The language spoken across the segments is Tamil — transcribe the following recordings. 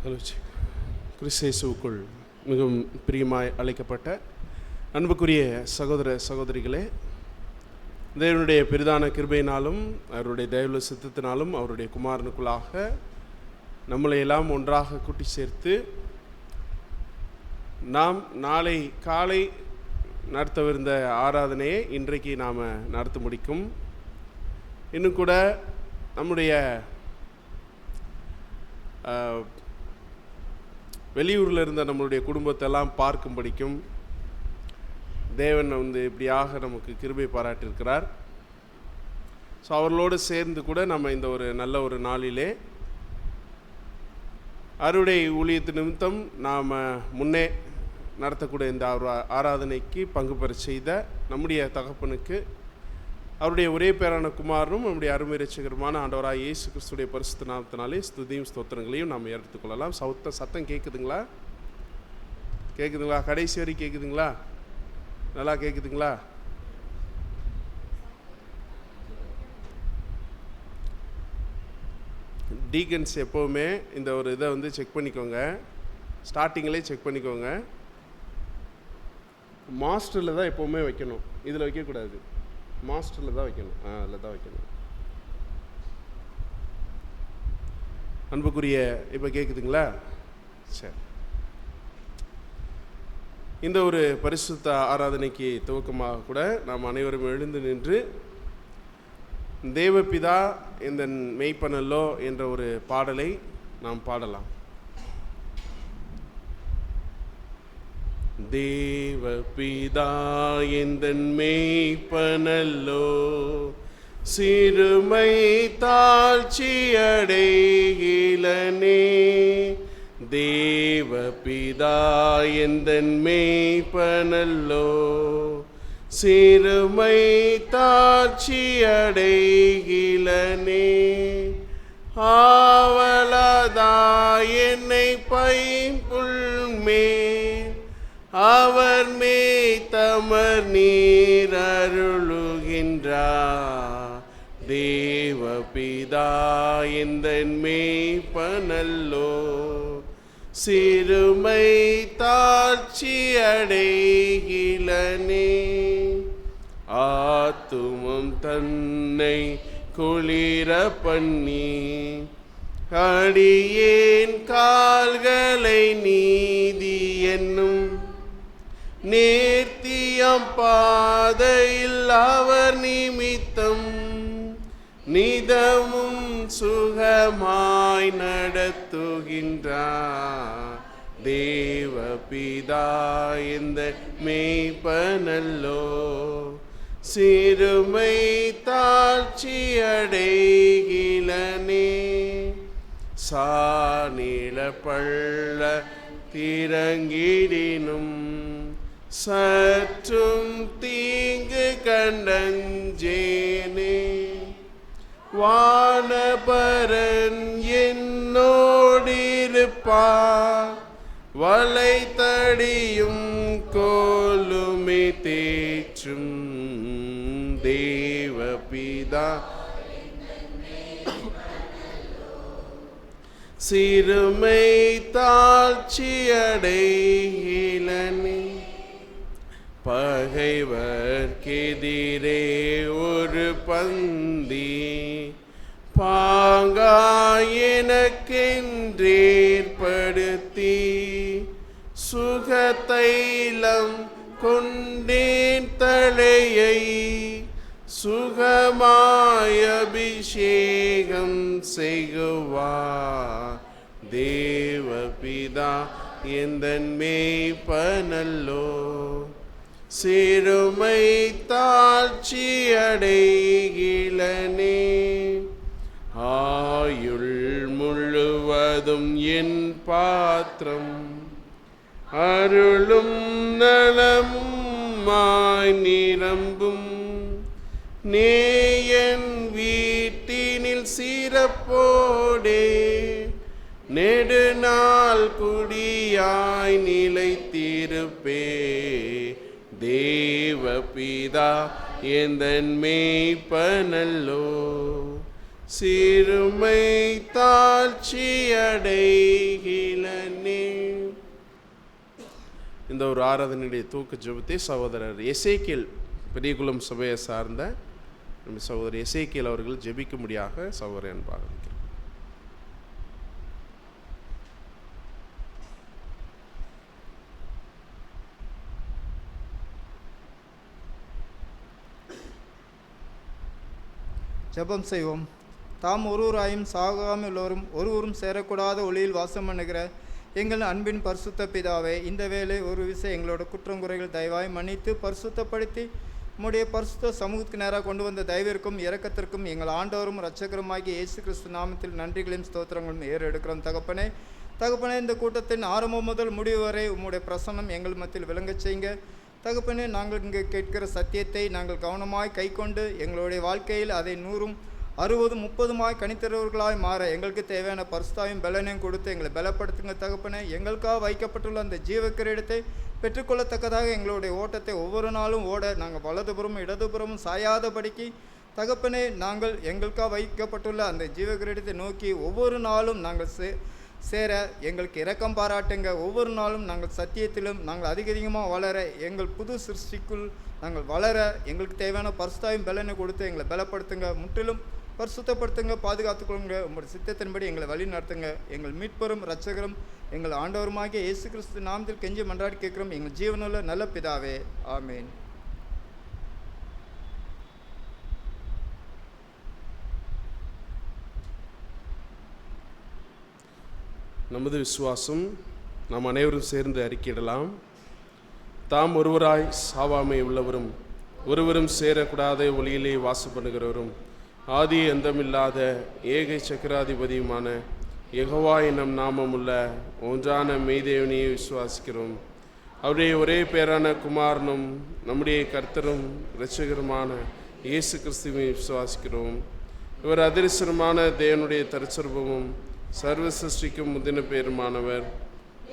கிறிஸ்தேசுவுக்குள் மிகவும் பிரியமாய் அழைக்கப்பட்ட அன்புக்குரிய சகோதர சகோதரிகளே, தேவனுடைய பெரிதான கிருபையினாலும் அவருடைய தயவுள்ள சித்தத்தினாலும் அவருடைய குமாரனுக்குள்ளாக நம்மளை எல்லாம் ஒன்றாக கூட்டி சேர்த்து நாம் நாளை காலை நடத்தவிருந்த ஆராதனையை இன்றைக்கு நாம் நடத்த முடிக்கும். இன்னும் கூட நம்முடைய வெளியூரில் இருந்த நம்மளுடைய குடும்பத்தெல்லாம் பார்க்கும் படிக்கும் தேவன் இப்படியாக நமக்கு கிருபை பாராட்டியிருக்கிறார். ஸோ அவர்களோடு சேர்ந்து கூட நம்ம இந்த ஒரு நல்ல ஒரு நாளிலே அறுவடை ஊழியத்து நிமித்தம் நாம் முன்னே நடத்தக்கூடிய இந்த ஆராதனைக்கு பங்கு பெற செய்த நம்முடைய தகப்பனுக்கு அவருடைய ஒரே பேரான குமாரனும் நம்முடைய அருமை இரட்சகருமான ஆண்டவராக இயேசு கிறிஸ்துடைய பரிசுத்த நாமத்தினாலே ஸ்துதியும் ஸ்தோத்திரங்களையும் நாம் எடுத்துக்கொள்ளலாம். சத்தம் கேட்குதுங்களா? கடைசி வரை கேட்குதுங்களா? நல்லா கேட்குதுங்களா? டீகன்ஸ் எப்போவுமே இந்த ஒரு இதை செக் பண்ணிக்கோங்க, ஸ்டார்டிங்கிலே செக் பண்ணிக்கோங்க. மாஸ்டரில் தான் எப்போவுமே வைக்கணும், இதில் வைக்கக்கூடாது. மாஸ்டரில் தான் வைக்கணும், அதில் தான் வைக்கணும். அன்புக்குரிய இப்போ கேட்குதுங்களா? சரி, இந்த ஒரு பரிசுத்த ஆராதனைக்கு துவக்கமாக கூட நாம் அனைவரும் எழுந்து நின்று தேவபிதா இந்த மெய்ப்பனல்லோ என்ற ஒரு பாடலை நாம் பாடலாம். தேவபிதா எந்தன் மேய்ப்பனல்லோ, சிறுமை தாழ்ச்சி அடைகிலனே. தேவபிதா எந்தன் மேய்ப்பனல்லோ, சிறுமை தாழ்ச்சி அடைகிலனே. ஆவலதா என்னை பைம்புல்மே, அவர் மேய்த்தமர் நீர் அருளுகின்றார். தேவபிதா எந்தன் மேய்ப்பனல்லோ, சிறுமை தாழ்ச்சி அடைகிலனே. ஆத்துமம் தன்னை குளிர பண்ணி அடியேன் கால்களை நீதி என்னும் நேர்த்தியம் பாதையில் அவர் நிமித்தம் நிதமும் சுகமாய் நடத்துகின்றார். தேவபிதா இந்த மேய்ப்பனல்லோ, சிறுமை தாழ்ச்சி அடைகிலனே. சாநில பள்ள திரங்கிடினும் சற்றும் தீங்கு கண்டஞ்சேனே. வானபரன் என்னோடிருப்பார், வலை தடியும் கோலுமே தேற்றும். தேவபிதா சிறுமை தாழ்ச்சி அடைகிலனே. பகைவர்க்கெதிரே ஒரு பந்தி பாங்காயெனக்கென்றேற்படுத்தி சுகதைலம் கொண்டேன் தலையை சுகமாய் அபிஷேகம் செய்குவார். தேவபிதா எந்தன் மேய்ப்பனல்லோ, சிறுமை தாழ்ச்சி அடைகிலனே. ஆயுள் முழுவதும் என் பாத்திரம் அருளும் நலமுமாய் நிரம்பும். நேயன் வீட்டினில் சிறப்போடே நெடுநாள் குடியாய் நிலைத்திருப்பே. தேவபிதா எந்தன் மேய்ப்பனல்லோ, சிறுமை தாழ்ச்சி அடைகிலனே. இந்த ஒரு ஆராதனையுடைய தூக்க ஜெபத்தை சகோதரர் எசேக்கியேல் பெரியகுளம் சபையை சார்ந்த நம்ம சகோதரர் எசேக்கியேல் அவர்கள் ஜெபிக்கும்படியாக சகோதரர் அன்பாக இருக்கிறார். ஜெபம் செய்வோம். தாம் ஒருவராயும் சாகாமல் உள்ளவரும் ஒருவரும் சேரக்கூடாத ஒளியில் வாசம் பண்ணுகிற எங்கள் அன்பின் பரிசுத்த பிதாவே, இந்த வேளை ஒரு விஷயம் எங்களோட குற்றம் குறைகள் தயவாய் மன்னித்து பரிசுத்தப்படுத்தி உம்முடைய பரிசுத்த சமூகத்துக்கு நேராக கொண்டு வந்த தயவிற்கும் இரக்கத்திற்கும் எங்கள் ஆண்டவரும் இரட்சகருமாகிய இயேசு கிறிஸ்து நாமத்தில் நன்றிகளையும் ஸ்தோத்திரங்களும் ஏறெடுக்கிறோம். தகப்பனே, இந்த கூட்டத்தின் ஆரம்பம் முதல் முடிவு வரை உம்முடைய பிரசன்னம் எங்கள் மத்தியில் விளங்கச் செய்யுங்க. தகப்பனே, நாங்கள் இங்கே கேட்கிற சத்தியத்தை நாங்கள் கவனமாய் கை கொண்டு எங்களுடைய வாழ்க்கையில் அதை 100, 60, 30 கணித்தவர்களாய் மாற எங்களுக்கு தேவையான பரிசுத்தாயும் பலனையும் கொடுத்து எங்களை பலப்படுத்துங்க. தகப்பனே, எங்களுக்காக வைக்கப்பட்டுள்ள அந்த ஜீவ கிரீடத்தை பெற்றுக்கொள்ளத்தக்கதாக எங்களுடைய ஓட்டத்தை ஒவ்வொரு நாளும் ஓட நாங்கள் வலதுபுறமும் இடதுபுறமும் சாயாதபடிக்கு தகப்பனே, நாங்கள் எங்களுக்காக வைக்கப்பட்டுள்ள அந்த ஜீவ கிரீடத்தை நோக்கி ஒவ்வொரு நாளும் நாங்கள் சேர எங்களுக்கு இரக்கம் பாராட்டுங்க. ஒவ்வொரு நாளும் நாங்கள் சத்தியத்திலும் நாங்கள் அதிகமாக வளர, எங்கள் புது சிருஷ்டிக்குள் நாங்கள் வளர எங்களுக்கு தேவையான பரிசுத்தாயும் பலனை கொடுத்து எங்களை பலப்படுத்துங்க. முற்றிலும் பரிசுத்தப்படுத்துங்க, பாதுகாத்துக்கொள்ளுங்க. உங்களுடைய சித்தத்தின்படி எங்களை வழி நடத்துங்க. எங்கள் மீட்பரும் இரட்சகரும் எங்கள் ஆண்டவருமாகிய இயேசு கிறிஸ்து நாமத்தில் கெஞ்சி மன்றாடி கேட்கிறோம் எங்கள் ஜீவனுள்ள நல்ல பிதாவே, ஆமேன். நமது விசுவாசம் நாம் அனைவரும் சேர்ந்து அறிக்கையிடலாம். தாம் ஒருவராய் சாவாமை உள்ளவரும் ஒருவரும் சேரக்கூடாத ஒளியிலே வாசம் பண்ணுகிறவரும் ஆதி அந்தமில்லாத ஏகை சக்கராதிபதியுமான யெகோவா என்னும் நாமமுள்ள ஒன்றான மெய்தேவனையை விசுவாசிக்கிறோம். அவருடைய ஒரே பேரான குமாரனும் நம்முடைய கர்த்தரும் இரட்சகருமான இயேசு கிறிஸ்துவை விசுவாசிக்கிறோம். இவர் அதிர்ஷ்டமான தேவனுடைய தரிசர்வமும் சர்வ சிருஷ்டிக்கும் முந்தின பேருமானவர்.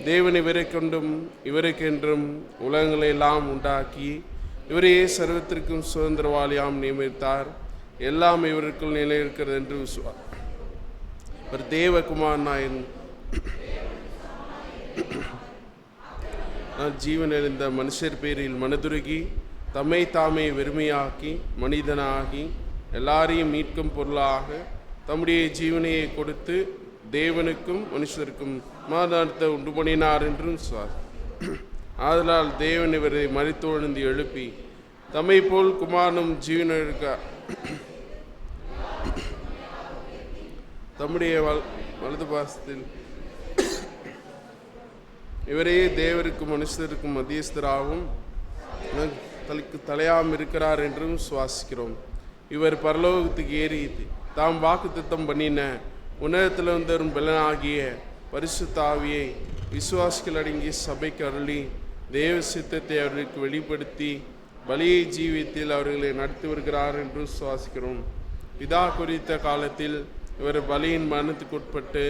தேவன் இவரை கொண்டும் இவருக்கென்றும் உலகங்களெல்லாம் உண்டாக்கி இவரையே சர்வத்திற்கும் சுதந்திரவாளியாம் நியமித்தார். எல்லாம் இவருக்குள் நிலையிருக்கிறது என்று ஒரு தேவகுமாரனாயின் ஜீவன் எழுந்த மனுஷர் பேரில் மனதுருகி தம்மை தாமே வெறுமையாக்கி மனிதனாகி எல்லாரையும் மீட்கும் பொருளாக தம்முடைய ஜீவனையை கொடுத்து தேவனுக்கும் மனுஷருக்கும் மாதானத்தை உண்டு பண்ணினார் என்றும் ஆதலால் தேவன் இவரை மரித்தொழுந்து எழுப்பி தம்மை போல் குமாரனும் ஜீவனிருக்க தம்முடைய வலது பாசத்தில் இவரையே தேவருக்கும் மனுஷருக்கும் மத்தியஸ்தராகவும் தலையாம் இருக்கிறார் என்றும் சுவாசிக்கிறோம். இவர் பரலோகத்துக்கு ஏறி தாம் வாக்குத்தத்தம் பண்ணின உன்னதத்தில் வந்தரும் பலனாகிய பரிசுத்த ஆவியை விசுவாசிகள் அடங்கிய சபைக்கு அருளி தேவ சித்தத்தை அவர்களுக்கு வெளிப்படுத்தி பலியை ஜீவியத்தில் அவர்களை நடத்தி வருகிறார் என்று சுவாசிக்கிறோம். பிதா குறித்த காலத்தில் இவர் பலியின் மரணத்துக்குட்பட்டு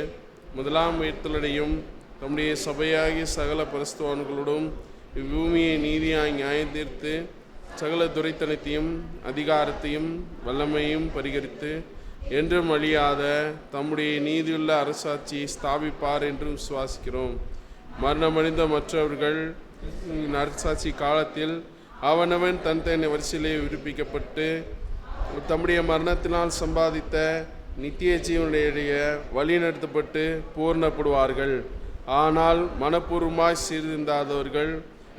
முதலாம் உயிர்த்தலடையும் தம்முடைய சபையாகிய சகல பரிசுத்தவான்களோடும் இவ்வூமியை நீதியாய் நியாயம் தீர்த்து சகல துரைத்தனத்தையும் அதிகாரத்தையும் வல்லமையும் பரிகரித்து என்றும் அழியாத தம்முடைய நீதியுள்ள அரசாட்சியை ஸ்தாபிப்பார் என்றும் விசுவாசிக்கிறோம். மரணமடைந்த மற்றவர்கள் அரசாட்சி காலத்தில் அவனவன் தன் வரிசையிலே விடுவிக்கப்பட்டு தம்முடைய மரணத்தினால் சம்பாதித்த நித்திய ஜீவனுடைய வழி நடத்தப்பட்டு பூர்ணப்படுவார்கள். ஆனால் மனப்பூர்வமாய் சீர்திருந்தாதவர்கள்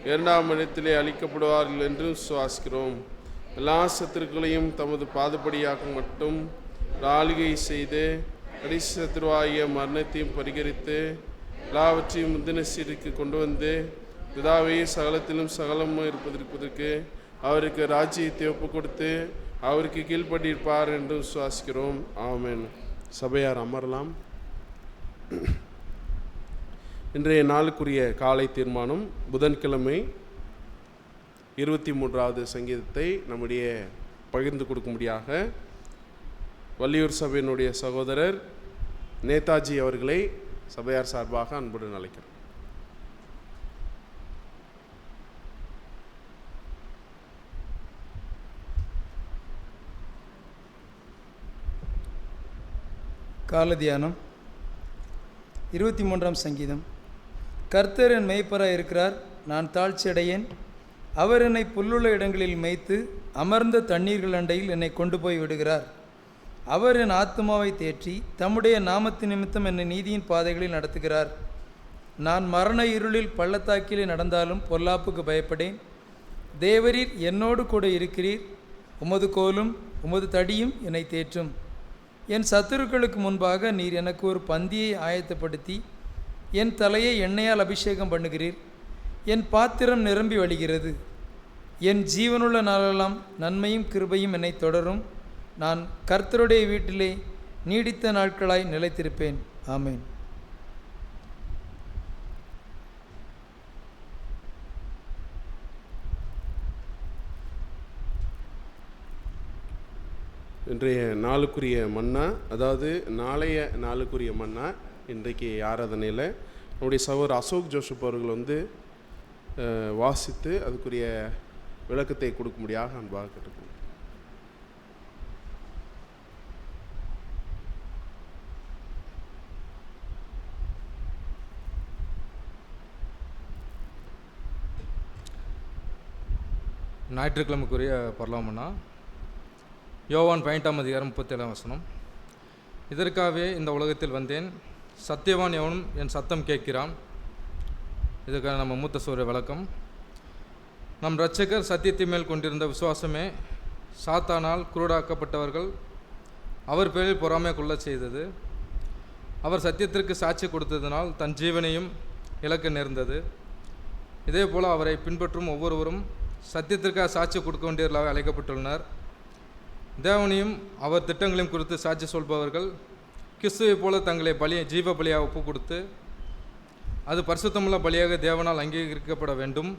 2ஆம் இடத்திலே அளிக்கப்படுவார்கள் என்றும் விசுவாசிக்கிறோம். எல்லா சத்துருக்களையும் தமது பாதப்படியாக மட்டும் ஆளுகை செய்து கடைசி சத்துருவாகிய மரணத்தையும் பரிகரித்து எல்லாவற்றையும் முந்தின சீருக்கு கொண்டு வந்து பிதாவே சகலத்திலும் சகலமும் இருப்பதற்கு அவருக்கு ராஜ்யத்தை ஒப்பு கொடுத்து அவருக்கு கீழ்ப்பட்டிருப்பார் என்று விசுவாசிக்கிறோம். ஆமென். சபையார் அமரலாம். இன்றைய நாளுக்குரிய காலை தீர்மானம் புதன்கிழமை 23வது சங்கீதத்தை நம்முடைய பகிர்ந்து கொடுக்கும்படியாக வள்ளியூர் சபையினுடைய சகோதரர் நேதாஜி அவர்களை சபையார் சார்பாக அன்புடன் அழைக்கிறோம். கால தியானம் 23ஆம் சங்கீதம். கர்த்தர் என் மேய்ப்பராய் இருக்கிறார், நான் தாழ்ச்சி அடையேன். அவர் என்னை புல்லுள்ள இடங்களில் மேய்த்து அமர்ந்த தண்ணீர்கள் அண்டையில் என்னை கொண்டு போய் விடுகிறார். அவர் என் ஆத்துமாவை தேற்றி தம்முடைய நாமத்து நிமித்தம் என்னை நீதியின் பாதைகளில் நடத்துகிறார். நான் மரண இருளில் பள்ளத்தாக்கிலே நடந்தாலும் பொல்லாப்புக்கு பயப்படேன். தேவரீர் என்னோடு கூட இருக்கிறீர், உமது கோலும் உமது தடியும் என்னை தேற்றும். என் சத்துருக்களுக்கு முன்பாக நீர் எனக்கு ஒரு பந்தியை ஆயத்தப்படுத்தி என் தலையை எண்ணெயால் அபிஷேகம் பண்ணுகிறீர். என் பாத்திரம் நிரம்பி வழிகிறது. என் ஜீவனுள்ள நாளெல்லாம் நன்மையும் கிருபையும் என்னை தொடரும். நான் கர்த்தருடைய வீட்டிலே நீடித்த நாட்களாய் நிலைத்திருப்பேன். ஆமென். இன்றைய நாளுக்குரிய மன்னா, அதாவது நாளைய நாளுக்குரிய மன்னா இன்றைக்கு ஆராதனையில் நம்முடைய சகோதரர் அசோக் ஜோசப் அவர்கள் வாசித்து அதுக்குரிய விளக்கத்தை கொடுக்கும்படியாக அன்பாக கேட்டுக்கொள்கிறேன். ஞாயிற்றுக்கிழமைக்குரிய பரலாமன்னா யோவான் 18ஆம் அதிகாரம் 37ஆம் வசனம். இதற்காகவே இந்த உலகத்தில் வந்தேன், சத்தியவான் எவனும் என் சத்தம் கேட்கிறான். இதுக்கான நம்ம மூத்த சூரிய விளக்கம். நம் இரட்சகர் சத்தியத்தின் மேல் கொண்டிருந்த விசுவாசமே சாத்தானால் குருடாக்கப்பட்டவர்கள் அவர் பேரில் பொறாமை கொள்ள செய்தது. அவர் சத்தியத்திற்கு சாட்சி கொடுத்ததினால் தன் ஜீவனையும் இழக்க நேர்ந்தது. இதே போல் அவரை பின்பற்றும் ஒவ்வொருவரும் சத்தியத்திற்காக சாட்சி கொடுக்க வேண்டியவர்களாக அழைக்கப்பட்டுள்ளனர். தேவனையும் அவர் திட்டங்களையும் குறித்து சாட்சி சொல்பவர்கள் கிறிஸ்துவை போல தங்களை ஜீவ பலியாக ஒப்பு கொடுத்து அது பரிசுத்தமுள்ள பலியாக தேவனால் அங்கீகரிக்கப்பட வேண்டும்.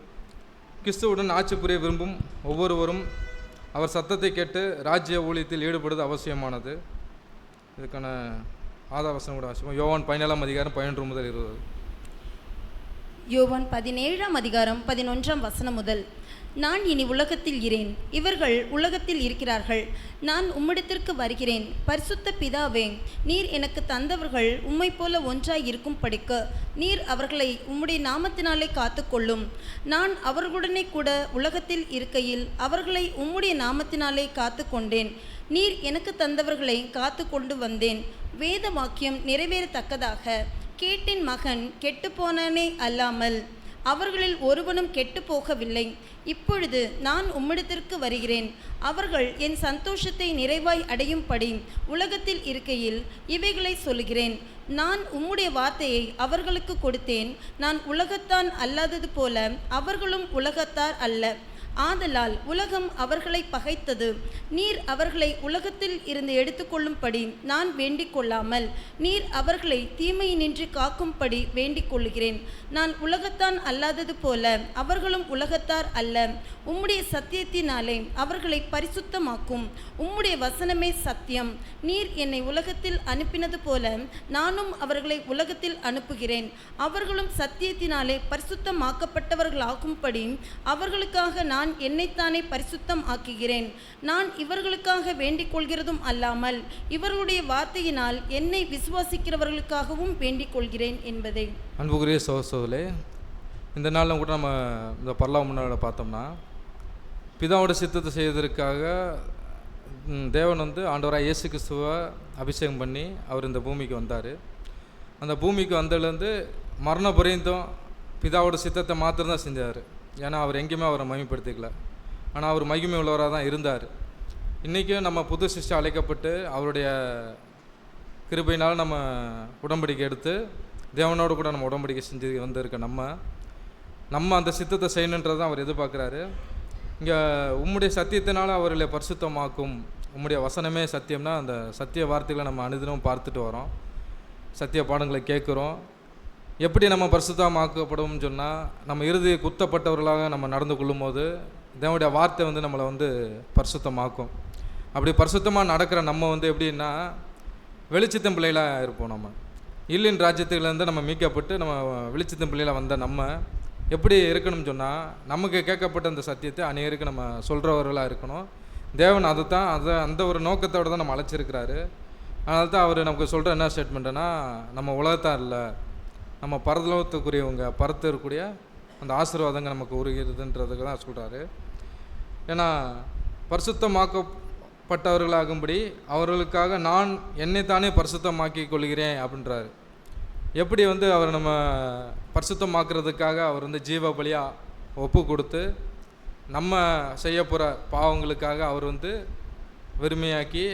கிறிஸ்துவுடன் ஆட்சி புரிய விரும்பும் ஒவ்வொருவரும் அவர் சத்தத்தை கேட்டு ராஜ்ய ஊழியத்தில் ஈடுபடுவது அவசியமானது. இதுக்கான ஆதாவசனம் கூட அவசியம். யோவான் 17ஆம் அதிகாரம் 11 முதல் 20. யோவான் 17ஆம் அதிகாரம் 11ஆம் வசனம் முதல். நான் இனி உலகத்தில் இரேன், இவர்கள் உலகத்தில் இருக்கிறார்கள். நான் உம்மிடத்திற்கு வருகிறேன். பரிசுத்த பிதாவே, நீர் எனக்கு தந்தவர்கள் உம்மை போல ஒன்றாய் இருக்கும் படிக்க நீர் அவர்களை உம்முடைய நாமத்தினாலே காத்துக்கொள்ளும். நான் அவர்களுடனே கூட உலகத்தில் இருக்கையில் அவர்களை உம்முடைய நாமத்தினாலே காத்து கொண்டேன். நீர் எனக்கு தந்தவர்களை காத்து கொண்டு வந்தேன். வேத வாக்கியம் நிறைவேறத்தக்கதாக கேட்டின் மகன் கெட்டுப்போனானே அல்லாமல் அவர்களில் ஒருவனும் கெட்டு போகவில்லை. இப்பொழுது நான் உம்மிடத்திற்கு வருகிறேன். அவர்கள் என் சந்தோஷத்தை நிறைவாய் அடையும்படி உலகத்தில் இருக்கையில் இவைகளை சொல்கிறேன். நான் உம்முடைய வார்த்தையை அவர்களுக்கு கொடுத்தேன். நான் உலகத்தான் அல்லாதது போல அவர்களும் உலகத்தார் அல்ல. ஆதலால் உலகம் அவர்களை பகைத்தது. நீர் அவர்களை உலகத்தில் இருந்து எடுத்துக்கொள்ளும்படி நான் வேண்டிக் கொள்ளாமல் நீர் அவர்களை தீமையினின்று காக்கும்படி வேண்டிக் கொள்கிறேன். நான் உலகத்தான் அல்லாதது போல அவர்களும் உலகத்தார் அல்ல. உம்முடைய சத்தியத்தினாலே அவர்களை பரிசுத்தமாக்கும். உம்முடைய வசனமே சத்தியம். நீர் என்னை உலகத்தில் அனுப்பினது போல நானும் அவர்களை உலகத்தில் அனுப்புகிறேன். அவர்களும் சத்தியத்தினாலே பரிசுத்தமாக்கப்பட்டவர்களாகும்படி அவர்களுக்காக நான் என்னைத்தானே பரிசுத்தம் ஆக்குகிறேன். நான் இவர்களுக்காக வேண்டிக் கொள்கிறதும் அல்லாமல் இவர்களுடைய வார்த்தையினால் என்னை விசுவாசிக்கிறவர்களுக்காகவும் வேண்டிக் கொள்கிறேன் என்பதே. அன்புக்குரிய சகோதரர்களே, இந்த நாளில் கூட நம்ம இந்த பரலோக முன்னாடி பார்த்தோம்னா பிதாவோட சித்தத்தை செய்வதற்காக தேவன் ஆண்டவராக இயேசு கிறிஸ்துவை அபிஷேகம் பண்ணி அவர் இந்த பூமிக்கு வந்தார். அந்த பூமிக்கு வந்ததுலேருந்து மரண பரியந்தம் பிதாவோட சித்தத்தை மாத்திரம்தான் செஞ்சார். ஏன்னா அவர் எங்கேயுமே அவரை மகிமைப்படுத்திக்கல. ஆனால் அவர் மகிமை உள்ளவராக தான் இருந்தார். இன்றைக்கும் நம்ம புது சிஷ்டி அழைக்கப்பட்டு அவருடைய கிருபையினால் நம்ம உடன்படிக்கை எடுத்து தேவனோடு கூட நம்ம உடன்படிக்கை செஞ்சு வந்திருக்க நம்ம அந்த சித்தத்தை செய்யணுன்றது தான் அவர் எதிர்பார்க்குறாரு. இங்கே உம்முடைய சத்தியத்தினால அவர்களை பரிசுத்தமாக்கும். உம்முடைய வசனமே சத்தியம்னா அந்த சத்திய வார்த்தைகளை நம்ம அனுதினமும் பார்த்துட்டு வரோம், சத்திய பாடங்களை கேட்குறோம். எப்படி நம்ம பரிசுத்தமாக்கப்படும் சொன்னால் நம்ம இறுதி குத்தப்பட்டவர்களாக நம்ம நடந்து கொள்ளும்போது தேவனுடைய வார்த்தை நம்மளை பரிசுத்தமாக்கும். அப்படி பரிசுத்தமாக நடக்கிற நம்ம எப்படின்னா வெளிச்சத்தின் பிள்ளைகளாக இருப்போம். நம்ம இல்லின் ராஜ்யத்திலேருந்து நம்ம மீட்கப்பட்டு நம்ம வெளிச்சத்தின் பிள்ளையில் வந்த நம்ம எப்படி இருக்கணும்னு சொன்னால் நமக்கு கேட்கப்பட்ட அந்த சத்தியத்தை அநேகருக்கு நம்ம சொல்கிறவர்களாக இருக்கணும். தேவன் அதை அந்த ஒரு நோக்கத்தோடு தான் நம்ம அழைச்சிருக்கிறாரு. அதனால தான் அவர் நமக்கு சொல்கிற என்ன ஸ்டேட்மெண்ட்டுன்னா, நம்ம உலகத்தான் இல்லை, நம்ம பரலோகத்துக்குரியவங்க, பரத்து இருக்கக்கூடிய அந்த ஆசீர்வாதங்கள் நமக்கு உருகிறதுன்றதுக்கு தான் சொல்கிறாரு. ஏன்னா பரிசுத்தமாக்கப்பட்டவர்களாகும்படி அவர்களுக்காக நான் என்னைத்தானே பரிசுத்தமாக்கிக் கொள்கிறேன் அப்படின்றாரு. எப்படி அவர் நம்ம பரிசுத்தமாக்குறதுக்காக அவர் ஜீவ பலியாக ஒப்பு கொடுத்து நம்ம செய்ய போகிற பாவங்களுக்காக அவர் வெறுமையாக்கி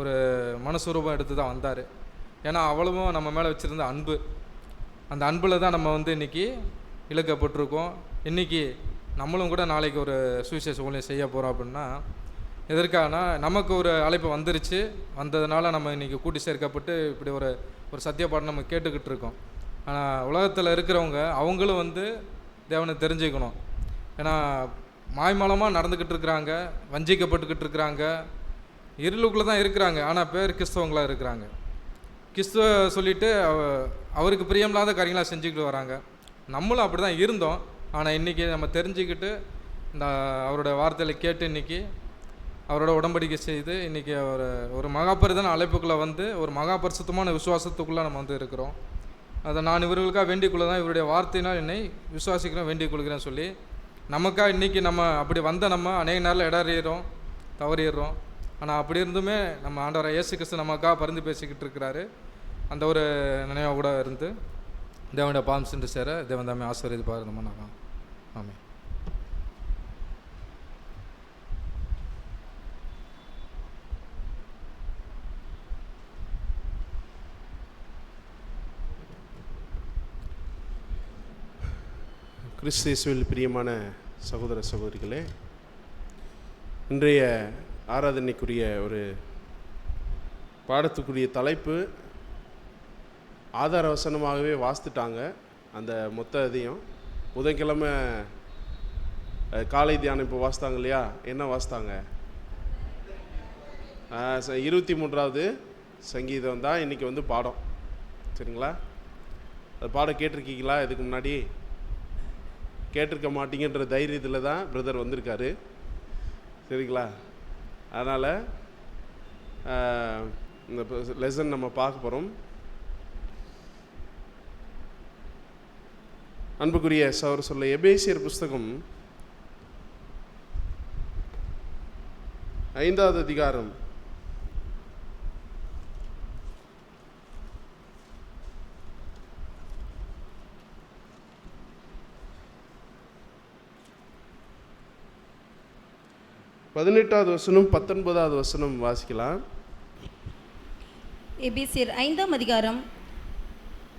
ஒரு மனசுரூபம் எடுத்து தான் வந்தார். ஏன்னா அவ்வளவும் நம்ம மேலே வச்சுருந்த அன்பு, அந்த அன்பில் தான் நம்ம இன்றைக்கி இழுக்கப்பட்டிருக்கோம். இன்றைக்கி நம்மளும் கூட நாளைக்கு ஒரு சுவிசேஷ ஊழியம் செய்ய போகிறோம். அப்படின்னா எதற்காகனா நமக்கு ஒரு அழைப்பு வந்துருச்சு, வந்ததுனால நம்ம இன்றைக்கி கூட்டி சேர்க்கப்பட்டு இப்படி ஒரு சத்தியப்பாடம் நம்ம கேட்டுக்கிட்டு இருக்கோம். ஆனால் உலகத்தில் இருக்கிறவங்க அவங்களும் தேவனை தெரிஞ்சுக்கணும். ஏன்னா மாய்மலமாக நடந்துக்கிட்டு இருக்கிறாங்க, வஞ்சிக்கப்பட்டுக்கிட்டு இருக்கிறாங்க, இருளுக்குள்ளே தான் இருக்கிறாங்க. ஆனால் பேர் கிறிஸ்தவங்களாக இருக்கிறாங்க. கிறிஸ்துவ சொல்லிவிட்டு அவருக்கு பிரியமில்லாத காரியங்களாக செஞ்சுக்கிட்டு வராங்க. நம்மளும் அப்படி தான் இருந்தோம். ஆனால் இன்றைக்கி நம்ம தெரிஞ்சுக்கிட்டு இந்த அவரோட வார்த்தையில் கேட்டு இன்றைக்கி அவரோட உடன்படிக்கை செய்து இன்றைக்கி ஒரு மகாபரிதான அழைப்புக்குள்ளே ஒரு மகாபரிசுத்தமான விசுவாசத்துக்குள்ளே நம்ம இருக்கிறோம். அதை நான் இவர்களுக்காக வேண்டிக் தான் இவருடைய வார்த்தையினால் என்னை விசுவாசிக்கிறேன், வேண்டிக் கொள்கிறேன்னு சொல்லி நமக்காக இன்றைக்கி நம்ம அப்படி நம்ம அநேக நேரில் இடறிடுறோம், தவறிடுறோம். ஆனால் அப்படி இருந்துமே நம்ம ஆண்டவராகிய இயேசு கிறிஸ்து நமக்காக பரிந்து பேசிக்கிட்டு இருக்கிறாரு. அந்த ஒரு நினைவாக கூட இருந்து தேவனுடைய பாதம் சென்று சேர தேவன் தாமே ஆசீர்வதிப்பார். நம்ம நான் ஆமென். கிறிஸ்து இயேசுவில் பிரியமான சகோதர சகோதரிகளே, இன்றைய ஆராதனைக்குரிய ஒரு பாடத்துக்குரிய தலைப்பு ஆதார வசனமாகவே வாசித்துட்டாங்க. அந்த மொத்த இதையும் புதன்கிழமை காலை தியானம் இப்போ வாசித்தாங்க இல்லையா? என்ன வாசித்தாங்க? 23வது சங்கீதம் தான் இன்றைக்கி பாடம். சரிங்களா? அது பாடம் கேட்டிருக்கீங்களா? இதுக்கு முன்னாடி கேட்டிருக்க மாட்டீங்கன்ற தைரியத்தில் தான் பிரதர் வந்திருக்காரு. சரிங்களா? அதனால் இந்த லெசன் நம்ம பார்க்க போகிறோம். அன்புக்குரிய சகோதர சொல்ல எபேசியர் புஸ்தகம் 5வது அதிகாரம் 18வது வசனம் 19வது வசனம் வாசிக்கலாம். எபேசியர் 5ஆம் அதிகாரம்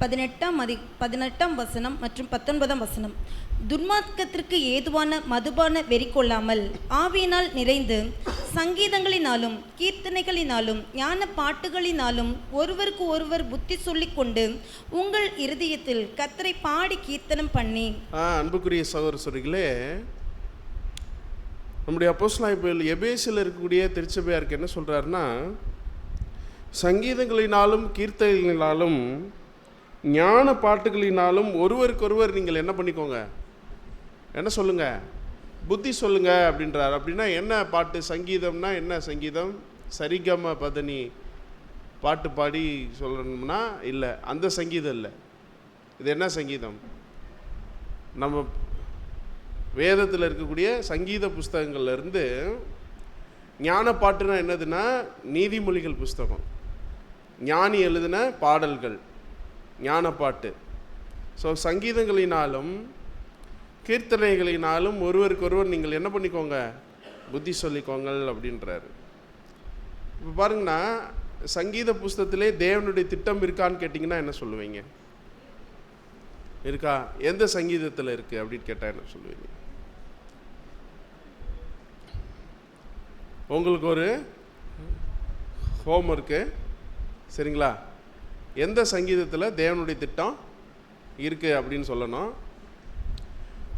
18ஆம் வசனம் மற்றும் 19ஆம் வசனம். துன்மார்க்கத்திற்கு ஏதுவான மதுபான வெறி கொள்ளாமல் ஆவியினால் நிறைந்து சங்கீதங்களினாலும் கீர்த்தனைகளினாலும் ஞான பாட்டுகளினாலும் ஒருவருக்கு ஒருவர் புத்தி சொல்லிக் கொண்டு உங்கள் இருதயத்தில் கர்த்தரை பாடி கீர்த்தனம் பண்ணி. அன்புக்குரிய சகோதர சகோதரிகளே, நம்முடைய அப்போஸ்தலனாகிய பவுல் எபேசியில் இருக்கக்கூடிய திருச்சபையாருக்கு என்ன சொல்கிறாருன்னா, சங்கீதங்களினாலும் கீர்த்தனைகளினாலும் ஞான பாட்டுகளினாலும் ஒருவருக்கொருவர் நீங்கள் என்ன பண்ணிக்கோங்க, என்ன சொல்லுங்கள், புத்தி சொல்லுங்கள் அப்படின்றார். அப்படின்னா என்ன பாட்டு? சங்கீதம்னா என்ன சங்கீதம்? சரிகம பதனி பாட்டு பாடி சொல்லணும்னா இல்லை, அந்த சங்கீதம் இல்லை. இது என்ன சங்கீதம்? நம்ம வேதத்தில் இருக்கக்கூடிய சங்கீத புஸ்தகங்கள்லேருந்து ஞான பாட்டுனா என்னதுன்னா நீதிமொழிகள் புஸ்தகம், ஞானி எழுதின பாடல்கள், ஞான பாட்டு. ஸோ சங்கீதங்களினாலும் கீர்த்தனைகளினாலும் ஒருவருக்கொருவர் நீங்கள் என்ன பண்ணிக்கோங்க, புத்தி சொல்லிக்கோங்கள் அப்படின்றாரு. இப்போ பாருங்கன்னா, சங்கீத புஸ்தகத்திலே தேவனுடைய திட்டம் இருக்கான்னு கேட்டிங்கன்னா என்ன சொல்லுவீங்க? இருக்கா? எந்த சங்கீதத்தில் இருக்குது அப்படின்னு கேட்டால் என்ன சொல்லுவீங்க? உங்களுக்கு ஒரு ஹோம்ஒர்க்கு, சரிங்களா? எந்த சங்கீதத்தில் தேவனுடைய திட்டம் இருக்குது அப்படின்னு சொல்லணும்.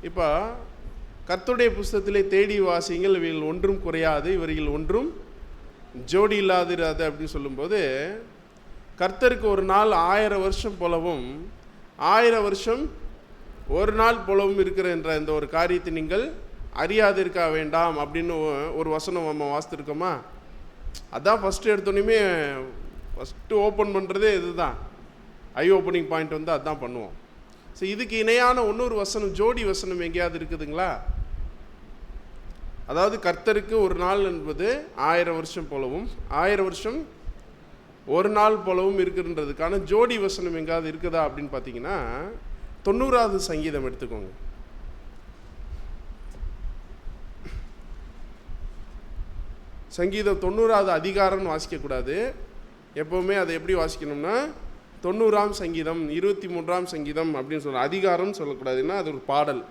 இப்போ கர்த்தருடைய புஸ்தகத்திலே தேடி வாசியுங்கள், இவைகள் ஒன்றும் குறையாது, இவர்கள் ஒன்றும் ஜோடி இல்லாதிராது அப்படின்னு சொல்லும்போது, கர்த்தருக்கு ஒரு நாள் 1000 வருஷம் போலவும் 1000 வருஷம் ஒரு நாள் போலவும் இருக்கிற என்ற இந்த ஒரு காரியத்தை நீங்கள் அறியாதிருக்க வேண்டாம் அப்படின்னு ஒரு வசனம் நம்ம வாசித்துருக்கோமா? அதான் ஃபஸ்ட்டு எடுத்தோன்னே ஃபஸ்ட்டு ஓப்பன் பண்ணுறதே இதுதான். ஐ ஓப்பனிங் பாயிண்ட் வந்து அதுதான் பண்ணுவோம். ஸோ இதுக்கு இணையான இன்னொரு வசனம், ஜோடி வசனம் எங்கேயாவது இருக்குதுங்களா? அதாவது கர்த்தருக்கு ஒரு நாள் என்பது 1000 வருஷம் போலவும் 1000 வருஷம் ஒரு நாள் போலவும் இருக்குன்றதுக்கான ஜோடி வசனம் எங்காவது இருக்குதா அப்படின்னு பார்த்தீங்கன்னா 90வது சங்கீதம் எடுத்துக்கோங்க. சங்கீதம் 90வது அதிகாரம்னு வாசிக்கக்கூடாது. எப்போவுமே அதை எப்படி வாசிக்கணும்னா 90ஆம் சங்கீதம் 23ஆம் சங்கீதம் அப்படின்னு சொல்ல, அதிகாரம் சொல்லக்கூடாதுன்னா அது ஒரு பாடல்.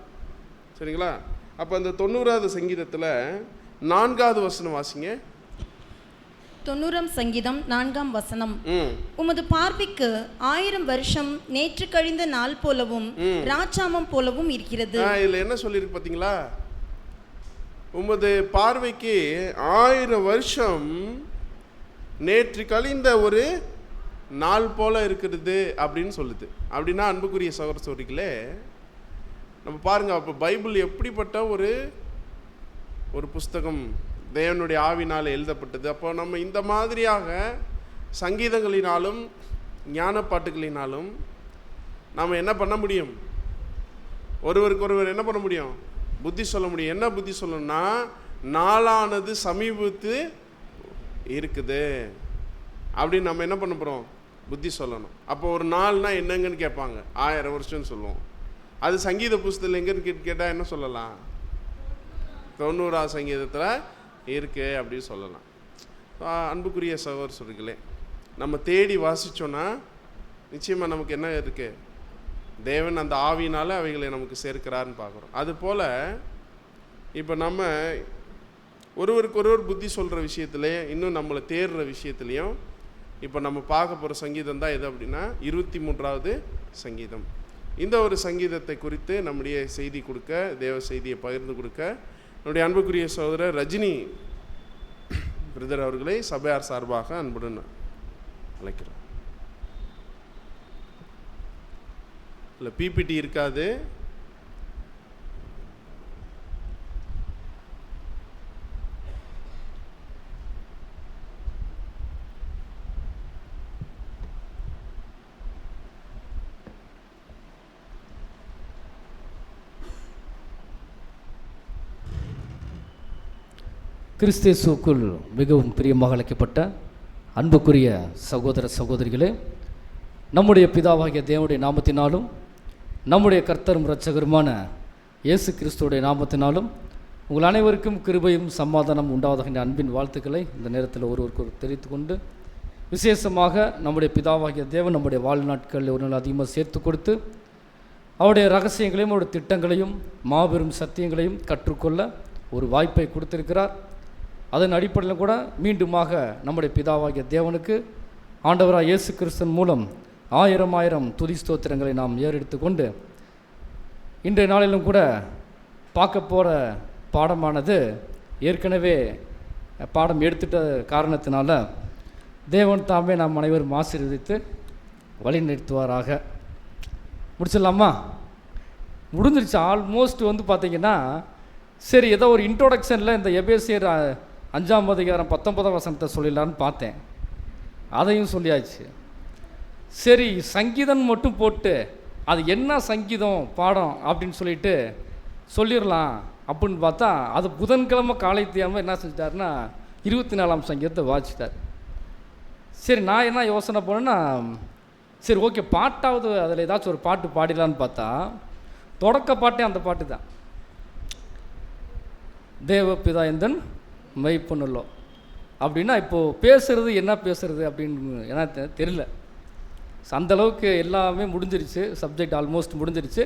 சரிங்களா? அப்போ அந்த 90வது சங்கீதத்தில் 4வது வசனம் வாசிங்க. 90ஆம் சங்கீதம் 4ஆம் வசனம். உமது பார்வைக்கு 1000 வருஷம் நேற்று கழிந்த நாள் போலவும் ராஜாமம் போலவும் இருக்கிறது. இதில் என்ன சொல்லியிருக்கு பார்த்தீங்களா? உமது பார்வைக்கு 1000 வருஷம் நேற்று கழிந்த ஒரு நாள் போல இருக்கிறது அப்படின்னு சொல்லுது. அப்படின்னா அன்புக்குரிய சகோதர சகோதரிகளே, நம்ம பாருங்கள், அப்போ பைபிள் எப்படிப்பட்ட ஒரு புஸ்தகம், தேவனுடைய ஆவினால் எழுதப்பட்டது. அப்போ நம்ம இந்த மாதிரியாக சங்கீதங்களினாலும் ஞான பாட்டுகளினாலும் நாம் என்ன பண்ண முடியும்? ஒருவருக்கு ஒருவர் என்ன பண்ண முடியும்? புத்தி சொல்ல முடியும். என்ன புத்தி சொல்லணும்னா, நாளானது சமீபத்து இருக்குது அப்படின்னு நம்ம என்ன பண்ண போகிறோம்? புத்தி சொல்லணும். அப்போ ஒரு நாள்னா என்னங்கன்னு கேட்பாங்க. 1000 வருஷம்னு சொல்லுவோம். அது சங்கீத புஸ்தகத்தில் எங்கன்னு கேட்டால் என்ன சொல்லலாம்? 90ஆம் சங்கீதத்தில் இருக்கு அப்படின்னு சொல்லலாம். அன்புக்குரிய சகோதர சகோதரிகளே, நம்ம தேடி வாசித்தோன்னா நிச்சயமாக நமக்கு என்ன இருக்குது? தேவன் அந்த ஆவியினால் அவைகளை நமக்கு சேர்க்கிறாருன்னு பார்க்குறோம். அதுபோல் இப்போ நம்ம ஒருவருக்கு ஒருவர் புத்தி சொல்கிற விஷயத்துலேயே, இன்னும் நம்மளை தேடுற விஷயத்துலேயும் இப்போ நம்ம பார்க்க போகிற சங்கீதம் தான் எது அப்படின்னா 23வது சங்கீதம். இந்த ஒரு சங்கீதத்தை குறித்து நம்முடைய செய்தி கொடுக்க, தேவ செய்தியை பகிர்ந்து கொடுக்க என்னுடைய அன்புக்குரிய சகோதரர் ரஜினி பிரதர் அவர்களை சபையார் சார்பாக அன்புடன் அழைக்கிறோம். இல்லை, பிபிடி இருக்காது. கிறிஸ்தேசுக்குள் மிகவும் பிரியமாக அழைக்கப்பட்ட அன்புக்குரிய சகோதர சகோதரிகளே, நம்முடைய பிதாவாகிய தேவனுடைய நாமத்தினாலும் நம்முடைய கர்த்தரும் இரட்சகருமான இயேசு கிறிஸ்துவோடைய நாமத்தினாலும் உங்கள் அனைவருக்கும் கிருபையும் சமாதானம் உண்டாவதாக அன்பின் வாழ்த்துக்களை இந்த நேரத்தில் ஒருவருக்கு தெரிவித்து கொண்டு, விசேஷமாக நம்முடைய பிதாவாகிய தேவன் நம்முடைய வாழ்நாட்களில் ஒரு நாள் அதிகமாக சேர்த்து கொடுத்து அவருடைய ரகசியங்களையும் அவருடைய திட்டங்களையும் மாபெரும் சத்தியங்களையும் கற்றுக்கொள்ள ஒரு வாய்ப்பை கொடுத்திருக்கிறார். அதன் அடிப்படையில் கூட மீண்டுமாக நம்முடைய பிதாவாகிய தேவனுக்கு ஆண்டவராக இயேசு கிறிஸ்துவின் மூலம் 1000 துதி ஸ்தோத்திரங்களை நாம் ஏறெடுத்து கொண்டு இன்றைய நாளிலும் கூட பார்க்க போகிற பாடமானது ஏற்கனவே பாடம் எடுத்துட்ட காரணத்தினால தேவன் தாமே நாம் அனைவரும் ஆசீர்வதித்து வழி நிறுத்துவாராக. முடிச்சிடலாமா? முடிஞ்சிருச்சு ஆல்மோஸ்ட். பார்த்திங்கன்னா சரி, ஏதோ ஒரு இன்ட்ரோடக்ஷனில் இந்த எபேசியர் 5ஆம் அதிகாரம் 19ஆம் வசனத்தை சொல்லிடலான்னு பார்த்தேன். அதையும் சொல்லியாச்சு. சரி, சங்கீதம் மட்டும் போட்டு அது என்ன சங்கீதம் பாடம் அப்படின்னு சொல்லிட்டு சொல்லிடலாம் அப்படின்னு பார்த்தா, அது புதன்கிழமை காலை தெரியாமல் என்ன செஞ்சிட்டாருன்னா 24ஆம் சங்கீதத்தை வாசிச்சிட்டார். சரி, நான் என்ன யோசனை பண்ணேன்னா, சரி ஓகே பாட்டாவது அதில் ஏதாச்சும் ஒரு பாட்டு பாடிடலான்னு பார்த்தா தொடக்க பாட்டே அந்த பாட்டு தான். தேவபிதா எந்தன் மெய்ப்பொண்ணுள்ளோ அப்படின்னா இப்போது பேசுகிறது என்ன பேசுகிறது அப்படின்னு எனக்கு தெரியல. அந்தளவுக்கு எல்லாமே முடிஞ்சிருச்சு, சப்ஜெக்ட் ஆல்மோஸ்ட் முடிஞ்சிருச்சு.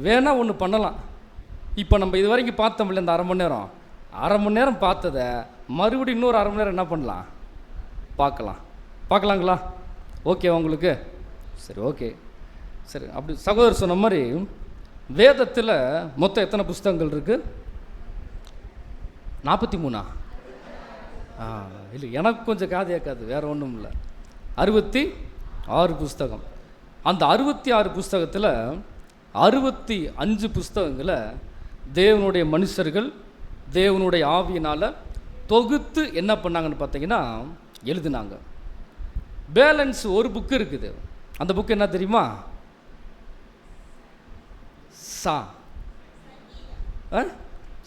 வேணால் ஒன்று பண்ணலாம். இப்போ நம்ம இது வரைக்கும் பார்த்தோம்ல இந்த அரை மணி நேரம் பார்த்ததை மறுபடியும் இன்னொரு அரை மணி நேரம் என்ன பண்ணலாம்? பார்க்கலாங்களா? ஓகே உங்களுக்கு? சரி, ஓகே. சரி, அப்படி சகோதரர் சொன்ன மாதிரி வேதத்தில் மொத்தம் எத்தனை புஸ்தகங்கள் இருக்குது? 43? இல்லை, எனக்கு கொஞ்சம் காது கேட்காது, வேறு ஒன்றும் இல்லை. 66 புஸ்தகம். அந்த 66 புஸ்தகத்தில் 65 புஸ்தகங்களை தேவனுடைய மனுஷர்கள் தேவனுடைய ஆவியினால் தொகுத்து என்ன பண்ணாங்கன்னு பார்த்தீங்கன்னா எழுதினாங்க. பேலன்ஸ் ஒரு புக்கு இருக்குது. அந்த புக்கு என்ன தெரியுமா?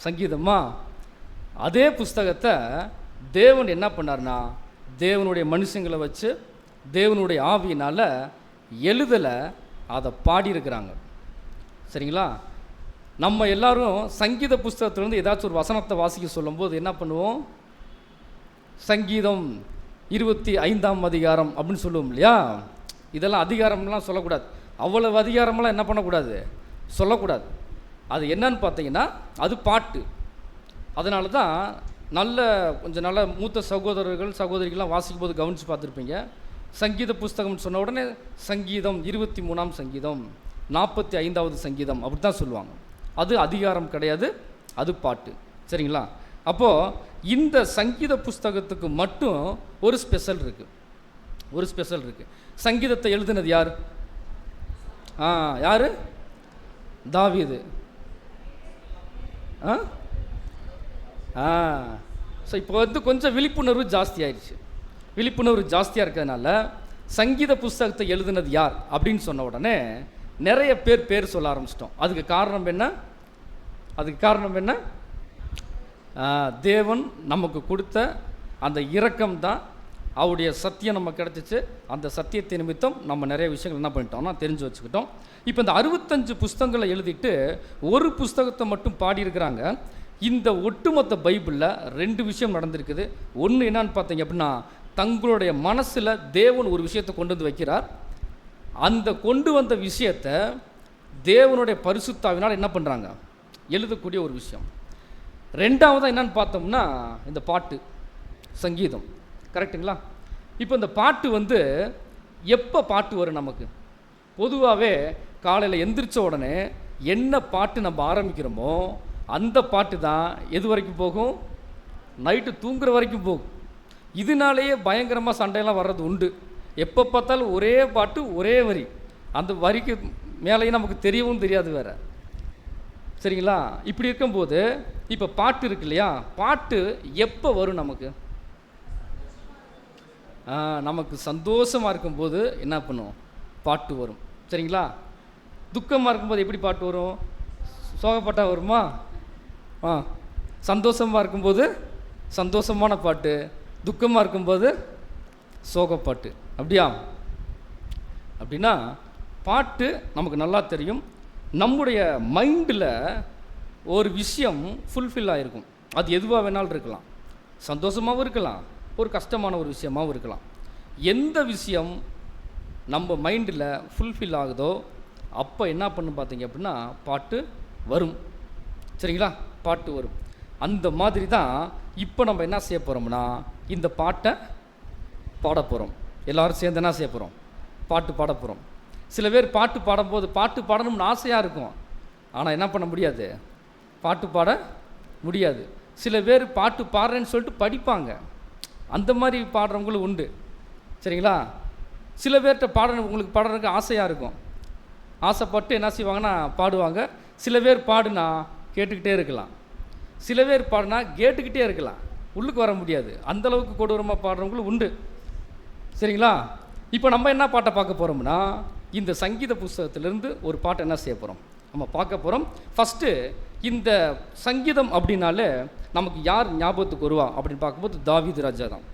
சங்கீதமா? அதே புஸ்தகத்தை தேவன் என்ன பண்ணார்னா, தேவனுடைய மனுஷங்களை வச்சு தேவனுடைய ஆவியினால் எழுதலை, அதை பாடியிருக்கிறாங்க. சரிங்களா? நம்ம எல்லாரும் சங்கீத புஸ்தகத்திலேருந்து ஏதாச்சும் ஒரு வசனத்தை வாசிக்க சொல்லும்போது என்ன பண்ணுவோம்? சங்கீதம் 25ஆம் அதிகாரம் அப்படின்னு சொல்லுவோம் இல்லையா? இதெல்லாம் அதிகாரம்லாம் சொல்லக்கூடாது. அவ்வளவு அதிகாரமெல்லாம் என்ன பண்ணக்கூடாது? சொல்லக்கூடாது. அது என்னன்னு பார்த்தீங்கன்னா அது பாட்டு. அதனால தான் கொஞ்சம் நல்ல மூத்த சகோதரர்கள் சகோதரிகள்லாம் வாசிக்கும் போது கவனித்து பார்த்துருப்பீங்க. சங்கீத புஸ்தகம்னு சொன்ன உடனே சங்கீதம் 23ஆம் சங்கீதம், 45வது சங்கீதம் அப்படி தான் சொல்லுவாங்க. அது அதிகாரம் கிடையாது, அது பாட்டு. சரிங்களா? அப்போது இந்த சங்கீத புஸ்தகத்துக்கு மட்டும் ஒரு ஸ்பெஷல் இருக்குது. சங்கீதத்தை எழுதினது யார்? யார்? தாவீது. ஸோ இப்போ கொஞ்சம் விழிப்புணர்வு ஜாஸ்தி ஆயிடுச்சு. விழிப்புணர்வு ஜாஸ்தியாக இருக்கிறதுனால சங்கீத புஸ்தகத்தை எழுதினது யார் அப்படின்னு சொன்ன உடனே நிறைய பேர் சொல்ல ஆரம்பிச்சிட்டோம். அதுக்கு காரணம் என்ன? தேவன் நமக்கு கொடுத்த அந்த இரக்கம் தான். அவருடைய சத்தியம் நமக்கு கிடச்சிச்சு. அந்த சத்தியத்தை நிமித்தம் நம்ம நிறைய விஷயங்கள் என்ன பண்ணிட்டோம்னா தெரிஞ்சு வச்சுக்கிட்டோம். இப்போ இந்த 65 புஸ்தகங்களை எழுதிட்டு ஒரு புஸ்தகத்தை மட்டும் பாடியிருக்கிறாங்க. இந்த ஒட்டுமொத்த பைபிளில் 2 விஷயம் நடந்திருக்குது. ஒன்று என்னன்னு பார்த்தீங்க அப்படின்னா, தங்களுடைய மனசில் தேவன் ஒரு விஷயத்தை கொண்டு வந்து வைக்கிறார். அந்த கொண்டு வந்த விஷயத்தை தேவனுடைய பரிசுத்தாவினால் என்ன பண்ணுறாங்க? எழுதக்கூடிய ஒரு விஷயம். ரெண்டாவதாக என்னன்னு பார்த்தோம்னா இந்த பாட்டு, சங்கீதம். கரெக்டுங்களா? இப்போ இந்த பாட்டு எப்போ பாட்டு வரும் நமக்கு? பொதுவாகவே காலையில் எந்திரிச்ச உடனே என்ன பாட்டு நம்ம ஆரம்பிக்கிறோமோ அந்த பாட்டு தான் எது வரைக்கும் போகும்? நைட்டு தூங்குற வரைக்கும் போகும். இதனாலேயே பயங்கரமாக சண்டையெல்லாம் வர்றது உண்டு. எப்போ பார்த்தாலும் ஒரே பாட்டு, ஒரே வரி. அந்த வரிக்கு மேலேயும் நமக்கு தெரியவும் தெரியாது வேறு. சரிங்களா? இப்படி இருக்கும்போது இப்போ பாட்டு இருக்கு இல்லையா? பாட்டு எப்போ வரும் நமக்கு? நமக்கு சந்தோஷமாக இருக்கும்போது என்ன பண்ணும்? பாட்டு வரும். சரிங்களா? துக்கமாக இருக்கும்போது எப்படி பாட்டு வரும்? சோகப்பாட்டாக வருமா? சந்தோஷமாக இருக்கும்போது சந்தோஷமான பாட்டு, துக்கமாக இருக்கும்போது சோகப்பாட்டு. அப்படின்னா பாட்டு நமக்கு நல்லா தெரியும். நம்முடைய மைண்டில் ஒரு விஷயம் ஃபுல்ஃபில் ஆகிருக்கும். அது எதுவாக வேணாலும் இருக்கலாம். சந்தோஷமாகவும் இருக்கலாம், ஒரு கஷ்டமான ஒரு விஷயமாகவும் இருக்கலாம். எந்த விஷயம் நம்ம மைண்டில் ஃபுல்ஃபில் ஆகுதோ அப்போ என்ன பண்ணும் பார்த்தீங்க அப்படின்னா பாட்டு வரும். சரிங்களா? பாட்டு வரும். அந்த மாதிரி தான் இப்போ நம்ம என்ன செய்ய போகிறோம்னா இந்த பாட்டை பாட போகிறோம். எல்லோரும் சேர்ந்து என்ன செய்ய போகிறோம்? பாட்டு பாட போகிறோம். சில பேர் பாட்டு பாடும்போது பாட்டு பாடணும்னு ஆசையாக இருக்கும், ஆனால் என்ன பண்ண முடியாது? பாட்டு பாட முடியாது. சில பேர் பாட்டு பாடுறேன்னு சொல்லிட்டு படிப்பாங்க. அந்த மாதிரி பாடுறவங்களும் உண்டு. சரிங்களா? சில பேர்கிட்ட உங்களுக்கு பாடுறதுக்கு ஆசையாக இருக்கும். ஆசைப்பட்டு என்ன செய்வாங்கன்னா பாடுவாங்க. சில பேர் பாடுனா கேட்டுக்கிட்டே இருக்கலாம். சில பேர் பாடுனா கேட்டுக்கிட்டே இருக்கலாம், உள்ளுக்கு வர முடியாது. அந்தளவுக்கு கொடூரமாக பாடுறவங்களும் உண்டு. சரிங்களா? இப்போ நம்ம என்ன பாட்டை பார்க்க போகிறோம்னா இந்த சங்கீத புஸ்தகத்திலேருந்து ஒரு பாட்டை என்ன செய்ய போகிறோம்? நம்ம பார்க்க போகிறோம். ஃபஸ்ட்டு இந்த சங்கீதம் அப்படின்னாலே நமக்கு யார் ஞாபகத்துக்கு வருவா அப்படின்னு பார்க்கும்போது தாவீது ராஜா தான்.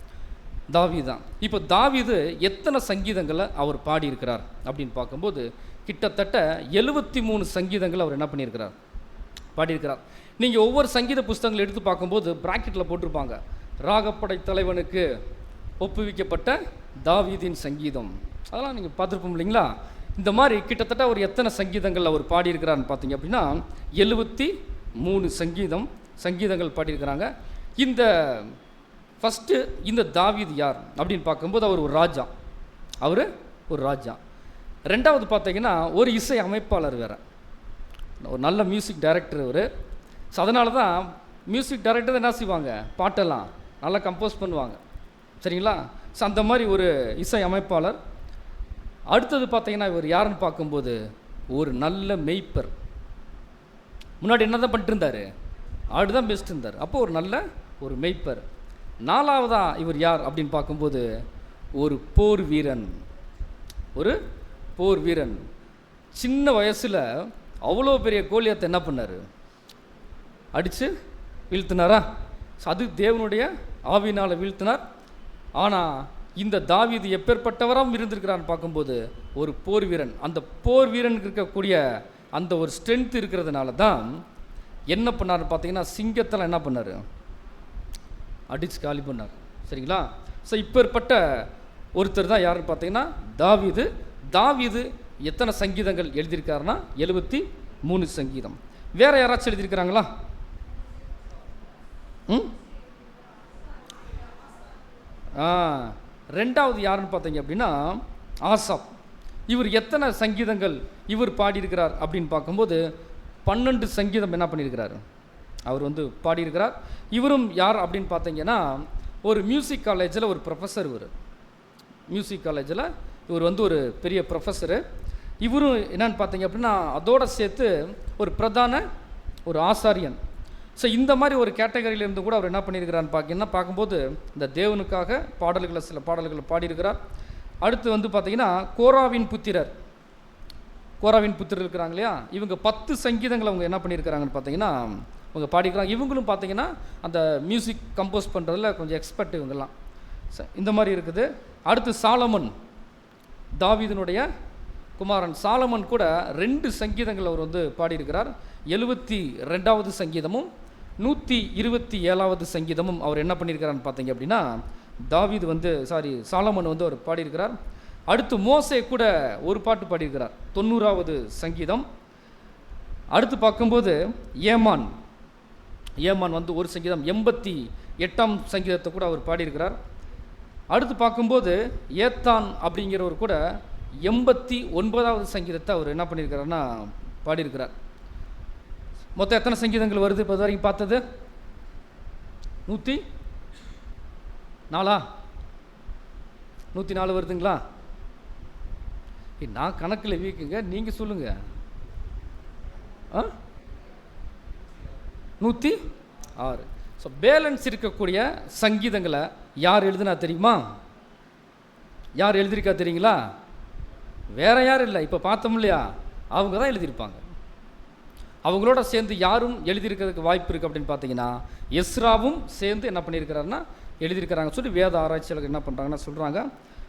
இப்போ தாவீது எத்தனை சங்கீதங்களை அவர் பாடியிருக்கிறார் அப்படின்னு பார்க்கும்போது கிட்டத்தட்ட 73 சங்கீதங்கள் அவர் என்ன பண்ணியிருக்கிறார்? பாடியிருக்கிறார். நீங்கள் ஒவ்வொரு சங்கீத புஸ்தகங்களை எடுத்து பார்க்கும்போது பிராக்கெட்டில் போட்டிருப்பாங்க, ராகப்படை தலைவனுக்கு ஒப்புவிக்கப்பட்ட தாவீதின் சங்கீதம். அதெல்லாம் நீங்கள் பார்த்துருப்போம் இல்லைங்களா? இந்த மாதிரி கிட்டத்தட்ட அவர் எத்தனை சங்கீதங்கள் அவர் பாடியிருக்கிறார்னு பார்த்தீங்க அப்படின்னா 73 சங்கீதங்கள் பாடியிருக்கிறாங்க. இந்த ஃபஸ்ட்டு இந்த தாவீது யார் அப்படின்னு பார்க்கும்போது அவர் ஒரு ராஜா. ரெண்டாவது பார்த்தீங்கன்னா ஒரு இசை அமைப்பாளர் வேறு, ஒரு நல்ல மியூசிக் டைரக்டர் அவர். ஸோ அதனால தான் மியூசிக் டைரக்டர் என்ன செய்வாங்க? பாட்டெல்லாம் நல்லா கம்போஸ் பண்ணுவாங்க. சரிங்களா? ஸோ அந்த மாதிரி ஒரு இசை அமைப்பாளர். அடுத்தது பார்த்தீங்கன்னா இவர் யாருன்னு பார்க்கும்போது ஒரு நல்ல மெய்ப்பர். முன்னாடி என்ன தான் பண்ணிட்டு இருந்தார்? ஆடு தான் பெஸ்ட் இருந்தார். அப்போ ஒரு நல்ல ஒரு மெய்ப்பர். நாலாவதாக இவர் யார் அப்படின்னு பார்க்கும்போது ஒரு போர் வீரன். ஒரு போர் வீரன். சின்ன வயசில் அவ்வளோ பெரிய கோலியாத்தை என்ன பண்ணார்? அடித்து வீழ்த்தினாரா? அது தேவனுடைய ஆவினால் வீழ்த்தினார். ஆனால் இந்த தாவீது எப்பேற்பட்டவராக இருந்திருக்கிறான்னு பார்க்கும்போது ஒரு போர் வீரன். அந்த போர் வீரனுக்கு இருக்கக்கூடிய அந்த ஒரு ஸ்ட்ரென்த் இருக்கிறதுனால தான் என்ன பண்ணார் பார்த்தீங்கன்னா, சிங்கத்தில் என்ன பண்ணார்? அடித்து காலி பண்ணார். சரிங்களா? ஸோ இப்பேற்பட்ட ஒருத்தர் தான் யாருன்னு பார்த்தீங்கன்னா தாவீது. தாவீது எத்தனை சங்கீதங்கள் எழுதியிருக்காருன்னா 73 சங்கீதம். வேற யாராச்சும் எழுதியிருக்கிறாங்களா? ரெண்டாவது யாருன்னு பார்த்தீங்க அப்படின்னா ஆசாப். இவர் எத்தனை சங்கீதங்கள் இவர் பாடியிருக்கிறார் அப்படின்னு பார்க்கும்போது 12 சங்கீதம் என்ன பண்ணியிருக்கிறார்? அவர் வந்து பாடியிருக்கிறார். இவரும் யார் அப்படின்னு பார்த்தீங்கன்னா ஒரு மியூசிக் காலேஜில் ஒரு ப்ரொஃபஸர். இவர் மியூசிக் காலேஜில் இவர் வந்து ஒரு பெரிய ப்ரொஃபஸரு. இவரும் என்னன்னு பார்த்தீங்க அப்படின்னா அதோடு சேர்த்து ஒரு பிரதான ஒரு ஆசாரியன். ஸோ இந்த மாதிரி ஒரு கேட்டகரியிலேருந்து கூட அவர் என்ன பண்ணியிருக்கிறான்னு பார்க்கும்போது இந்த தேவனுக்காக பாடல்களை சில பாடல்களை பாடியிருக்கிறார். அடுத்து வந்து பார்த்திங்கன்னா கோராவின் புத்திரர் இருக்கிறாங்க இல்லையா, இவங்க 10 சங்கீதங்களை அவங்க என்ன பண்ணியிருக்கிறாங்கன்னு பார்த்தீங்கன்னா அவங்க பாடிக்கிறாங்க. இவங்களும் பார்த்தீங்கன்னா அந்த மியூசிக் கம்போஸ் பண்ணுறதுல கொஞ்சம் எக்ஸ்பர்ட் இவங்கெல்லாம். இந்த மாதிரி இருக்குது. அடுத்து சாலமன், தாவீதினுடைய குமாரன் சாலமன் கூட 2 சங்கீதங்கள் அவர் வந்து பாடியிருக்கிறார். 72வது சங்கீதமும் 127வது சங்கீதமும் அவர் என்ன பண்ணியிருக்கிறான்னு பார்த்தீங்க அப்படின்னா தாவீது வந்து சாலமன் வந்து அவர் பாடியிருக்கிறார். அடுத்து மோசே கூட ஒரு பாட்டு பாடியிருக்கிறார், 90வது சங்கீதம். அடுத்து பார்க்கும்போது ஏமான் வந்து ஒரு சங்கீதம், 88ஆம் சங்கீதத்தை கூட அவர் பாடியிருக்கிறார். அடுத்து பார்க்கும்போது ஏத்தான் அப்படிங்கிறவர் கூட 89வது சங்கீதத்தை அவர் என்ன பண்ணியிருக்கிறாருன்னா பாடியிருக்கிறார். மொத்தம் எத்தனை சங்கீதங்கள் வருது இப்போ வரைக்கும் பார்த்தது? 104 வருதுங்களா? நான் கணக்கில் வீக்குங்க, நீங்கள் சொல்லுங்க. 106. ஸோ பேலன்ஸ் இருக்கக்கூடிய சங்கீதங்களை யார் எழுதுனா தெரியுமா? யார் எழுதியிருக்கா தெரியுங்களா? வேற யாரும் இல்லை, இப்போ பார்த்தோம் இல்லையா, அவங்க தான் எழுதியிருப்பாங்க. அவங்களோட சேர்ந்து யாரும் எழுதியிருக்கிறதுக்கு வாய்ப்பு இருக்குது அப்படின்னு பார்த்தீங்கன்னா எஸ்ராவும் சேர்ந்து என்ன பண்ணியிருக்கிறாருன்னா எழுதியிருக்கிறாங்க சொல்லி வேத ஆராய்ச்சியாளர்கள் என்ன பண்ணுறாங்கன்னா சொல்கிறாங்க.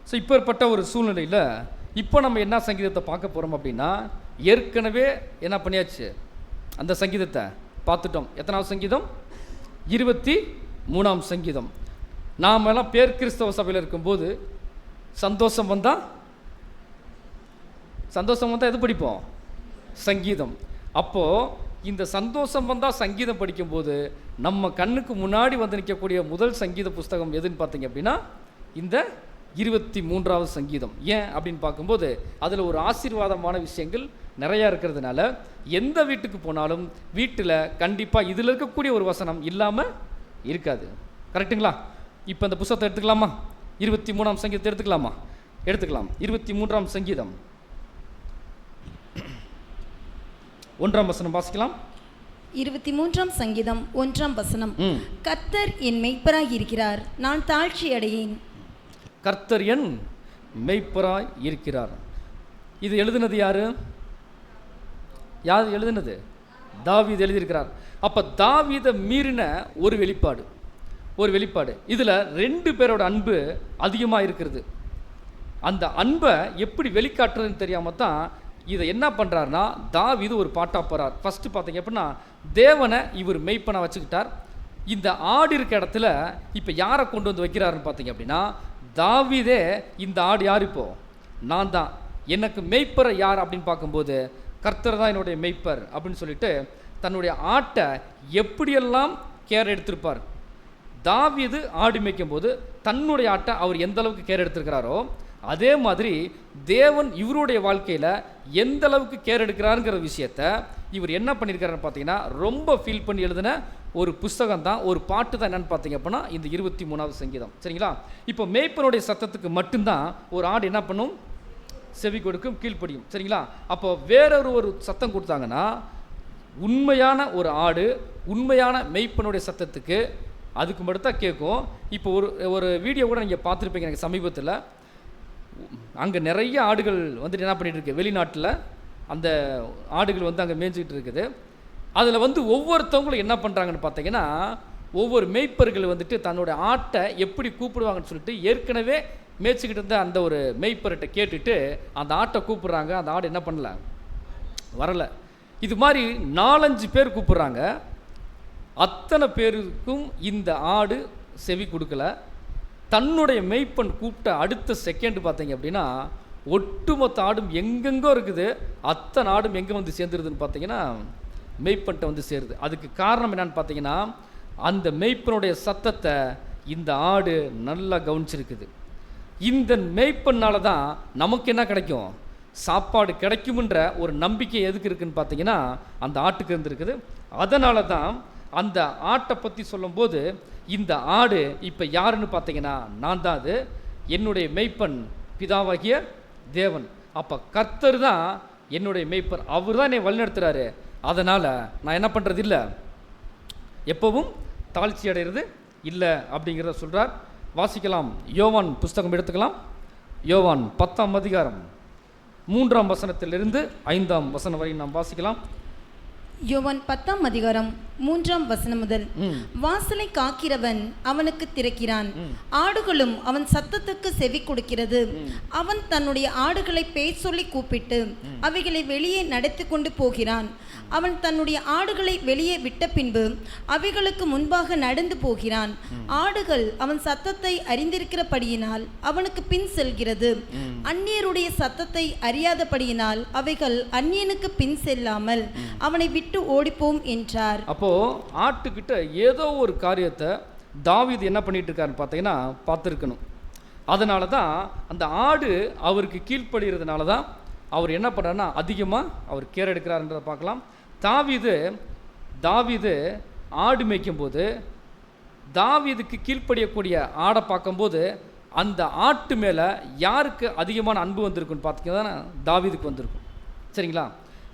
ஸோ இப்பேற்பட்ட ஒரு சூழ்நிலையில் இப்போ நம்ம என்ன சங்கீதத்தை பார்க்க போகிறோம் அப்படின்னா ஏற்கனவே என்ன பண்ணியாச்சு, அந்த சங்கீதத்தை பார்த்துட்டோம். எத்தனாவது சங்கீதம்? 23ஆம் சங்கீதம். நாம் எல்லாம் பேர் கிறிஸ்தவ சபையில் இருக்கும்போது சந்தோஷம் வந்தால் எது படிப்போம்? சங்கீதம். அப்போது இந்த சந்தோஷம் வந்தால் சங்கீதம் படிக்கும்போது நம்ம கண்ணுக்கு முன்னாடி வந்து நிற்கக்கூடிய முதல் சங்கீத புஸ்தகம் எதுன்னு பார்த்தீங்க அப்படின்னா இந்த 23வது சங்கீதம். ஏன் அப்படின்னு பார்க்கும்போது அதில் ஒரு ஆசீர்வாதமான விஷயங்கள் நிறையா இருக்கிறதுனால எந்த வீட்டுக்கு போனாலும் வீட்டில் கண்டிப்பாக இதில் இருக்கக்கூடிய ஒரு வசனம் இல்லாமல் இருக்காது. கரெக்டுங்களா? இப்போ இந்த புஸ்தகத்தை எடுத்துக்கலாமா? 23ஆம் சங்கீதத்தை எடுத்துக்கலாமா? எடுத்துக்கலாம். 23ஆம் சங்கீதம் 1ஆம் வசனம் வாசிக்கலாம். 23ஆம் சங்கீதம் 1ஆம் வசனம். கர்த்தர் என் மெய்ப்பராய் இருக்கிறார், நான் தாழ்ச்சி அடையேன். கர்த்தர் என் மெய்ப்பராய் இருக்கிறார். இது எழுதுனது யாரு? எழுதுனது தாவீது எழுதியிருக்கிறார். அப்போ தாவீதை மீறின ஒரு வெளிப்பாடு இதில் 2 பேரோட அன்பு அதிகமாக இருக்கிறது. அந்த அன்பை எப்படி வெளிக்காட்டுறதுன்னு தெரியாமல் தான் இதை என்ன பண்ணுறாருனா தாவீது ஒரு பாட்டாக போகிறார். ஃபஸ்ட்டு பார்த்தீங்க அப்படின்னா தேவனை இவர் மெய்ப்பனை வச்சுக்கிட்டார். இந்த ஆடு இருக்க இடத்துல இப்போ யாரை கொண்டு வந்து வைக்கிறாருன்னு பார்த்தீங்க அப்படின்னா தாவீதே இந்த ஆடு யார்? இப்போ நான் தான். எனக்கு மெய்ப்பரை யார் அப்படின்னு பார்க்கும்போது கர்த்தர் தான் என்னுடைய மெய்ப்பர் அப்படின்னு சொல்லிட்டு தன்னுடைய ஆட்டை எப்படியெல்லாம் கேர் எடுத்திருப்பார். தாவீது ஆடு மேய்க்கும் போது தன்னுடைய ஆட்டை அவர் எந்த அளவுக்கு கேர் எடுத்திருக்கிறாரோ அதே மாதிரி தேவன் இவருடைய வாழ்க்கையில் எந்த அளவுக்கு கேர் எடுக்கிறாருங்கிற விஷயத்த இவர் என்ன பண்ணியிருக்காருன்னு பார்த்தீங்கன்னா ரொம்ப ஃபீல் பண்ணி எழுதின ஒரு புஸ்தகம் தான், ஒரு பாட்டு தான். என்னென்னு பார்த்தீங்க அப்படின்னா இந்த 23வது சங்கீதம். சரிங்களா? இப்போ மேய்ப்பனுடைய சத்தத்துக்கு மட்டும்தான் ஒரு ஆடு என்ன பண்ணும்? செவி கொடுக்கும், கீழ்ப்படியும். சரிங்களா? அப்போ வேறொரு சத்தம் கொடுத்தாங்கன்னா உண்மையான ஒரு ஆடு உண்மையான மெய்ப்பனுடைய சத்தத்துக்கு அதுக்கு மட்டும் தான் கேட்கும். இப்போ ஒரு வீடியோ கூட நீங்கள் பார்த்துருப்பீங்க எனக்கு சமீபத்தில். அங்கே நிறைய ஆடுகள் வந்துட்டு என்ன பண்ணிகிட்டு இருக்கு, வெளிநாட்டில் அந்த ஆடுகள் வந்து அங்கே மேய்ஞ்சிக்கிட்டு இருக்குது. அதில் வந்து ஒவ்வொருத்தவங்களும் என்ன பண்ணுறாங்கன்னு பார்த்தீங்கன்னா, ஒவ்வொரு மேய்ப்பர்கள் வந்துட்டு தன்னோட ஆட்டை எப்படி கூப்பிடுவாங்கன்னு சொல்லிட்டு ஏற்கனவே மேய்ச்சிக்கிட்டு இருந்த அந்த ஒரு மேய்ப்பர்கிட்ட கேட்டுட்டு அந்த ஆட்டை கூப்பிட்றாங்க. அந்த ஆடு என்ன பண்ணல, வரலை. இது மாதிரி 4-5 பேர் கூப்பிட்றாங்க. அத்தனை பேருக்கும் இந்த ஆடு செவி கொடுக்கல. தன்னுடைய மெய்ப்பெண் கூப்பிட்ட அடுத்த செகண்ட் பார்த்தீங்க அப்படின்னா ஒட்டுமொத்த ஆடும் எங்கெங்கோ இருக்குது, அத்தனை ஆடும் எங்கே வந்து சேர்ந்துருதுன்னு பார்த்தீங்கன்னா மெய்ப்பெண்கிட்ட வந்து சேருது. அதுக்கு காரணம் என்னன்னு பார்த்தீங்கன்னா, அந்த மெய்ப்பனுடைய சத்தத்தை இந்த ஆடு நல்லா கவனிச்சிருக்குது. இந்த மெய்ப்பெண்ணால தான் நமக்கு என்ன கிடைக்கும், சாப்பாடு கிடைக்கும்ன்ற ஒரு நம்பிக்கை எதுக்கு இருக்குன்னு பார்த்தீங்கன்னா அந்த ஆட்டுக்கு இருந்துருக்குது. அதனால தான் அந்த ஆட்டை பற்றி சொல்லும்போது இந்த ஆடு இப்போ யாருன்னு பார்த்தீங்கன்னா நான் தான், அது என்னுடைய மெய்ப்பன் பிதாவாகிய தேவன். அப்போ கர்த்தர் தான் என்னுடைய மெய்ப்பர், அவர் தான் என்னை வழிநடத்துகிறாரு. அதனால் நான் என்ன பண்ணுறது இல்லை, எப்பவும் தாழ்ச்சி அடைகிறது இல்லை அப்படிங்கிறத சொல்கிறார். வாசிக்கலாம், யோவான் புஸ்தகம் எடுத்துக்கலாம். யோவான் 10ஆம் அதிகாரம் 3ஆம் வசனத்திலிருந்து 5ஆம் வசனம் வரை நாம் வாசிக்கலாம். யோவான் 10ஆம் அதிகாரம் 3ஆம் வசனம் முதல். வாசலை காக்கிறவன் அவனுக்கு திறக்கிறான், ஆடுகளும் அவன் சத்தத்துக்கு செவி கொடுக்கிறது. அவன் தன்னுடைய ஆடுகளை பேர் சொல்லி கூப்பிட்டு அவைகளை வெளியே நடத்தி கொண்டு போகிறான். அவன் தன்னுடைய ஆடுகளை வெளியே விட்ட பின்பு அவைகளுக்கு முன்பாக நடந்து போகிறான். ஆடுகள் அவன் சத்தத்தை அறிந்திருக்கிறபடியினால் அவனுக்கு பின் செல்கிறது. அந்நியருடைய சத்தத்தை அறியாதபடியினால் அவைகள் அந்நியனுக்கு பின் செல்லாமல் அவனை விட்டு ஓடிப்போம் என்றார். அப்போ ஆட்டுக்கிட்ட ஏதோ ஒரு காரியத்தை தாவீது என்ன பண்ணிட்டு இருக்காருன்னு பார்த்தீங்கன்னா பார்த்துருக்கணும். அதனால தான் அந்த ஆடு அவருக்கு கீழ்ப்படுகிறதுனால தான் அவர் என்ன பண்ணுறாருன்னா அதிகமாக அவர் கேர் எடுக்கிறாருன்றதை பார்க்கலாம். தாவீது ஆடு மேய்க்கும் போது தாவீதுக்கு கீழ்ப்படியக்கூடிய ஆடை பார்க்கும்போது அந்த ஆட்டு மேலே யாருக்கு அதிகமான அன்பு வந்திருக்குன்னு பார்த்தீங்கன்னா தாவீதுக்கு வந்திருக்கும். சரிங்களா?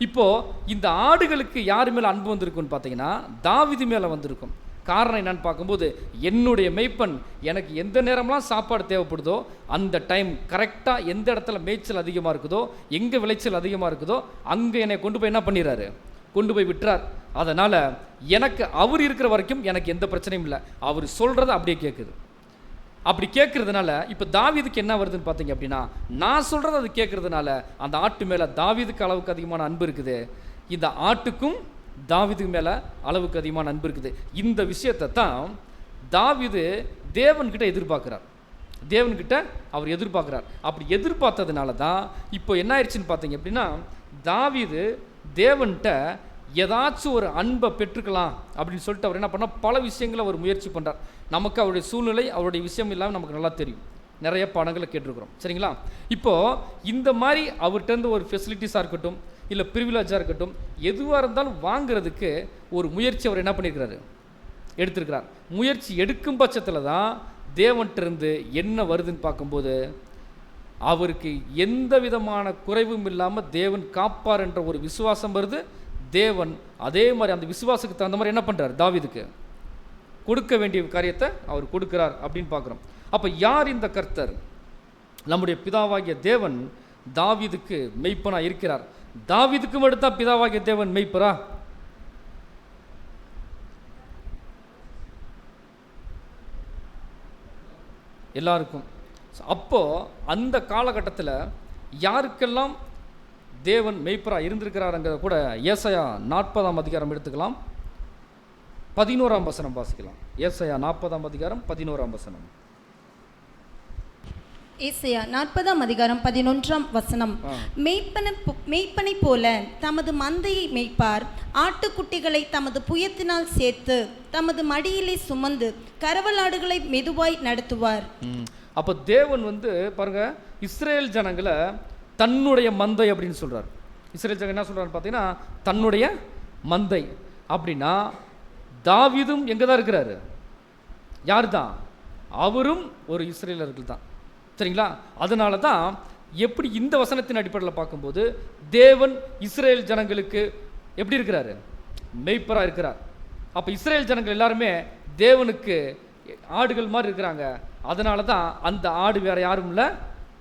இப்போது இந்த ஆடுகளுக்கு யார் மேலே அன்பு வந்திருக்குன்னு பார்த்தீங்கன்னா தாவீது மேலே வந்திருக்கும். காரணம் என்னன்னு பார்க்கும்போது, என்னுடைய மெய்ப்பன் எனக்கு எந்த நேரம்லாம் சாப்பாடு தேவைப்படுதோ அந்த டைம் கரெக்டாக எந்த இடத்துல மேய்ச்சல் அதிகமாக இருக்குதோ, எங்கே விளைச்சல் அதிகமாக இருக்குதோ அங்கே என்னை கொண்டு போய் என்ன பண்ணிடுறாரு, கொண்டு போய் விட்டுறார். அதனால் எனக்கு அவர் இருக்கிற வரைக்கும் எனக்கு எந்த பிரச்சனையும் இல்லை. அவர் சொல்கிறத அப்படியே கேட்குது. அப்படி கேட்கறதுனால இப்போ தாவீதுக்கு என்ன வருதுன்னு பார்த்தீங்க அப்படின்னா, நான் சொல்கிறத அது கேட்கறதுனால அந்த ஆட்டு மேலே தாவீதுக்கு அளவுக்கு அதிகமான அன்பு இருக்குது, இந்த ஆட்டுக்கும் தாவீதுக்கு மேலே அளவுக்கு அதிகமான அன்பு இருக்குது. இந்த விஷயத்தை தான் தாவீது தேவன்கிட்ட எதிர்பார்க்குறார். தேவன்கிட்ட அவர் எதிர்பார்க்குறார். அப்படி எதிர்பார்த்ததுனால தான் இப்போ என்ன ஆயிடுச்சுன்னு பார்த்தீங்க அப்படின்னா, தாவீது தேவன்கிட்ட ஏதாச்சும் ஒரு அன்பை பெற்றுக்கலாம் அப்படின்னு சொல்லிட்டு அவர் என்ன பண்ணால் பல விஷயங்களை அவர் முயற்சி பண்ணுறார். நமக்கு அவருடைய சூழ்நிலை அவருடைய விஷயம் இல்லாமல் நமக்கு நல்லா தெரியும், நிறைய பாடங்களை கேட்டிருக்கிறோம். சரிங்களா? இப்போது இந்த மாதிரி அவர்கிட்ட ஒரு ஃபெசிலிட்டிஸாக இருக்கட்டும், இல்லை ப்ரிவிலேஜாக இருக்கட்டும், எதுவாக இருந்தாலும் வாங்கிறதுக்கு ஒரு முயற்சி அவர் என்ன பண்ணியிருக்கிறாரு, எடுத்திருக்கிறார். முயற்சி எடுக்கும் பட்சத்தில் தான் தேவன்கிட்டருந்து என்ன வருதுன்னு பார்க்கும்போது அவருக்கு எந்த விதமான குறைவும் இல்லாமல் தேவன் காப்பார் என்ற ஒரு விசுவாசம் வருது. தேவன் அதே மாதிரி அந்த விசுவாசத்துக்கு தகுந்த மாதிரி என்ன பண்ணுறார், தாவீதுக்கு கொடுக்க வேண்டிய காரியத்தை அவர் கொடுக்கிறார் அப்படின்னு பார்க்குறோம். அப்போ யார் இந்த கர்த்தர்? நம்முடைய பிதாவாகிய தேவன் தாவீதுக்கு மெய்ப்பனாக இருக்கிறார். தாவீதுக்கும் எடுத்தா பிதாவாகிய தேவன் மெய்ப்பரா? எல்லாருக்கும். அப்போது அந்த காலகட்டத்தில் யாருக்கெல்லாம் தேவன் மெய்ப்பராக இருந்திருக்கிறாருங்கிறத கூட ஏசாயா 40ஆம் அதிகாரம் எடுத்துக்கலாம். 11ஆம் வசனம் வாசிக்கலாம். ஏசாயா 40ஆம் அதிகாரம் 11ஆம் வசனம். ஏசாயா 40ஆம் அதிகாரம் 11ஆம் வசனம். மெய்ப்பனை போல தமது மந்தையை மேய்ப்பார், ஆட்டுக்குட்டிகளை தமது புயத்தினால் சேர்த்து தமது மடியிலே சுமந்து கரவலாடுகளை மெதுவாய் நடத்துவார். அப்போ தேவன் பாருங்க, இஸ்ரேல் ஜனங்களை தன்னுடைய மந்தை அப்படின்னு சொல்றார். இஸ்ரேல் ஜனங்கள் என்ன சொல்றாரு பார்த்தீங்கன்னா தன்னுடைய மந்தை அப்படின்னா தாவீதும் எங்கே தான் இருக்கிறாரு? யார் தான்? அவரும் ஒரு இஸ்ரேலர்கள் தான். சரிங்களா? அதனால தான் எப்படி இந்த வசனத்தின் அடிப்படையில் பார்க்கும்போது தேவன் இஸ்ரேல் ஜனங்களுக்கு எப்படி இருக்கிறாரு? மெய்ப்பராக இருக்கிறார். அப்போ இஸ்ரேல் ஜனங்கள் எல்லாருமே தேவனுக்கு ஆடுகள் மாதிரி இருக்கிறாங்க. அதனால தான் அந்த ஆடு வேற யாரும் இல்லை,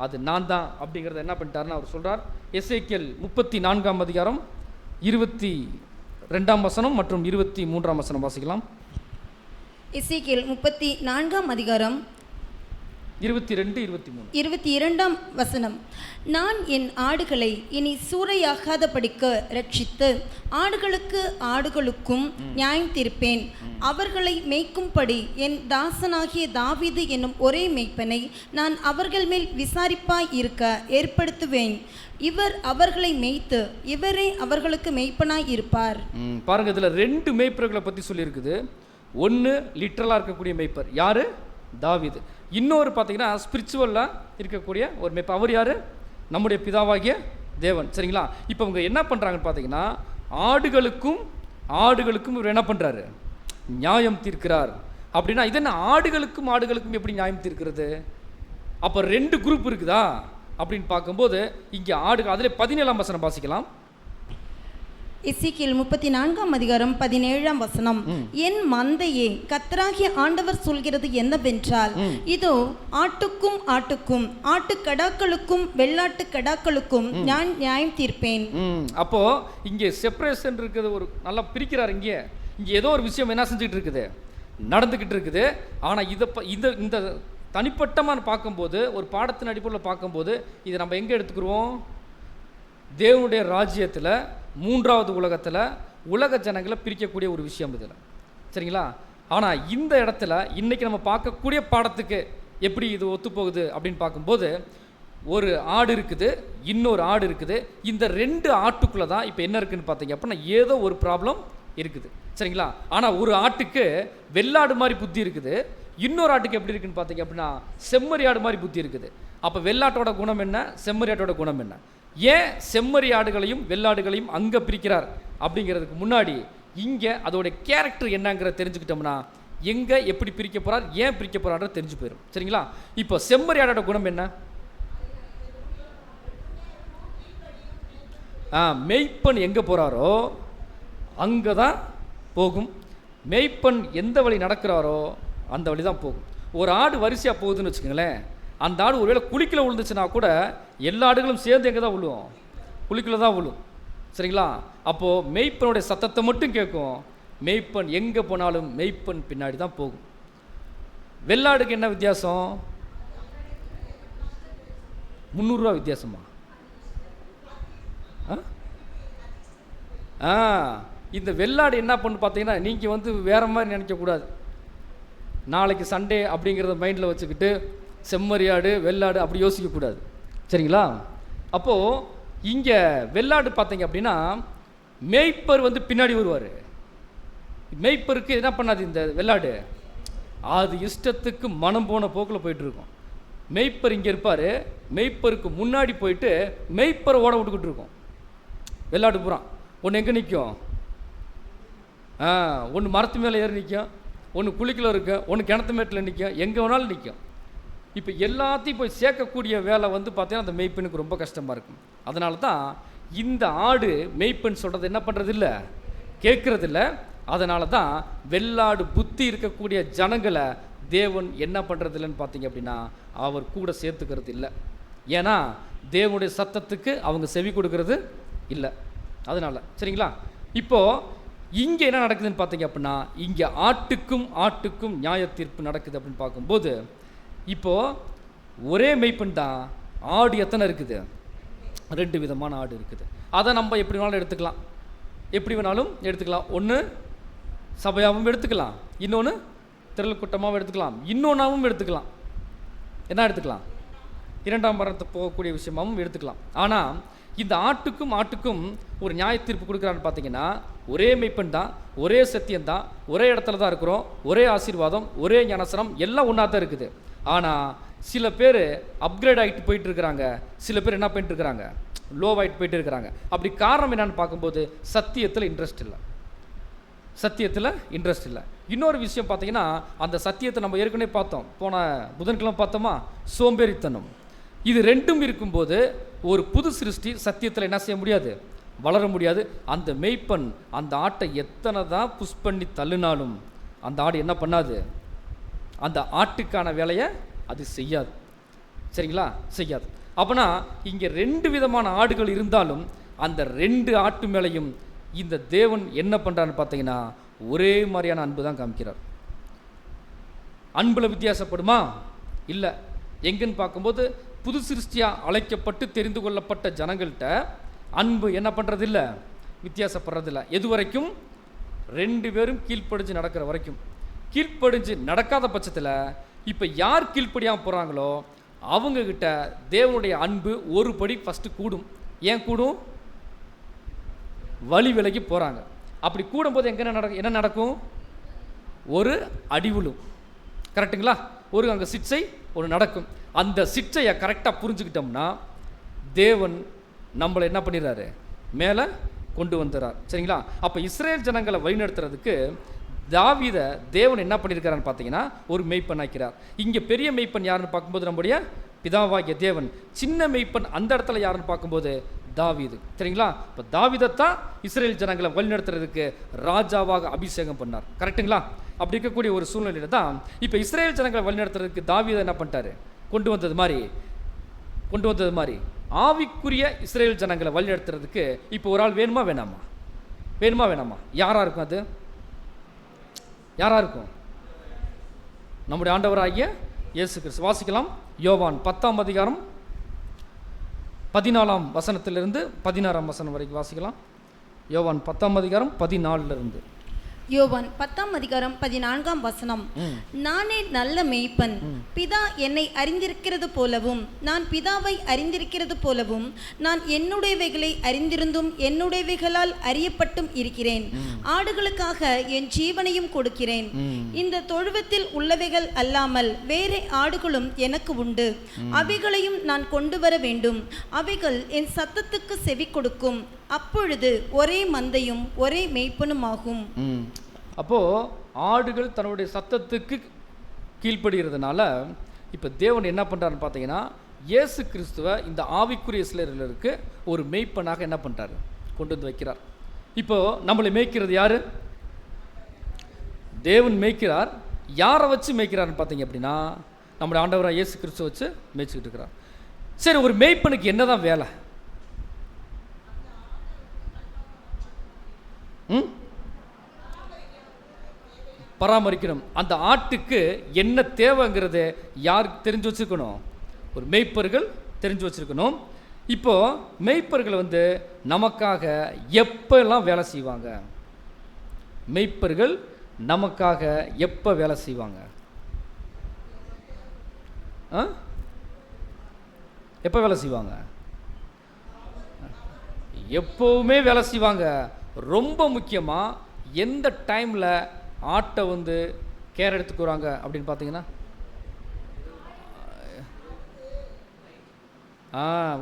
அது நான் தான் அப்படிங்கிறத என்ன பண்ணிட்டாருன்னு அவர் சொல்கிறார். எசேக்கியேல் 34ஆம் அதிகாரம் 22ஆம் வசனம் மற்றும் 23ஆம் வசனம் வாசிக்கலாம். எசேக்கியேல் 34ஆம் அதிகாரம் 22, 23. 22ஆம் வசனம். நான் என் ஆடுகளை இனி சூறையாகாதபடிக்கு ரட்சித்து ஆடுகளுக்கு ஆடுகளுக்கும் நியாயம் தீர்ப்பேன். அவர்களை மேய்க்கும்படி என் தாசனாகிய தாவீது என்னும் ஒரே மேய்ப்பனை நான் அவர்கள் மேல் விசாரிப்பாய் இருக்க ஏற்படுத்துவேன். இவர் அவர்களை மேய்த்து இவரே அவர்களுக்கு மேய்ப்பனாய் இருப்பார். பாருங்க, இதில் 2 மேய்ப்பர்களை பற்றி சொல்லியிருக்குது. ஒன்று லிட்ரலாக இருக்கக்கூடிய மேய்ப்பர் யார்? தாவீது. இன்னொரு பார்த்தீங்கன்னா ஸ்பிரிச்சுவலாக இருக்கக்கூடிய ஒரு மேய்ப்பர். அவர் யார்? நம்முடைய பிதாவாகிய தேவன். சரிங்களா? இப்போ அவங்க என்ன பண்ணுறாங்கன்னு பார்த்தீங்கன்னா ஆடுகளுக்கும் இவர் என்ன பண்ணுறாரு? நியாயம் தீர்க்கிறார். அப்படின்னா இது என்ன, ஆடுகளுக்கும் எப்படி நியாயம் தீர்க்கிறது? அப்போ 2 குரூப் இருக்குதா அப்படின்னு பார்க்கும்போது இங்கே ஆடுகள், அதில் 17ஆம் வசனம் வாசிக்கலாம். எசேக்கியேல் 34ஆம் அதிகாரம் 17ஆம் வசனம். என் மந்தையே, கர்த்தராகிய ஆண்டவர் சொல்கிறது என்னவென்றால், இதோ ஆட்டுக்கும் ஆட்டுக்கடாக்களுக்கும் வெள்ளாட்டு கடாக்களுக்கும் நான் நியாயம் தீர்ப்பேன். அப்போ இங்கே செப்பரேஷன் இருக்குது, ஒரு நல்லா பிரிக்கிறார். இங்கே ஏதோ ஒரு விஷயம் என்ன செஞ்சுட்டு இருக்குது, நடந்துக்கிட்டு இருக்குது. ஆனால் இந்த தனிப்பட்டமாக பார்க்கும்போது, ஒரு பாடத்தின் அடிப்படையில் பார்க்கும்போது இதை நம்ம எங்கே எடுத்துக்கிறோம்? தேவனுடைய ராஜ்யத்தில் 3வது உலகத்தில் உலக ஜனங்களை பிரிக்கக்கூடிய ஒரு விஷயம் இதில். சரிங்களா? ஆனால் இந்த இடத்துல இன்றைக்கி நம்ம பார்க்கக்கூடிய பாடத்துக்கு எப்படி இது ஒத்துப்போகுது அப்படின்னு பார்க்கும்போது, ஒரு ஆடு இருக்குது, இன்னொரு ஆடு இருக்குது. இந்த 2 ஆட்டுக்குள்ளே தான் இப்போ என்ன இருக்குதுன்னு பார்த்தீங்க அப்படின்னா ஏதோ ஒரு ப்ராப்ளம் இருக்குது. சரிங்களா? ஆனால் ஒரு ஆட்டுக்கு வெள்ளாடு மாதிரி புத்தி இருக்குது, இன்னொரு ஆட்டுக்கு எப்படி இருக்குன்னு பார்த்தீங்க அப்படின்னா செம்மறி ஆடு மாதிரி புத்தி இருக்குது. அப்போ வெள்ளாட்டோட குணம் என்ன, செம்மறி ஆட்டோட குணம் என்ன? ஏன் செம்மறி ஆடுகளையும் வெள்ளாடுகளையும் அங்கே பிரிக்கிறார் அப்படிங்கிறதுக்கு முன்னாடி இங்கே அதோடைய கேரக்டர் என்னங்கிறத தெரிஞ்சுக்கிட்டோம்னா எங்கே எப்படி பிரிக்க போகிறார், ஏன் பிரிக்க போகிறார் தெரிஞ்சு போயிடும். சரிங்களா? இப்போ செம்மறி ஆடோட குணம் என்ன? மெய்ப்பன் எங்கே போகிறாரோ அங்கே தான் போகும். மெய்ப்பன் எந்த வழி நடக்கிறாரோ அந்த வழி தான் போகும். ஒரு ஆடு வரிசையாக போகுதுன்னு வச்சுக்கோங்களேன், அந்த ஆடு ஒருவேளை குளிக்கில் விழுந்துச்சுன்னா கூட எல்லா ஆடுகளும் சேர்ந்து எங்கே தான் விழுவும்? குளிக்கில் தான் விழும். சரிங்களா? அப்போது மெய்ப்பனுடைய சத்தத்தை மட்டும் கேட்கும். மெய்ப்பன் எங்கே போனாலும் மெய்ப்பன் பின்னாடி தான் போகும். வெள்ளாடுக்கு என்ன வித்தியாசம்? 300 ரூபா வித்தியாசமா? இந்த வெள்ளாடு என்ன பண்ணு பார்த்தீங்கன்னா, நீங்கள் வேறு மாதிரி நினைக்கக்கூடாது. நாளைக்கு சண்டே அப்படிங்கிறத மைண்டில் வச்சுக்கிட்டு செம்மறியாடு வெள்ளாடு அப்படி யோசிக்கக்கூடாது. சரிங்களா? அப்போது இங்கே வெள்ளாடு பார்த்தீங்க அப்படின்னா மேய்ப்பர் பின்னாடி வருவார். மேய்ப்பருக்கு என்ன பண்ணாது இந்த வெள்ளாடு, அது இஷ்டத்துக்கு மனம் போன போக்கில் போயிட்டுருக்கும். மேய்ப்பர் இங்கே இருப்பார், மேய்ப்பருக்கு முன்னாடி போயிட்டு மேய்ப்பரை ஓட விட்டுக்கிட்டு இருக்கும். வெள்ளாடு பூரா ஒன்று எங்கே நிற்கும்? ஒன்று மரத்து மேலே ஏறி நிற்கும், ஒன்று குளிக்கில் இருக்கும், ஒன்று கிணத்து மேட்டில் நிற்கும், எங்கே வேணாலும் நிற்கும். இப்போ எல்லாத்தையும் போய் சேர்க்கக்கூடிய வேலை பார்த்தீங்கன்னா அந்த மெய்ப்பெனுக்கு ரொம்ப கஷ்டமாக இருக்கும். அதனால தான் இந்த ஆடு மெய்ப்பெண் சொல்கிறது என்ன பண்ணுறதில்ல, கேட்குறதில்ல. அதனால தான் வெள்ளாடு புத்தி இருக்கக்கூடிய ஜனங்களை தேவன் என்ன பண்ணுறதில்லன்னு பார்த்தீங்க அப்படின்னா அவர் கூட சேர்த்துக்கிறது இல்லை. ஏன்னா தேவனுடைய சத்தத்துக்கு அவங்க செவி கொடுக்கறது இல்லை. அதனால் சரிங்களா? இப்போது இங்கே என்ன நடக்குதுன்னு பார்த்தீங்க அப்படின்னா இங்கே ஆட்டுக்கும் நியாய தீர்ப்பு நடக்குது அப்படின்னு பார்க்கும்போது இப்போது ஒரே மெய்ப்பெண் தான். ஆடு எத்தனை இருக்குது? 2 விதமான ஆடு இருக்குது. அதை நம்ம எப்படி வேணாலும் எடுத்துக்கலாம். ஒன்று சபையாகவும் எடுத்துக்கலாம், இன்னொன்று திரள் கூட்டமாகவும் எடுத்துக்கலாம், இன்னொன்றாவும் எடுத்துக்கலாம். என்ன எடுத்துக்கலாம்? 2ஆம் மரணத்தை போகக்கூடிய விஷயமாகவும் எடுத்துக்கலாம். ஆனால் இந்த ஆட்டுக்கும் ஒரு நியாய தீர்ப்பு கொடுக்குறான்னு பார்த்தீங்கன்னா ஒரே மெய்ப்பெண் தான், ஒரே சத்தியம் தான், ஒரே இடத்துல தான் இருக்கிறோம், ஒரே ஆசீர்வாதம், ஒரே ஞானசனம் எல்லாம் ஒன்றா தான் இருக்குது. ஆனால் சில பேர் அப்கிரேட் ஆகிட்டு போயிட்டு இருக்கிறாங்க, சில பேர் என்ன பண்ணிட்டு இருக்கிறாங்க, லோவாகிட்டு போயிட்டு இருக்கிறாங்க. அப்படி காரணம் என்னன்னு பார்க்கும்போது சத்தியத்தில் இன்ட்ரெஸ்ட் இல்லை. இன்னொரு விஷயம் பார்த்தீங்கன்னா அந்த சத்தியத்தை நம்ம ஏற்கனவே பார்த்தோம், போன புதன்கிழமை பார்த்தோமா, சோம்பேறித்தனம். இது 2ம் இருக்கும்போது ஒரு புது சிருஷ்டி சத்தியத்தில் என்ன செய்ய முடியாது, வளர முடியாது. அந்த மெய்ப்பன் அந்த ஆட்டை எத்தனை தான் புஷ் பண்ணி தள்ளினாலும் அந்த ஆடு என்ன பண்ணாது? அந்த ஆட்டுக்கான வேலையை அது செய்யாது. சரிங்களா? செய்யாது. அப்போனா இங்கே 2 விதமான ஆடுகள் இருந்தாலும் அந்த 2 ஆட்டு மேலையும் இந்த தேவன் என்ன பண்ணுறான்னு பார்த்தீங்கன்னா ஒரே மாதிரியான அன்பு தான் காமிக்கிறார். அன்பில் வித்தியாசப்படுமா? இல்லை. எங்கன்னு பார்க்கும்போது புது சிருஷ்டியாக அழைக்கப்பட்டு தெரிந்து கொள்ளப்பட்ட ஜனங்கள்கிட்ட அன்பு என்ன பண்ணுறதில்ல, வித்தியாசப்படுறதில்ல. எது வரைக்கும்? 2 பேரும் கீழ்ப்படிஞ்சு நடக்கிற வரைக்கும். கீழ்ப்படிஞ்சு நடக்காத பட்சத்தில் இப்போ யார் கீழ்ப்படியாமல் போகிறாங்களோ அவங்கக்கிட்ட தேவனுடைய அன்பு ஒரு படி ஃபஸ்ட்டு கூடும். ஏன் கூடும்? வழி விலகி போகிறாங்க. அப்படி கூடும்போது என்ன நடக்கும்? ஒரு அடிவுளும். கரெக்டுங்களா? ஒரு அங்கே சிக்ஷை ஒன்று நடக்கும். அந்த சிக்ஷையை கரெக்டாக புரிஞ்சுக்கிட்டோம்னா தேவன் நம்மளை என்ன பண்ணிடுறாரு? மேலே கொண்டு வந்துடுறார். சரிங்களா? அப்போ இஸ்ரேல் ஜனங்களை வழிநடத்துறதுக்கு தாவீதை தேவன் என்ன பண்ணியிருக்கிறான்னு பார்த்தீங்கன்னா ஒரு மெய்ப்பன் ஆக்கிறார். இங்கே பெரிய மெய்ப்பன் யாருன்னு பார்க்கும்போது நம்முடைய பிதாவாகிய தேவன். சின்ன மெய்ப்பன் அந்த இடத்துல யாருன்னு பார்க்கும்போது தாவீது. சரிங்களா? இப்போ தாவீதைத்தான் இஸ்ரேல் ஜனங்களை வழிநடத்துறதுக்கு ராஜாவாக அபிஷேகம் பண்ணார். கரெக்டுங்களா? அப்படி இருக்கக்கூடிய ஒரு சூழ்நிலையில தான் இப்போ இஸ்ரேல் ஜனங்களை வழிநடத்துறதுக்கு தாவீதை என்ன பண்ணிட்டாரு? கொண்டு வந்தது மாதிரி ஆவிக்குரிய இஸ்ரேல் ஜனங்களை வழிநடத்துறதுக்கு இப்போ ஒரு ஆள் வேணுமா வேணாமா? யாரா இருக்கும்? அது யாரா இருக்கும்? நம்முடைய ஆண்டவராகிய இயேசு கிறிஸ்து. வாசிக்கலாம். யோவான் 10ஆம் அதிகாரம் 14ஆம் வசனத்திலிருந்து 16ஆம் வசனம் வரைக்கும் வாசிக்கலாம். யோவான் 10ஆம் அதிகாரம் 14லிருந்து. யோவான் 10ஆம் அதிகாரம் 14ஆம் வசனம். நானே நல்ல மேய்ப்பன், பிதா என்னை அறிந்திருக்கிறது போலவும் நான் பிதாவை அறிந்திருக்கிறது போலவும் நான் என்னுடையவைகளை அறிந்திருந்தும் என்னுடையவைகளால் அறியப்பட்டும் இருக்கிறேன். ஆடுகளுக்காக என் ஜீவனையும் கொடுக்கிறேன். இந்த தொழுவத்தில் உள்ளவைகள் அல்லாமல் வேறே ஆடுகளும் எனக்கு உண்டு. அவைகளையும் நான் கொண்டு வர வேண்டும். அவைகள் என் சத்தத்துக்கு செவி கொடுக்கும். அப்பொழுது ஒரே மந்தையும் ஒரே மேய்ப்பனும் ஆகும். அப்போது ஆடுகள் தன்னுடைய சத்தத்துக்கு கீழ்ப்படுகிறதுனால இப்போ தேவன் என்ன பண்ணுறாருன்னு பார்த்தீங்கன்னா இயேசு கிறிஸ்துவை இந்த ஆவிக்குரிய இஸ்ரவேலருக்கு ஒரு மேய்ப்பனாக என்ன பண்ணுறாரு? கொண்டு வந்து வைக்கிறார். இப்போது நம்மளை மேய்க்கிறது யார்? தேவன் மேய்க்கிறார். யாரை வச்சு மேய்க்கிறாருன்னு பார்த்தீங்க அப்படின்னா நம்முடைய ஆண்டவராக இயேசு கிறிஸ்துவை வச்சு மேய்ச்சிக்கிட்டு இருக்கிறார். சரி, ஒரு மேய்ப்பனுக்கு என்ன தான் வேலை? பராமரிக்கணும். அந்த ஆட்டுக்கு என்ன தேவைங்கிறது யார் தெரிஞ்சு வச்சுருக்கணும்? ஒரு மேய்ப்பர்கள் தெரிஞ்சு வச்சுருக்கணும். இப்போது மேய்ப்பர்கள் நமக்காக எப்பெல்லாம் வேலை செய்வாங்க? மேய்ப்பர்கள் நமக்காக எப்போ வேலை செய்வாங்க? எப்போ வேலை செய்வாங்க? எப்போவுமே வேலை செய்வாங்க. ரொம்ப முக்கியமாக எந்த டைமில் ஆட்டை கேர் எடுத்துக்குறாங்க அப்படின்னு பார்த்தீங்கன்னா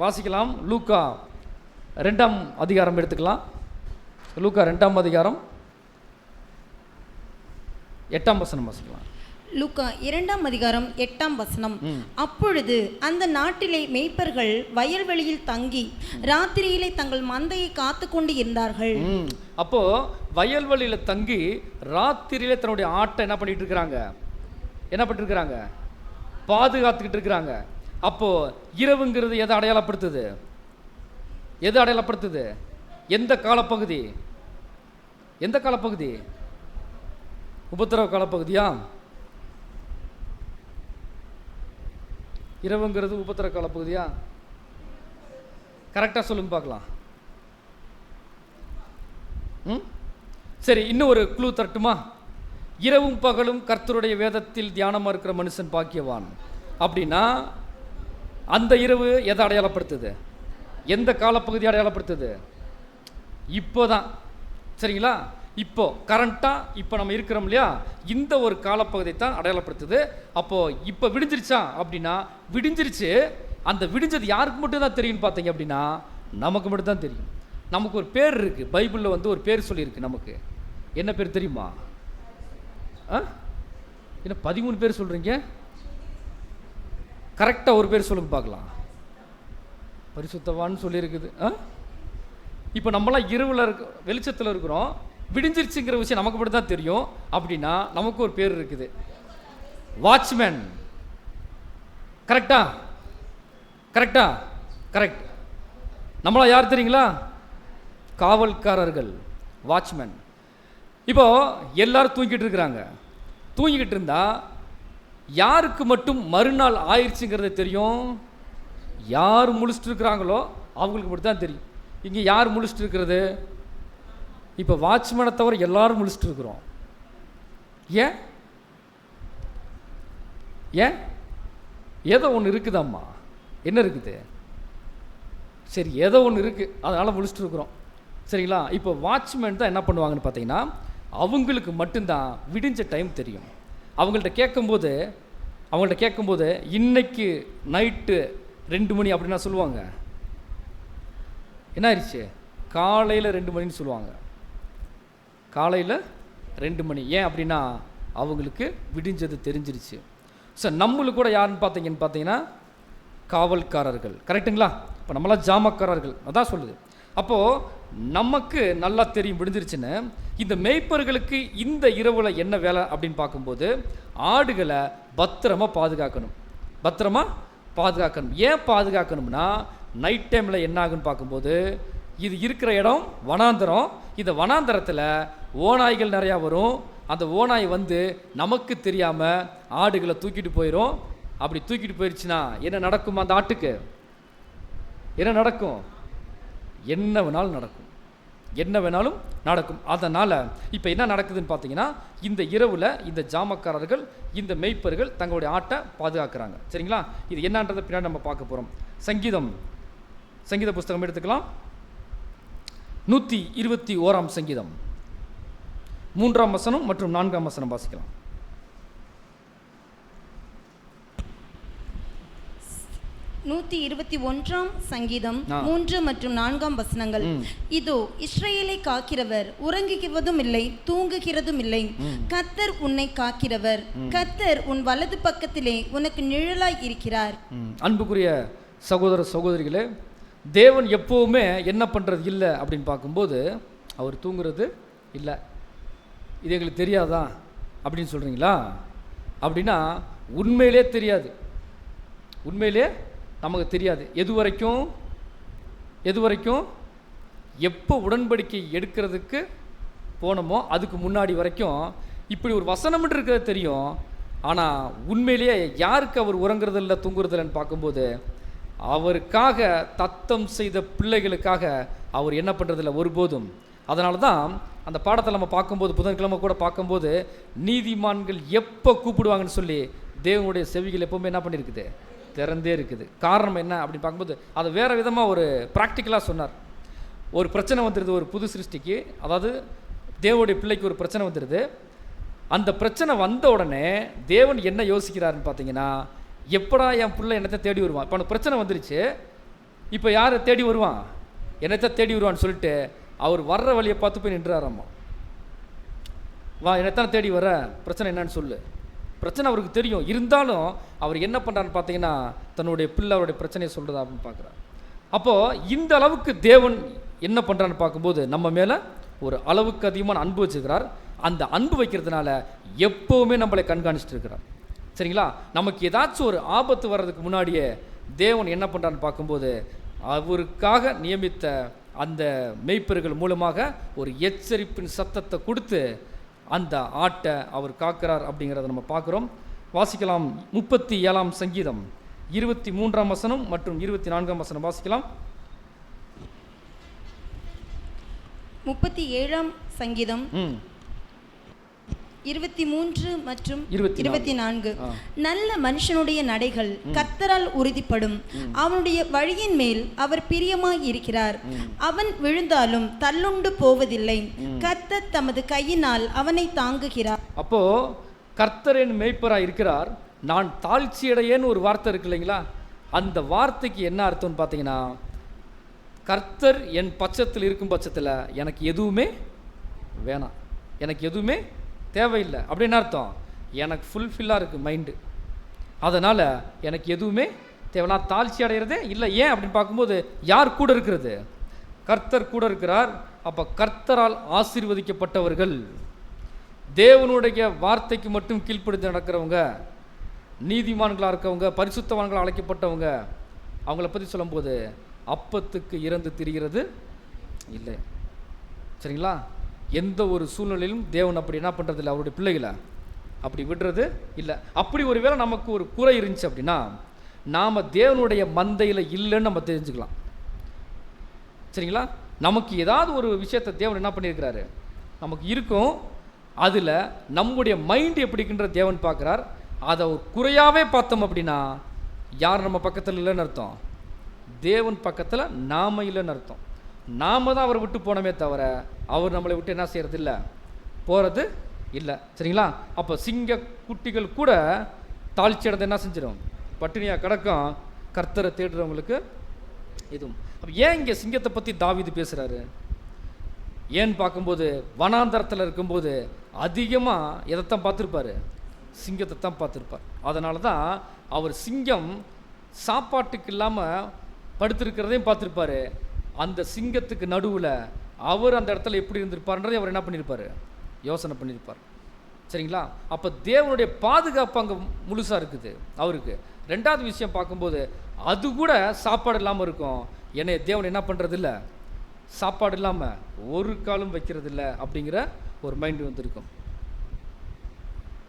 வாசிக்கலாம். லூக்கா 2ஆம் அதிகாரம் எடுத்துக்கலாம். லூக்கா 2ஆம் அதிகாரம் 8ஆம் வசனம் வாசிக்கலாம். லூக்கா 2ஆம் அதிகாரம் 8ஆம் வசனம். அப்பொழுது அந்த நாட்டிலே மேய்ப்பர்கள் வயல்வெளியில் தங்கி ராத்திரியிலே தங்கள் மந்தையை காத்து கொண்டு இருந்தார்கள். அப்போ வயல்வெளியில் தங்கி ராத்திரியிலே தன்னுடைய ஆட்டை என்ன பண்ணிட்டு இருக்கிறாங்க? பாதுகாத்துக்கிட்டு இருக்கிறாங்க. அப்போ இரவுங்கிறது எதை அடையாளப்படுத்துது? எந்த காலப்பகுதி? உபத்திரவ காலப்பகுதியா? இரவுங்கிறது உபத்திர காலப்பகுதியா? கரெக்டாக சொல்லுங்க பார்க்கலாம். சரி, இன்னும் ஒரு க்ளூ தரட்டுமா? இரவும் பகலும் கர்த்தருடைய வேதத்தில் தியானமாக இருக்கிற மனுஷன் பாக்கியவான் அப்படின்னா அந்த இரவு எதை அடையாளப்படுத்துது? எந்த காலப்பகுதி அடையாளப்படுத்துது? இப்போதான். சரிங்களா? இப்போ கரண்ட்டாக இப்போ நம்ம இருக்கிறோம் இல்லையா, இந்த ஒரு காலப்பகுதி தான் அடையாளப்படுத்துது. அப்போது இப்போ விடிஞ்சிருச்சா அப்படின்னா விடிஞ்சிருச்சு. அந்த விடிஞ்சது யாருக்கு மட்டும் தான் தெரியும்னு பார்த்தீங்க அப்படின்னா நமக்கு மட்டும் தான் தெரியும். நமக்கு ஒரு பேர் இருக்குது. பைபிளில் ஒரு பேர் சொல்லியிருக்கு. நமக்கு என்ன பேர் தெரியுமா? என்ன 13 பேர் சொல்கிறீங்க? கரெக்டாக ஒரு பேர் சொல்லுங்க பார்க்கலாம். பரிசுத்தவான்னு சொல்லியிருக்குது. இப்போ நம்மளாம் இரவில் வெளிச்சத்தில் இருக்கிறோம். விடிஞ்சிருச்சுங்கிற விஷயம் நமக்கு மட்டும் தான் தெரியும். அப்படின்னா நமக்கு ஒரு பேர் இருக்குது, வாட்ச்மேன். கரெக்டா? கரெக்டா? கரெக்ட். நம்மளா யார் தெரியுங்களா? காவல்காரர்கள், வாட்ச்மேன். இப்போ எல்லாரும் தூங்கிட்டு இருக்கிறாங்க. தூங்கிக்கிட்டு இருந்தா யாருக்கு மட்டும் மறுநாள் ஆயிடுச்சுங்கிறது தெரியும்? யார் முழிச்சிட்டு இருக்கிறாங்களோ அவங்களுக்கு மட்டும் தான் தெரியும். இங்கே யார் முழிச்சிட்டு இருக்கிறது? இப்போ வாட்ச்மேனை தவிர எல்லாரும் முழிச்சிட்டு இருக்கிறோம். ஏன்? ஏன்? ஏதோ ஒன்று இருக்குதாம்மா. என்ன இருக்குது? சரி, ஏதோ ஒன்று இருக்குது, அதனால் முழிச்சிட்டு இருக்கிறோம். சரிங்களா? இப்போ வாட்ச்மேன் தான் என்ன பண்ணுவாங்கன்னு பார்த்தீங்கன்னா, அவங்களுக்கு மட்டும்தான் விடிஞ்ச டைம் தெரியும். அவங்கள்ட்ட கேட்கும்போது இன்னைக்கு நைட்டு 2 மணி அப்படின்னா சொல்லுவாங்க. என்ன ஆயிடுச்சு? காலையில் 2 மணின்னு சொல்லுவாங்க. காலையில் 2 மணி. ஏன் அப்படின்னா அவங்களுக்கு விடிஞ்சது தெரிஞ்சிருச்சு. ஸோ நம்மளுக்கு கூட யாருன்னு பார்த்தீங்கன்னா காவல்காரர்கள். கரெக்டுங்களா? இப்போ நம்மளாம் ஜாமக்காரர்கள், அதான் சொல்லுது. அப்போது நமக்கு நல்லா தெரியும் விடிஞ்சிருச்சுன்னு. இந்த மேய்ப்பர்களுக்கு இந்த இரவில் என்ன வேலை அப்படின்னு பார்க்கும்போது, ஆடுகளை பத்திரமா பாதுகாக்கணும். ஏன் பாதுகாக்கணும்னா, நைட் டைமில் என்ன ஆகுன்னு பார்க்கும்போது, இது இருக்கிற இடம் வனாந்தரம். இந்த வனாந்தரத்தில் ஓநாய்கள் நிறையா வரும். அந்த ஓநாய் வந்து நமக்கு தெரியாமல் ஆடுகளை தூக்கிட்டு போயிடும். அப்படி தூக்கிட்டு போயிடுச்சுன்னா என்ன நடக்கும்? அந்த ஆட்டுக்கு என்ன நடக்கும்? என்ன வேணாலும் நடக்கும். அதனால் இப்போ என்ன நடக்குதுன்னு பார்த்தீங்கன்னா, இந்த இரவில் இந்த ஜாமக்காரர்கள், இந்த மேய்ப்பர்கள் தங்களுடைய ஆட்டை பாதுகாக்கிறாங்க. சரிங்களா? இது என்னன்றதை பின்னாடி நம்ம பார்க்க போகிறோம். சங்கீத புஸ்தகம் எடுத்துக்கலாம். 121 சங்கீதம் 3ஆம் வசனம் மற்றும் 4ஆம் வசனம் வாசிக்கலாம். 121 சங்கீதம் 3 மற்றும் 4 வசனங்கள். இதோ இஸ்ரவேலை காக்கிறவர் உறங்குகிறதும் இல்லை, தூங்குகிறதும் இல்லை. கர்த்தர் உன்னை காக்கிறவர், கர்த்தர் உன் வலது பக்கத்திலே உனக்கு நிழலாய் இருக்கிறார். அன்புக்குரிய சகோதர சகோதரிகளே, தேவன் எப்பவுமே என்ன பண்றது இல்லை அப்படின்னு பார்க்கும்போது, அவர் தூங்குறது இல்லை. இது எங்களுக்கு தெரியாதா அப்படின்னு சொல்றீங்களா? அப்படின்னா உண்மையிலே தெரியாது. உண்மையிலே நமக்கு தெரியாது. எது வரைக்கும் எப்போ உடன்படிக்கை எடுக்கிறதுக்கு போனோமோ அதுக்கு முன்னாடி வரைக்கும் இப்படி ஒரு வசனம் இருக்கிறது தெரியும். ஆனால் உண்மையிலேயே யாருக்கு அவர் உறங்குறது இல்லை, தூங்குறது இல்லைன்னு பார்க்கும்போது, அவருக்காக தத்தம் செய்த பிள்ளைகளுக்காக அவர் என்ன பண்ணுறதில்ல ஒருபோதும். அதனால தான் அந்த பாடத்தை நம்ம பார்க்கும்போது, புதன்கிழமை கூட பார்க்கும்போது, நீதிமான்கள் எப்போ கூப்பிடுவாங்கன்னு சொல்லி தேவனுடைய செவிகள் எப்போவுமே என்ன பண்ணியிருக்குது? திறந்தே இருக்குது. காரணம் என்ன அப்படின்னு பார்க்கும்போது, அதை வேறு விதமாக ஒரு ப்ராக்டிக்கலாக சொன்னார். ஒரு பிரச்சனை வந்துடுது ஒரு புது சிருஷ்டிக்கு, அதாவது தேவனுடைய பிள்ளைக்கு ஒரு பிரச்சனை வந்துடுது. அந்த பிரச்சனை வந்த உடனே தேவன் என்ன யோசிக்கிறாருன்னு பார்த்தீங்கன்னா, எப்படா என் பிள்ளை என்னத்தை தேடி வருவான். இப்போ அவனுக்கு பிரச்சனை வந்துருச்சு, இப்போ யாரை தேடி வருவான்? என்னத்தை தேடி வருவான்னு சொல்லிட்டு அவர் வர்ற வழியை பார்த்து போய் நின்றாராம்மா. வா, என்னத்தான் தேடி வர, பிரச்சனை என்னன்னு சொல்லு. பிரச்சனை அவருக்கு தெரியும். இருந்தாலும் அவர் என்ன பண்ணுறான்னு பார்த்தீங்கன்னா, தன்னுடைய பிள்ளை அவருடைய பிரச்சனையை சொல்கிறதா அப்படின்னு பார்க்குறாரு. அப்போது இந்த அளவுக்கு தேவன் என்ன பண்ணுறான்னு பார்க்கும்போது, நம்ம மேலே ஒரு அளவுக்கு அதிகமான அன்பு வச்சுக்கிறார். அந்த அன்பு வைக்கிறதுனால எப்போவுமே நம்மளை கண்காணிச்சுட்டு இருக்கிறார். சரிங்களா? நமக்கு ஏதாச்சும் ஒரு ஆபத்து வர்றதுக்கு முன்னாடியே தேவன் என்ன பண்ணுறான்னு பார்க்கும்போது, அவருக்காக நியமித்த அந்த மேய்ப்பர்கள் மூலமாக ஒரு எச்சரிப்பின் சத்தத்தை கொடுத்து அந்த ஆட்டை அவர் காக்கிறார் அப்படிங்கிறத நம்ம பார்க்குறோம். வாசிக்கலாம். 37ஆம் சங்கீதம் 23ஆம் வசனம் மற்றும் 24ஆம் வசனம் வாசிக்கலாம். 37ஆம் சங்கீதம் 23 மற்றும் 24. நல்ல மனுஷனுடைய நடைகள் கர்த்தரால் உறுதிப்படும், அவனுடைய வழியின் மேல் அவர் பிரியமாய் இருக்கிறார். அவன் விழுந்தாலும் தள்ளுண்டு போவதில்லை, கர்த்தர் தமது கையினால் அவனை தாங்குகிறார். அப்போ கர்த்தர் என் மேய்ப்பராக இருக்கிறார், நான் தாழ்ச்சியடையேன்னு ஒரு வார்த்தை இருக்கு இல்லைங்களா? அந்த வார்த்தைக்கு என்ன அர்த்தம்னு பார்த்தீங்கன்னா, கர்த்தர் என் பட்சத்தில் இருக்கும் பட்சத்தில் எனக்கு எதுவுமே வேணாம், எனக்கு எதுவுமே தேவையில்லை அப்படின்னு அர்த்தம். எனக்கு ஃபுல்ஃபில்லாக இருக்குது மைண்டு, அதனால் எனக்கு எதுவுமே தேவை, நான் தாழ்ச்சி அடைகிறதே இல்லை. ஏன் அப்படின்னு பார்க்கும்போது, யார் கூட இருக்கிறது? கர்த்தர் கூட இருக்கிறார். அப்போ கர்த்தரால் ஆசீர்வதிக்கப்பட்டவர்கள், தேவனுடைய வார்த்தைக்கு மட்டும் கீழ்ப்படிந்து நடக்கிறவங்க, நீதிமான்களாக இருக்கவங்க, பரிசுத்தவான்களாக அழைக்கப்பட்டவங்க, அவங்கள பற்றி சொல்லும்போது அப்பத்துக்கு இறந்து திரிகிறது இல்லை. சரிங்களா? எந்த ஒரு சூழ்நிலையிலும் தேவன் அப்படி என்ன பண்ணுறதில்லை, அவருடைய பிள்ளைகளை அப்படி விடுறது இல்லை. அப்படி ஒரு வேளை நமக்கு ஒரு குறை இருந்துச்சு அப்படின்னா நாம் தேவனுடைய மந்தையில் இல்லைன்னு நம்ம தெரிஞ்சுக்கலாம். சரிங்களா? நமக்கு ஏதாவது ஒரு விஷயத்தை தேவன் என்ன பண்ணியிருக்கிறாரு, நமக்கு இருக்கும், அதில் நம்முடைய மைண்டு எப்படி இருக்கின்ற தேவன் பார்க்குறார். அதை ஒரு குறையாகவே பார்த்தோம் அப்படின்னா யார் நம்ம பக்கத்தில் இல்லைன்னு அர்த்தம், தேவன் பக்கத்தில் நாம் இல்லைன்னு அர்த்தம். நாம் தான் அவரை விட்டு போனோமே தவிர அவர் நம்மளை விட்டு என்ன செய்கிறது இல்லை, போகிறது இல்லை. சரிங்களா? அப்போ சிங்க குட்டிகள் கூட தாழ்ச்சி அடைந்து என்ன செஞ்சிடும், பட்டினியாக கிடக்கும். கர்த்தரை தேடுறவங்களுக்கு இதுவும். அப்போ ஏன் இங்கே சிங்கத்தை பற்றி தாவீது பேசுகிறாரு? ஏன்னு பார்க்கும்போது வனாந்தரத்தில் இருக்கும்போது அதிகமாக எதைத்தான் பார்த்துருப்பார், சிங்கத்தை தான் பார்த்துருப்பார். அதனால தான் அவர் சிங்கம் சாப்பாட்டுக்கு இல்லாமல் படுத்திருக்கிறதையும் பார்த்துருப்பார். அந்த சிங்கத்துக்கு நடுவில் அவர் அந்த இடத்துல எப்படி இருந்திருப்பார்ன்றதை அவர் என்ன பண்ணியிருப்பார், யோசனை பண்ணியிருப்பார். சரிங்களா? அப்போ தேவனுடைய பாதுகாப்பு அங்கே முழுசாக இருக்குது அவருக்கு. ரெண்டாவது விஷயம் பார்க்கும்போது அது கூட சாப்பாடு இல்லாமல் இருக்கும். என்னை தேவன் என்ன பண்ணுறது இல்லை, சாப்பாடு இல்லாமல் ஒரு காலும் வைக்கிறது இல்லை அப்படிங்கிற ஒரு மைண்டு வந்துருக்கும்.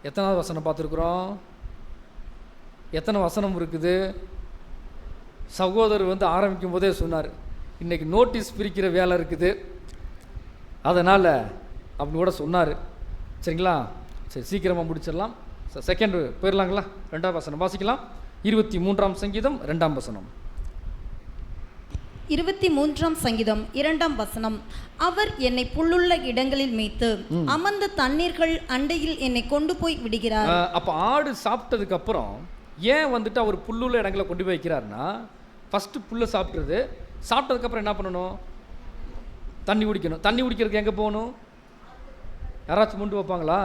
எத்தனாவது வசனம் பார்த்துருக்குறோம், எத்தனை வசனம் இருக்குது? சகோதரர் ஆரம்பிக்கும் போதே சொன்னார், இன்றைக்கி நோட்டீஸ் பிரிக்கிற வேலை இருக்குது, அதனால் அப்படின்னு கூட சொன்னார். சரிங்களா? சரி, சீக்கிரமாக முடிச்சிடலாம். செகண்ட் போயிடலாங்களா? 2ஆம் வசனம் வாசிக்கலாம். 23ஆம் சங்கீதம் 2ஆம் வசனம். 23ஆம் சங்கீதம் 2ஆம் வசனம். அவர் என்னை புல்லுள்ள இடங்களில் மேய்த்து அமர்ந்த தண்ணீர்கள் அண்டையில் என்னை கொண்டு போய் விடுகிறார். அப்போ ஆடு சாப்பிட்டதுக்கு அப்புறம் ஏன் அவர் புல்லுள்ள இடங்களை கொண்டு போய் வைக்கிறார்னா, ஃபஸ்ட்டு புல்லை சாப்பிட்றது, சாப்பிட்டதுக்கப்புறம் என்ன பண்ணணும், தண்ணி குடிக்கணும். தண்ணி குடிக்கிறதுக்கு எங்கே போகணும், யாராச்சும் கொண்டு வைப்பாங்களா?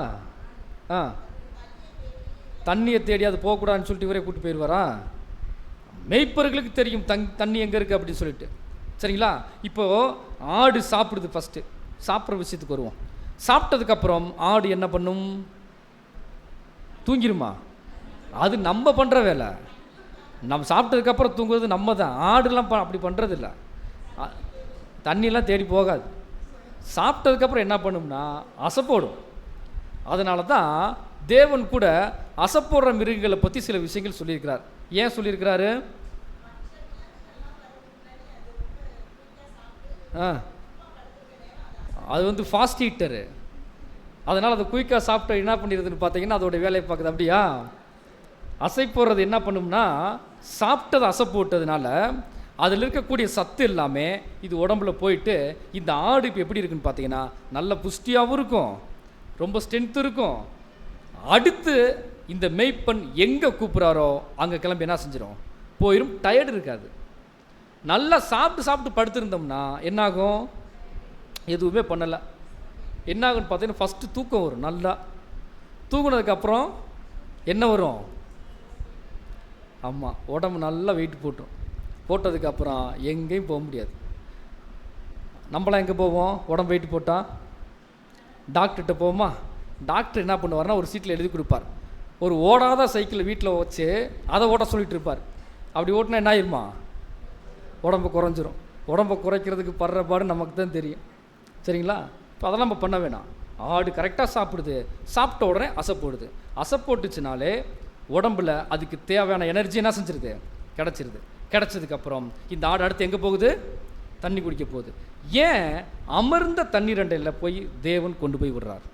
தண்ணியை தேடி அது போகக்கூடாதுன்னு சொல்லிட்டு இவரே கூப்பிட்டு போயிடுவாரா? மேய்ப்பர்களுக்கு தெரியும் தண்ணி எங்கே இருக்குது அப்படின்னு சொல்லிட்டு. சரிங்களா? இப்போது ஆடு சாப்பிடுது. ஃபஸ்ட்டு சாப்பிட்ற விஷயத்துக்கு வருவோம். சாப்பிட்டதுக்கப்புறம் ஆடு என்ன பண்ணும், தூங்கிருமா? அது நம்ம பண்ணுற வேலை. நம்ம சாப்பிட்டதுக்கப்புறம் தூங்குறது நம்ம தான். ஆடுலாம் அப்படி பண்ணுறது இல்லை, தண்ணியெல்லாம் தேடி போகாது. சாப்பிட்டதுக்கப்புறம் என்ன பண்ணும்னா அசைப்போடும். அதனால தான் தேவன் கூட அசைப்போடுற மிருகங்களை பற்றி சில விஷயங்கள் சொல்லியிருக்கிறார். ஏன் சொல்லியிருக்கிறாரு? அது ஃபாஸ்ட் ஈட்டரு. அதனால் அது குயிக்காக சாப்பிட்டு என்ன பண்ணிடுதுன்னு பார்த்தீங்கன்னா அதோடைய வேலையை பார்க்குது. அப்படியா? அசை போடுறது என்ன பண்ணும்னா, சாப்பிட்டது அசை போட்டதுனால அதில் இருக்கக்கூடிய சத்து எல்லாமே இது உடம்புல போயிட்டு இந்த ஆடு இப்போ எப்படி இருக்குன்னு பார்த்தீங்கன்னா நல்ல புஷ்டியாகவும் இருக்கும், ரொம்ப ஸ்ட்ரென்த் இருக்கும். அடுத்து இந்த மெய்ப்பெண் எங்கே கூப்பிட்றாரோ அங்கே கிளம்பி என்ன செஞ்சிடும், போயிடும். டயர்டு இருக்காது. நல்லா சாப்பிட்டு படுத்திருந்தோம்னா என்னாகும், எதுவுமே பண்ணலை. என்னாகும்னு பார்த்தீங்கன்னா ஃபஸ்ட்டு தூக்கம் வரும். நல்லா தூங்கினதுக்கப்புறம் என்ன வரும், ஆமாம், உடம்பு நல்லா வெயிட் போட்டுரும். போட்டதுக்கப்புறம் எங்கேயும் போக முடியாது. நம்மளாம் எங்கே போவோம், உடம்பு வெயிட் போட்டால் டாக்டர்கிட்ட போவோமா? டாக்டர் என்ன பண்ணுவார்னா ஒரு சீட்டில் எழுதி கொடுப்பார். ஒரு ஓடாத சைக்கிளை வீட்டில் வச்சு அதை ஓட்ட சொல்லிட்டு இருப்பார். அப்படி ஓட்டினா என்ன ஆயிருமா, உடம்பு குறைஞ்சிரும். உடம்பை குறைக்கிறதுக்கு படுற பாடு நமக்கு தான் தெரியும். சரிங்களா? இப்போ அதெல்லாம் நம்ம பண்ண வேணாம். ஆடு கரெக்டாக சாப்பிடுது, சாப்பிட்ட உடனே அசை போடுது. அசை போட்டுச்சுனாலே உடம்புல அதுக்கு தேவையான எனர்ஜி என்ன செஞ்சிருது, கிடச்சிருது. கிடச்சதுக்கப்புறம் இந்த ஆடு அடுத்து எங்கே போகுது, தண்ணி குடிக்க போகுது. ஏன் அமர்ந்த தண்ணீர் அண்டையில் போய் தேவன் கொண்டு போய் விடுறார்.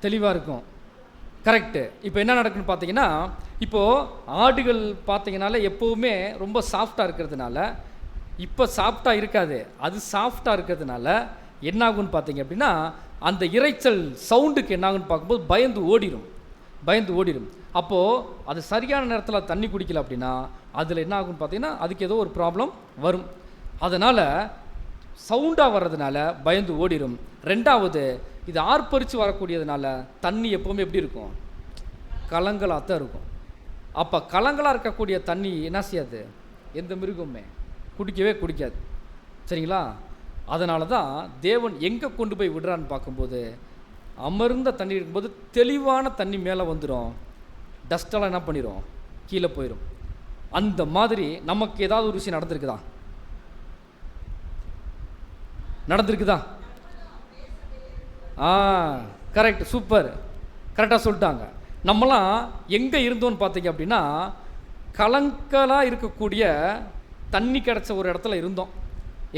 தெளிவாக இருக்கும். கரெக்டு. இப்போ என்ன நடக்குன்னு பார்த்தீங்கன்னா, இப்போது ஆடுகள் பார்த்தீங்கனால எப்போவுமே ரொம்ப சாஃப்டாக இருக்கிறதுனால, இப்போ சாஃப்டாக இருக்காது, அது சாஃப்டாக இருக்கிறதுனால என்னாகுன்னு பார்த்தீங்க அப்படின்னா அந்த இறைச்சல் சவுண்டுக்கு என்னாகுன்னு பார்க்கும்போது பயந்து ஓடிடும். அப்போது அது சரியான நேரத்தில் தண்ணி குடிக்கல அப்படின்னா அதில் என்ன ஆகுன்னு பார்த்தீங்கன்னா அதுக்கு ஏதோ ஒரு ப்ராப்ளம் வரும். அதனால் சவுண்டாக வர்றதுனால பயந்து ஓடிடும். ரெண்டாவது, இது ஆர்ப்பரித்து வரக்கூடியதுனால தண்ணி எப்போவுமே எப்படி இருக்கும், கலங்களாக தான் இருக்கும். அப்போ கலங்களாக இருக்கக்கூடிய தண்ணி என்ன செய்யாது, எந்த மிருகமே குடிக்கவே குடிக்காது. சரிங்களா? அதனால தான் தேவன் எங்கே கொண்டு போய் விடுறான்னு பார்க்கும்போது, அமர்ந்த தண்ணி இருக்கும்போது தெளிவான தண்ணி மேலே வந்துடும், டஸ்டெல்லாம் என்ன பண்ணிடும், கீழே போயிடும். அந்த மாதிரி நமக்கு ஏதாவது ஒரு விஷயம் நடந்திருக்குதா? நடந்திருக்குதா? கரெக்ட், சூப்பர், கரெக்டாக சொல்லிட்டாங்க. நம்மளாம் எங்கே இருந்தோன்னு பார்த்தீங்க அப்படின்னா, கலங்கலாக இருக்கக்கூடிய தண்ணி கிடச்ச ஒரு இடத்துல இருந்தோம்.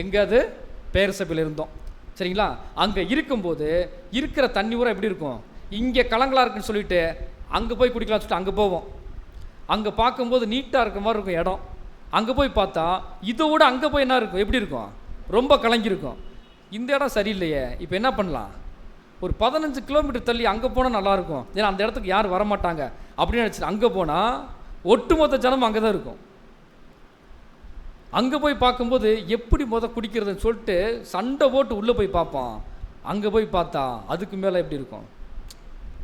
எங்கே? அது பேர் சபையில் இருந்தோம். சரிங்களா? அங்கே இருக்கும்போது இருக்கிற தண்ணி ஊரை எப்படி இருக்கும், இங்கே கலங்கலாக இருக்குன்னு சொல்லிட்டு அங்கே போய் குடிக்கலாம்னு சொல்லிட்டு அங்கே போவோம். அங்கே பார்க்கும்போது நீட்டாக இருக்கிற மாதிரி இருக்கும் இடம். அங்கே போய் பார்த்தா இதை விட அங்கே போய் என்ன இருக்கும், எப்படி இருக்கும், ரொம்ப கலங்கியிருக்கும். இந்த இடம் சரியில்லையே, இப்போ என்ன பண்ணலாம், ஒரு 15 கிலோமீட்டர் தள்ளி அங்கே போனால் நல்லாயிருக்கும், ஏன்னா அந்த இடத்துக்கு யாரும் வரமாட்டாங்க அப்படின்னு நினச்சிட்டு அங்கே போனால் ஒட்டுமொத்த ஜனமும் அங்கே தான் இருக்கும். அங்கே போய் பார்க்கும்போது எப்படி குடிக்கிறதுன்னு சொல்லிட்டு சண்டை போட்டு உள்ளே போய் பார்ப்பான். அங்கே போய் பார்த்தா அதுக்கு மேலே எப்படி இருக்கும்.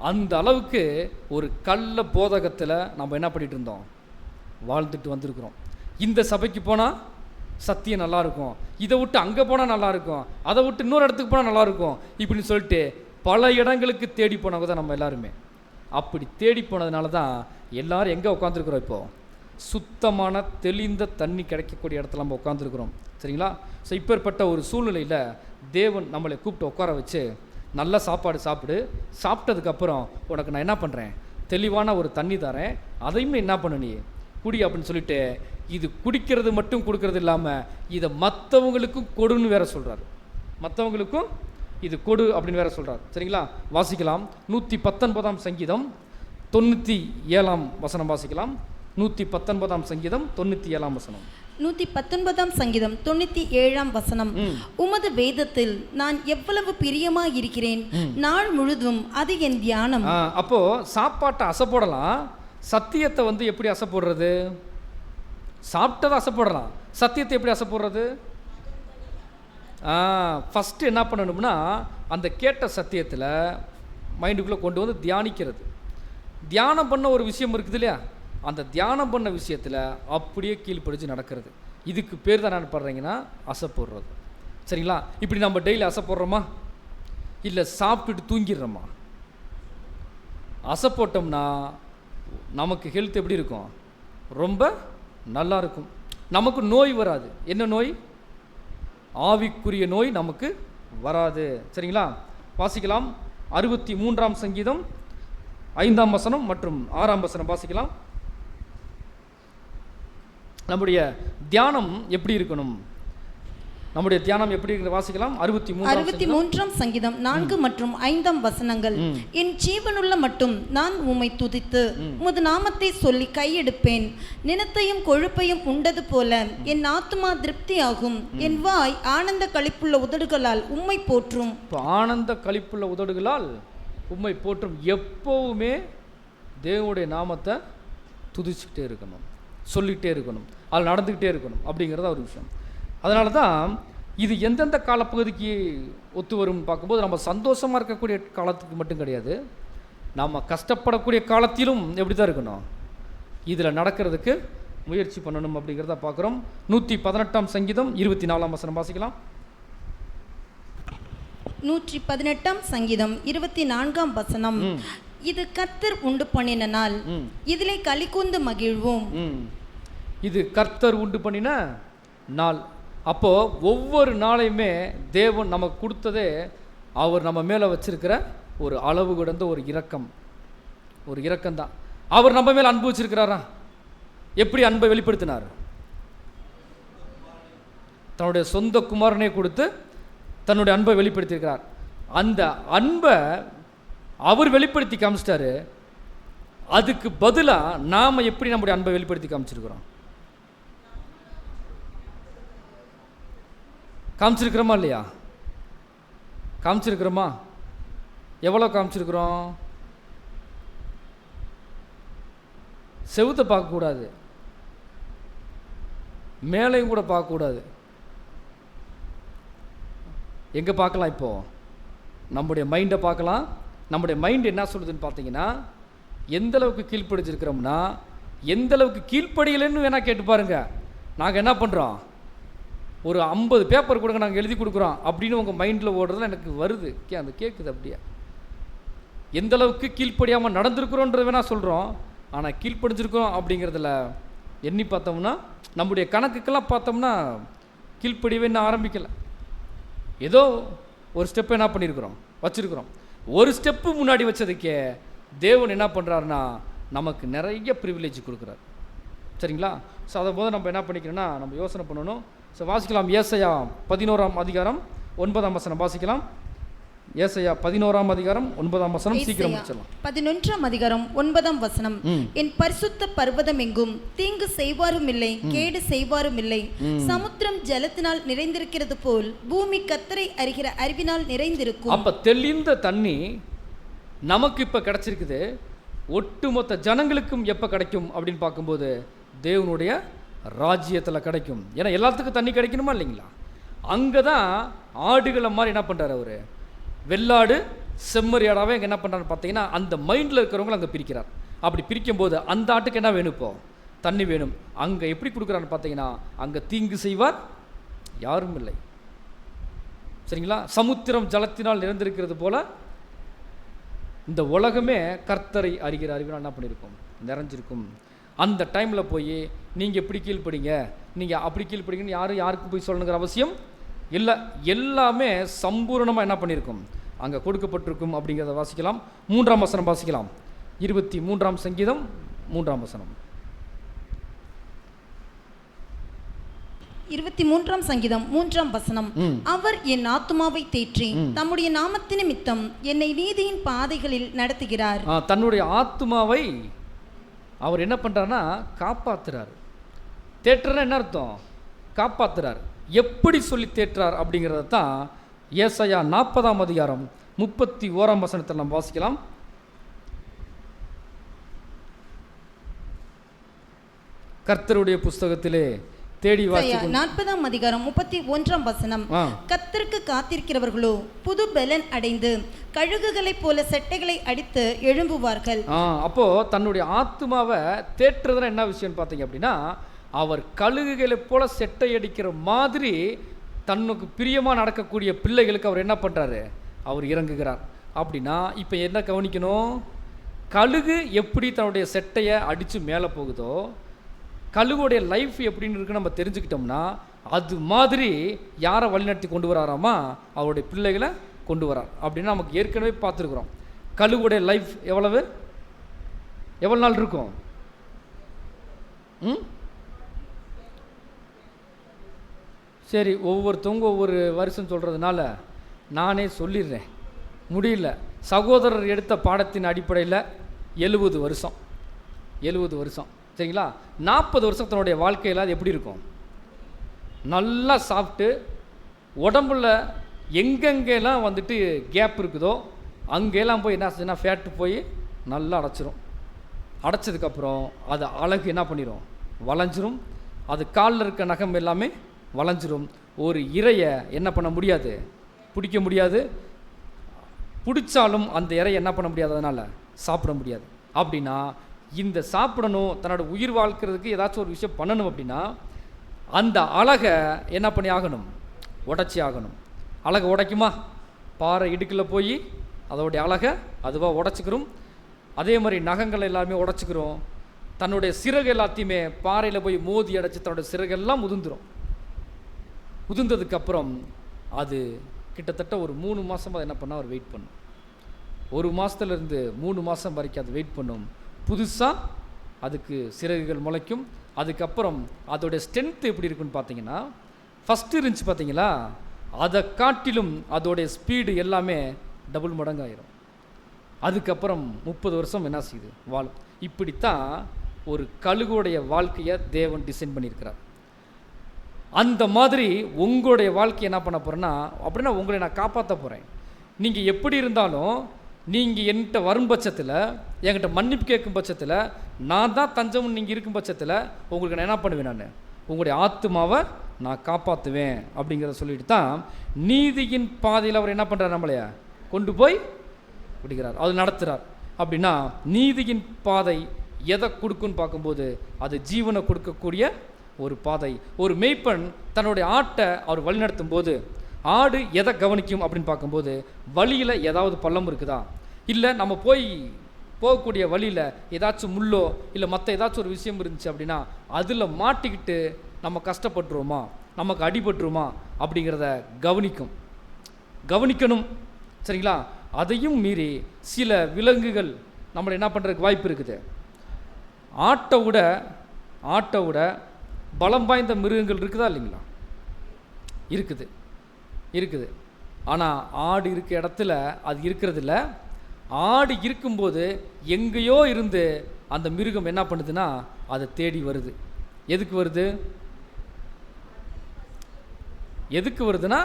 அந்த அளவுக்கு ஒரு கள்ள போதகத்தில் நம்ம என்ன பண்ணிட்டு இருந்தோம், வாழ்ந்துட்டு வந்திருக்கிறோம். இந்த சபைக்கு போனால் சத்தியம் நல்லாயிருக்கும், இதை விட்டு அங்கே போனால் நல்லாயிருக்கும், அதை விட்டு இன்னொரு இடத்துக்கு போனால் நல்லாயிருக்கும் இப்படின்னு சொல்லிட்டு பல இடங்களுக்கு தேடி போனவங்க தான் நம்ம எல்லாருமே. அப்படி தேடி போனதுனால தான் எல்லோரும் எங்கே உட்காந்துருக்குறோம், இப்போது சுத்தமான தெளிந்த தண்ணி கிடைக்கக்கூடிய இடத்துல நம்ம உட்காந்துருக்குறோம். சரிங்களா? ஸோ இப்பேற்பட்ட ஒரு சூழ்நிலையில் தேவன் நம்மளை கூப்பிட்டு உட்கார வச்சு, நல்ல சாப்பாடு சாப்பிடு, சாப்பிட்டதுக்கப்புறம் உனக்கு நான் என்ன பண்ணுறேன், தெளிவான ஒரு தண்ணி தரேன், அதையுமே என்ன பண்ண நீ குடி அப்படின்னு சொல்லிட்டு, இது குடிக்கிறது மட்டும் கொடுக்கறது இல்லாமல் இதை மற்றவங்களுக்கும் கொடுன்னு வேற சொல்கிறார். மற்றவங்களுக்கும் இது கொடு அப்படின்னு வேற சொல்கிறார். சரிங்களா? வாசிக்கலாம். 119ஆம் சங்கீதம் 97ஆம் வசனம் வாசிக்கலாம். 119ஆம் சங்கீதம் 97ஆம் வசனம். 119ஆம் சங்கீதம் 97ஆம் வசனம். உமது வேதத்தில் நான் எவ்வளவு பிரியமாக இருக்கிறேன், நாள் முழுதும் அது என் தியானம். அப்போ சாப்பாட்டை அசை போடலாம், சத்தியத்தை எப்படி அசை போடுறது, சாப்பிட்டதை அசை போடலாம், சத்தியத்தை எப்படி அசை போடுறது? ஃபஸ்ட்டு என்ன பண்ணணும்னா, அந்த கேட்ட சத்தியத்தில் மைண்டுக்குள்ளே கொண்டு வந்து தியானிக்கிறது. தியானம் பண்ண ஒரு விஷயம் இருக்குது இல்லையா, அந்த தியானம் பண்ண விஷயத்தில் அப்படியே கீழ்ப்படிச்சு நடக்கிறது. இதுக்கு பேர் தான் என்ன பண்ணுறீங்கன்னா அசை போடுறது. சரிங்களா? இப்படி நம்ம டெய்லி அசை போடுறோமா, இல்லை சாப்பிட்டுட்டு தூங்கிடுறோமா? அசை போட்டோம்னா நமக்கு ஹெல்த் எப்படி இருக்கும், ரொம்ப நல்லா இருக்கும். நமக்கு நோய் வராது. என்ன நோய்? ஆவிக்குரிய நோய் நமக்கு வராது. சரிங்களா? வாசிக்கலாம். 63ஆம் சங்கீதம் 5ஆம் வசனம் மற்றும் 6ஆம் வசனம் வாசிக்கலாம். நம்முடைய தியானம் எப்படி இருக்கணும், நம்முடைய தியானம் எப்படி இருக்கு வாசிக்கலாம். 63ஆம் சங்கீதம் 4 மற்றும் 5ஆம் வசனங்கள். என் ஜீவனுள்ள மட்டும் நான் உம்மை துதித்து உமது நாமத்தை சொல்லி கையெடுப்பேன். நினத்தையும் கொழுப்பையும் உண்டது போல என் ஆத்துமா திருப்தியாகும். என் வாய் ஆனந்த களிப்புள்ள உதடுகளால் உம்மை போற்றும். ஆனந்த களிப்புள்ள உதடுகளால் உம்மை போற்றும். எப்பவுமே தேவனுடைய நாமத்தை துதிச்சுக்கிட்டே இருக்கணும், சொல்லிக்கிட்டே இருக்கணும், அது நடந்துக்கிட்டே இருக்கணும் அப்படிங்கிறத ஒரு விஷயம். அதனால தான் இது எந்தெந்த காலப்பகுதிக்கு ஒத்து வரும்னு பார்க்கும்போது, நம்ம சந்தோஷமாக இருக்கக்கூடிய காலத்துக்கு மட்டும் கிடையாது, நம்ம கஷ்டப்படக்கூடிய காலத்திலும் எப்படி தான் இருக்கணும், இதில் நடக்கிறதுக்கு முயற்சி பண்ணணும் அப்படிங்கிறத பார்க்குறோம். 118ஆம் சங்கீதம் 24ஆம் வசனம் வாசிக்கலாம். 118ஆம் சங்கீதம் 24ஆம் வசனம். இது கர்த்தர் உண்டு பண்ணின நாள், இதிலே களிகூர்ந்து மகிழ்வோம். இது கர்த்தர் உண்டு பண்ணின நாள். அப்போது ஒவ்வொரு நாளையுமே தேவன் நமக்கு கொடுத்ததே அவர் நம்ம மேலே வச்சிருக்கிற ஒரு அளவு கடந்த ஒரு இரக்கம்தான். அவர் நம்ம மேலே அன்பு வச்சிருக்கிறாரா? எப்படி அன்பை வெளிப்படுத்தினார்? தன்னுடைய சொந்த குமாரனை கொடுத்து தன்னுடைய அன்பை வெளிப்படுத்தியிருக்கிறார். அந்த அன்பை அவர் வெளிப்படுத்தி காமிச்சிட்டாரு. அதுக்கு பதிலாக நாம் எப்படி நம்முடைய அன்பை வெளிப்படுத்தி காமிச்சிருக்கிறோம்? காமிச்சிருக்கிறோமா இல்லையா? காமிச்சிருக்கிறோமா? எவ்வளோ காமிச்சிருக்கிறோம்? செவுத்தை பார்க்கக்கூடாது, மேலையும் கூட பார்க்கக்கூடாது. எங்கே பார்க்கலாம்? இப்போது நம்முடைய மைண்டை பார்க்கலாம். நம்முடைய மைண்ட் என்ன சொல்லுதுன்னு பார்த்தீங்கன்னா, எந்தளவுக்கு கீழ்ப்படிச்சிருக்கிறோம்னா, எந்தளவுக்கு கீழ்ப்படியலைன்னு வேணால் கேட்டு பாருங்கள். நாங்கள் என்ன பண்ணுறோம்? ஒரு 50 பேப்பர் கொடுங்க, நாங்கள் எழுதி கொடுக்குறோம் அப்படின்னு உங்கள் மைண்டில் ஓடுறதுல எனக்கு வருது, அந்த கேட்குது. அப்படியே எந்த அளவுக்கு கீழ்ப்படியாமல் நடந்திருக்கிறோன்றது வேணால் சொல்கிறோம், ஆனால் கீழ்ப்படிஞ்சிருக்கிறோம் அப்படிங்கிறதுல எண்ணி பார்த்தோம்னா நம்முடைய கணக்குக்கெல்லாம் பார்த்தோம்னா கீழ்ப்படியவே இன்னும் ஆரம்பிக்கலை. ஏதோ ஒரு ஸ்டெப்பு என்ன பண்ணியிருக்கிறோம், வச்சுருக்கிறோம். ஒரு ஸ்டெப்பு முன்னாடி வச்சதுக்கே தேவன் என்ன பண்ணுறாருன்னா நமக்கு நிறைய ப்ரிவிலேஜ் கொடுக்குறாரு. சரிங்களா? ஸோ அதை போது நம்ம என்ன பண்ணிக்கிறோன்னா நம்ம யோசனை பண்ணணும். ஸோ வாசிக்கலாம். ஏசாயா 11ஆம் அதிகாரம் 9ஆம் வசனம் வாசிக்கலாம். ஏசாயா 11ஆம் அதிகாரம் 9ஆம் வசனம். சீக்கிரம் முடிச்சிடலாம். 11ஆம் அதிகாரம் 9ஆம் வசனம். என் பரிசுத்த பர்வதம் எங்கும் தீங்கு செய்வாரும் இல்லை, கேடு செய்வாரும் இல்லை. சமுத்திரம் ஜலத்தினால் நிறைந்திருக்கிறது போல் பூமி கர்த்தரை அறிகிற அறிவினால் நிறைந்திருக்கும். அப்ப தெளிந்த தண்ணி நமக்கு இப்ப கிடைச்சிருக்குது. ஒட்டுமொத்த ஜனங்களுக்கும் எப்ப கிடைக்கும் அப்படின்னு பார்க்கும்போது தேவனுடைய ராஜ்யத்தில் கிடைக்கும். ஏன்னா எல்லாத்துக்கும் தண்ணி கிடைக்கணுமா இல்லைங்களா? அங்கே தான் ஆடுகளை மாதிரி என்ன பண்ணுறாரு அவர், வெள்ளாடு செம்மறியாடாவே இங்கே என்ன பண்ணுறான்னு பார்த்தீங்கன்னா அந்த மைண்டில் இருக்கிறவங்களை அங்கே பிரிக்கிறார். அப்படி பிரிக்கும்போது அந்த ஆட்டுக்கு என்ன வேணும், இப்போ தண்ணி வேணும். அங்கே எப்படி கொடுக்குறான்னு பார்த்தீங்கன்னா அங்கே தீங்கு செய்வார் யாரும் இல்லை. சரிங்களா? சமுத்திரம் ஜலத்தினால் நிறைந்திருக்கிறது போல இந்த உலகமே கர்த்தரை அறிகிற அறிவினால் என்ன பண்ணியிருக்கும், நிறைஞ்சிருக்கும். அந்த டைமில் போய் நீங்கள் எப்படி கீழ்ப்படிங்க, நீங்கள் அப்படி கீழ்ப்படிங்கன்னு யாருக்கும் போய் சொல்லணுங்கிற அவசியம் இல்லை. எல்லாமே சம்பூர்ணமாக என்ன பண்ணியிருக்கும், அங்கே கொடுக்கப்பட்டிருக்கும் அப்படிங்கிறத வாசிக்கலாம். 3ஆம் வசனம் வாசிக்கலாம். 23ஆம் சங்கீதம் 3ஆம் வசனம். 23ஆம் சங்கீதம் 3ஆம் வசனம். அவர் என் ஆத்துமாவை தேற்றி தம்முடைய நாமத்தின் நிமித்தம் என்னை நீதியின் பாதைகளில் நடத்துகிறார். தன்னுடைய ஆத்துமாவை அவர் என்ன பண்ணுறாருன்னா காப்பாற்றுறார். தேற்றுறா என்ன அர்த்தம், காப்பாற்றுறார். எப்படி சொல்லி தேற்றார் அப்படிங்கிறத தான் ஏசாயா 40ஆம் அதிகாரம் 31ஆம் வசனத்தில் நம்ம வாசிக்கலாம். கர்த்தருடைய புஸ்தகத்திலே தேடி வாசி. 40ஆம் அதிகாரம் 31ஆம் வசனம். கர்த்தருக்கு காத்திருக்கிறவர்களோ புது பலன் அடைந்து கழுகுகளைப் போல செட்டைகளை அடித்து எழும்புவார்கள். அப்போ தன்னுடைய ஆத்துமாவை தேற்றுறதுனா என்ன விஷயம் பார்த்தீங்க அப்படின்னா, அவர் கழுகுகளைப் போல செட்டை அடிக்கிற மாதிரி தன்னுக்கு பிரியமாக நடக்கக்கூடிய பிள்ளைகளுக்கு அவர் என்ன பண்ணுறாரு, அவர் இறங்குகிறார். அப்படின்னா இப்போ என்ன கவனிக்கணும், கழுகு எப்படி தன்னுடைய செட்டையை அடித்து மேலே போகுதோ, கழுகுடைய லைஃப் எப்படின்னு இருக்குன்னு நம்ம தெரிஞ்சுக்கிட்டோம்னா அது மாதிரி யாரை வழிநடத்தி கொண்டு வராராமா, அவருடைய பிள்ளைகளை கொண்டு வரார். அப்படின்னா நமக்கு ஏற்கனவே பார்த்துருக்குறோம் கழுகுடைய லைஃப் எவ்வளோ நாள் இருக்கும். சரி, ஒவ்வொருத்தவங்க ஒவ்வொரு வருஷம் சொல்கிறதுனால நானே சொல்லிடுறேன், முடியல. சகோதரர் எடுத்த பாடத்தின் அடிப்படையில் 70 வருஷம். சரிங்களா? 40 வருஷத்தினுடைய வாழ்க்கையில் அது எப்படி இருக்கும், நல்லா சாப்பிட்டு உடம்புல எங்கெங்கெல்லாம் வந்துட்டு கேப் இருக்குதோ அங்கெல்லாம் போய் என்ன செஞ்சுன்னா ஃபேட்டு போய் நல்லா அடைச்சிரும். அடைச்சதுக்கப்புறம் அது அழகு என்ன பண்ணிடும், வளைஞ்சிரும். அது காலில் இருக்க நகம் எல்லாமே வளைஞ்சிரும். ஒரு இறையை என்ன பண்ண முடியாது, பிடிக்க முடியாது. பிடிச்சாலும் அந்த இறையை என்ன பண்ண முடியாது, அதனால் சாப்பிட முடியாது. அப்படின்னா இந்த சாப்பிடணும், தன்னோட உயிர் வாழ்க்கிறதுக்கு ஏதாச்சும் ஒரு விஷயம் பண்ணணும் அப்படின்னா அந்த அழகை என்ன பண்ணி ஆகணும், உடைச்சி ஆகணும். அழகை உடைக்குமா, பாறை இடுக்கில் போய் அதோடைய அழகை அதுவாக உடச்சிக்கிறோம். அதே மாதிரி நகங்கள் எல்லாமே உடச்சிக்கிறோம். தன்னுடைய சிறகு எல்லாத்தையுமே பாறையில் போய் மோதி அடைச்சி தன்னுடைய சிறகெல்லாம் உதிர்ந்ததுக்கப்புறம் அது கிட்டத்தட்ட ஒரு 3 மாதமாக என்ன பண்ணால் அவர் வெயிட் பண்ணும். 1 மாதத்துலேருந்து 3 மாதம் வரைக்கும் அது வெயிட் பண்ணும். புதுசாக அதுக்கு சிறகுகள் முளைக்கும். அதுக்கப்புறம் அதோடைய ஸ்ட்ரென்த் எப்படி இருக்குன்னு பார்த்தீங்கன்னா, ஃபஸ்ட்டு இருந்துச்சு பார்த்தீங்களா, அதை காட்டிலும் அதோடைய ஸ்பீடு எல்லாமே டபுள் மடங்காயிரும். அதுக்கப்புறம் 30 வருஷம் என்ன செய்யுது, வாழும். இப்படித்தான் ஒரு கழுகுடைய வாழ்க்கையை தேவன் டிசைன் பண்ணியிருக்கிறார். அந்த மாதிரி உங்களுடைய வாழ்க்கையை என்ன பண்ண போகிறேன்னா, அப்படின்னா உங்களை நான் காப்பாற்ற போகிறேன். நீங்கள் எப்படி இருந்தாலும் நீங்கள் என்கிட்ட வரும் பட்சத்தில், என்கிட்ட மன்னிப்பு கேட்கும் பட்சத்தில், நான் தான் தஞ்சம் நீங்கள் இருக்கும் பட்சத்தில் உங்களுக்கு நான் என்ன பண்ணுவேன், நான் உங்களுடைய ஆத்துமாவை நான் காப்பாற்றுவேன் அப்படிங்கிறத சொல்லிட்டு தான் நீதியின் பாதையில் அவர் என்ன பண்ணுறார், நம்மளைய கொண்டு போய் விடுகிறார், அது நடத்துகிறார். அப்படின்னா நீதியின் பாதை எதை கொடுக்குன்னு பார்க்கும்போது அது ஜீவனை கொடுக்கக்கூடிய ஒரு பாதை. ஒரு மேய்ப்பன் தன்னுடைய ஆட்டை அவர் வழிநடத்தும் போது ஆடு எதை கவனிக்கும் அப்படின்னு பார்க்கும்போது, வழியில் ஏதாவது பள்ளம் இருக்குதா, இல்லை நம்ம போகக்கூடிய வழியில் ஏதாச்சும் முள்ளோ இல்லை மற்ற ஏதாச்சும் ஒரு விஷயம் இருந்துச்சு அப்படின்னா அதில் மாட்டிக்கிட்டு நம்ம கஷ்டப்பட்டுருவோமா, நமக்கு அடிபட்டுருமா அப்படிங்கிறத கவனிக்கணும். சரிங்களா? அதையும் மீறி சில விலங்குகள் நம்மளை என்ன பண்ணுறதுக்கு வாய்ப்பு இருக்குது. ஆட்டை விட பலம் வாய்ந்த மிருகங்கள் இருக்குதா இல்லைங்களா? இருக்குது. ஆனால் ஆடு இருக்க இடத்துல அது இருக்கிறதில்ல. ஆடு இருக்கும்போது எங்கேயோ இருந்து அந்த மிருகம் என்ன பண்ணுதுன்னா அதை தேடி வருது. எதுக்கு வருதுன்னா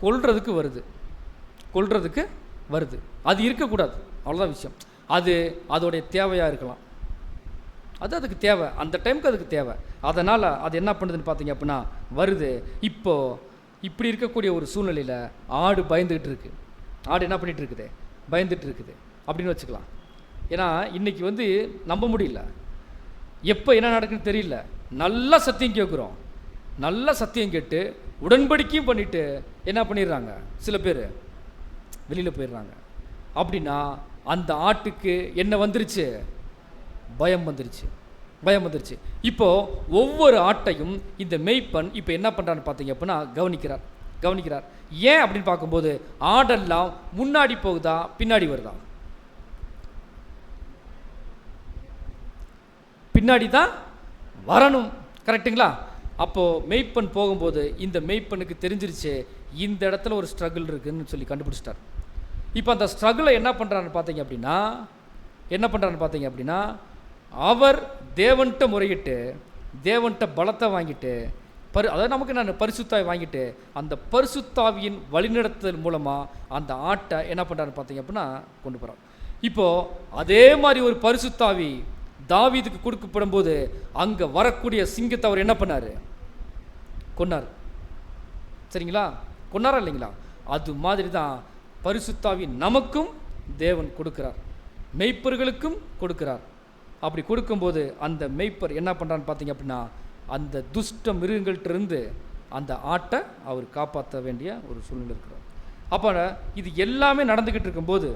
கொல்றதுக்கு வருது. அது இருக்கக்கூடாது, அவ்வளோதான் விஷயம். அது அதோடைய தேவையாக இருக்கலாம், அதுக்கு தேவை, அந்த டைமுக்கு அதுக்கு தேவை. அதனால் அது என்ன பண்ணுதுன்னு பார்த்தீங்க அப்படின்னா வருது. இப்படி இருக்கக்கூடிய ஒரு சூழ்நிலையில் ஆடு பயந்துகிட்டு இருக்கு. ஆடு என்ன பண்ணிகிட்டு இருக்குது? பயந்துட்டு இருக்குது அப்படின்னு வச்சுக்கலாம். ஏன்னா இன்றைக்கி நம்ப முடியல, எப்போ என்ன நடக்குன்னு தெரியல. நல்லா சத்தியம் கேட்குறோம், நல்லா சத்தியம் கேட்டு உடன்படிக்கையும் பண்ணிவிட்டு என்ன பண்ணிடுறாங்க, சில பேர் வெளியில் போயிடுறாங்க. அப்படின்னா அந்த ஆட்டுக்கு என்ன வந்துருச்சு? பயம் வந்துருச்சு. இப்போது ஒவ்வொரு ஆட்டையும் இந்த மேய்ப்பன் இப்போ என்ன பண்ணுறான்னு பார்த்தீங்க அப்படின்னா கவனிக்கிறார். ஏன் அப்படின்னு பார்க்கும்போது ஆடெல்லாம் முன்னாடி போகுதா பின்னாடி வருதா? பின்னாடி தான் வரணும், கரெக்டுங்களா? அப்போது மேய்ப்பன் போகும்போது இந்த மேய்ப்பனுக்கு தெரிஞ்சிருச்சு இந்த இடத்துல ஒரு ஸ்ட்ரகிள் இருக்குதுன்னு சொல்லி கண்டுபிடிச்சிட்டார். இப்போ அந்த ஸ்ட்ரகிளை என்ன பண்ணுறான்னு பார்த்தீங்க அப்படின்னா அவர் தேவன்கிட்ட முறையிட்டு தேவன்கிட்ட பலத்தை வாங்கிட்டு அதாவது நமக்கு நான் பரிசுத்தாவி வாங்கிட்டு அந்த பரிசுத்தாவியின் வழிநடத்துதல் மூலமாக அந்த ஆட்டை என்ன பண்ணுறான்னு பார்த்தீங்க அப்படின்னா கொண்டு போகிறார். இப்போது அதே மாதிரி ஒரு பரிசுத்தாவி தாவீதுக்கு கொடுக்கப்படும் போது அங்கே வரக்கூடிய சிங்கத்தை அவர் என்ன பண்ணார்? கொன்னார். சரிங்களா? கொன்னாரா இல்லைங்களா? அது மாதிரி தான் பரிசுத்தாவி நமக்கும் தேவன் கொடுக்கிறார், மெய்ப்பர்களுக்கும் கொடுக்கிறார். அப்படி கொடுக்கும்போது அந்த மெய்ப்பர் என்ன பண்ணுறான்னு பார்த்தீங்க அப்படின்னா அந்த துஷ்ட மிருகங்கள்கிட்டருந்து அந்த ஆட்டை அவர் காப்பாற்ற வேண்டிய ஒரு சூழ்நிலை இருக்கிறார். அப்போ இது எல்லாமே நடந்துக்கிட்டு இருக்கும்போது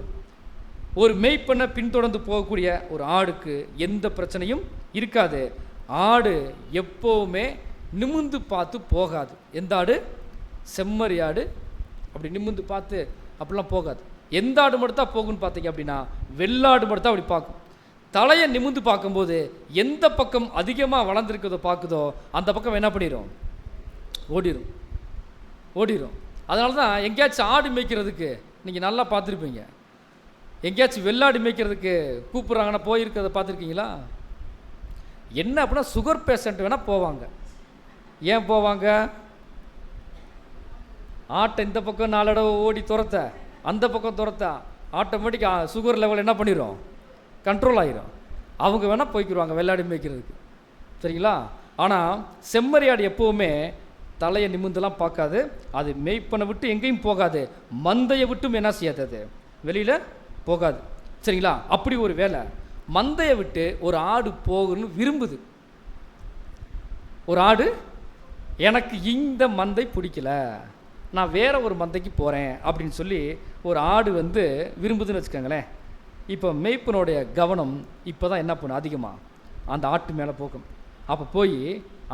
ஒரு மெய்ப்பனை பின்தொடர்ந்து போகக்கூடிய ஒரு ஆடுக்கு எந்த பிரச்சனையும் இருக்காது. ஆடு எப்போவுமே நிமிர்ந்து பார்த்து போகாது. எந்த ஆடு? செம்மறி ஆடு அப்படி நிமிர்ந்து பார்த்து அப்படிலாம் போகாது. எந்த ஆடு மட்டும் தான் போகும்னு பார்த்தீங்க அப்படின்னா வெள்ளாடு மட்டும் தான் அப்படி பார்க்கும். தலையை நிமிர்ந்து பார்க்கும்போது எந்த பக்கம் அதிகமாக வளர்ந்துருக்கிறதோ பார்க்குதோ அந்த பக்கம் என்ன பண்ணிடும்? ஓடிடும். அதனால தான் எங்கேயாச்சும் ஆடு மேய்க்கிறதுக்கு நீங்கள் நல்லா பார்த்துருப்பீங்க, எங்கேயாச்சும் வெள்ளாடு மேய்க்கிறதுக்கு கூப்பிட்றாங்கன்னா போயிருக்கிறத பார்த்துருக்கீங்களா? என்ன அப்படின்னா சுகர் பேஷண்ட் வேணால் போவாங்க. ஏன் போவாங்க? ஆட்டை இந்த பக்கம் 4 தடவை ஓடி துரத்த, அந்த பக்கம் துரத்த ஆட்டோமேட்டிக்காக சுகர் லெவல் என்ன பண்ணிடும்? கண்ட்ரோல் ஆகிரும். அவங்க வேணால் போய்க்கிடுவாங்க வெள்ளாடு மேய்க்கிறதுக்கு. சரிங்களா? ஆனால் செம்மறியாடு எப்போவுமே தலையை நிமிர்ந்தெல்லாம் பார்க்காது. அது மேய்ப்பனை விட்டு எங்கேயும் போகாது, மந்தையை விட்டும் என்ன செய்யாது, அது வெளியில் போகாது. சரிங்களா? அப்படி ஒரு வேலை மந்தையை விட்டு ஒரு ஆடு போகணும்னு விரும்புது. ஒரு ஆடு எனக்கு இந்த மந்தை பிடிக்கல, நான் வேற ஒரு மந்தைக்கு போகிறேன் அப்படின்னு சொல்லி ஒரு ஆடு விரும்புதுன்னு வச்சுக்கோங்களேன். இப்போ மேய்ப்பனுடைய கவனம் இப்போ தான் என்ன பண்ணும்? அதிகமாக அந்த ஆட்டு மேலே போகும். அப்போ போய்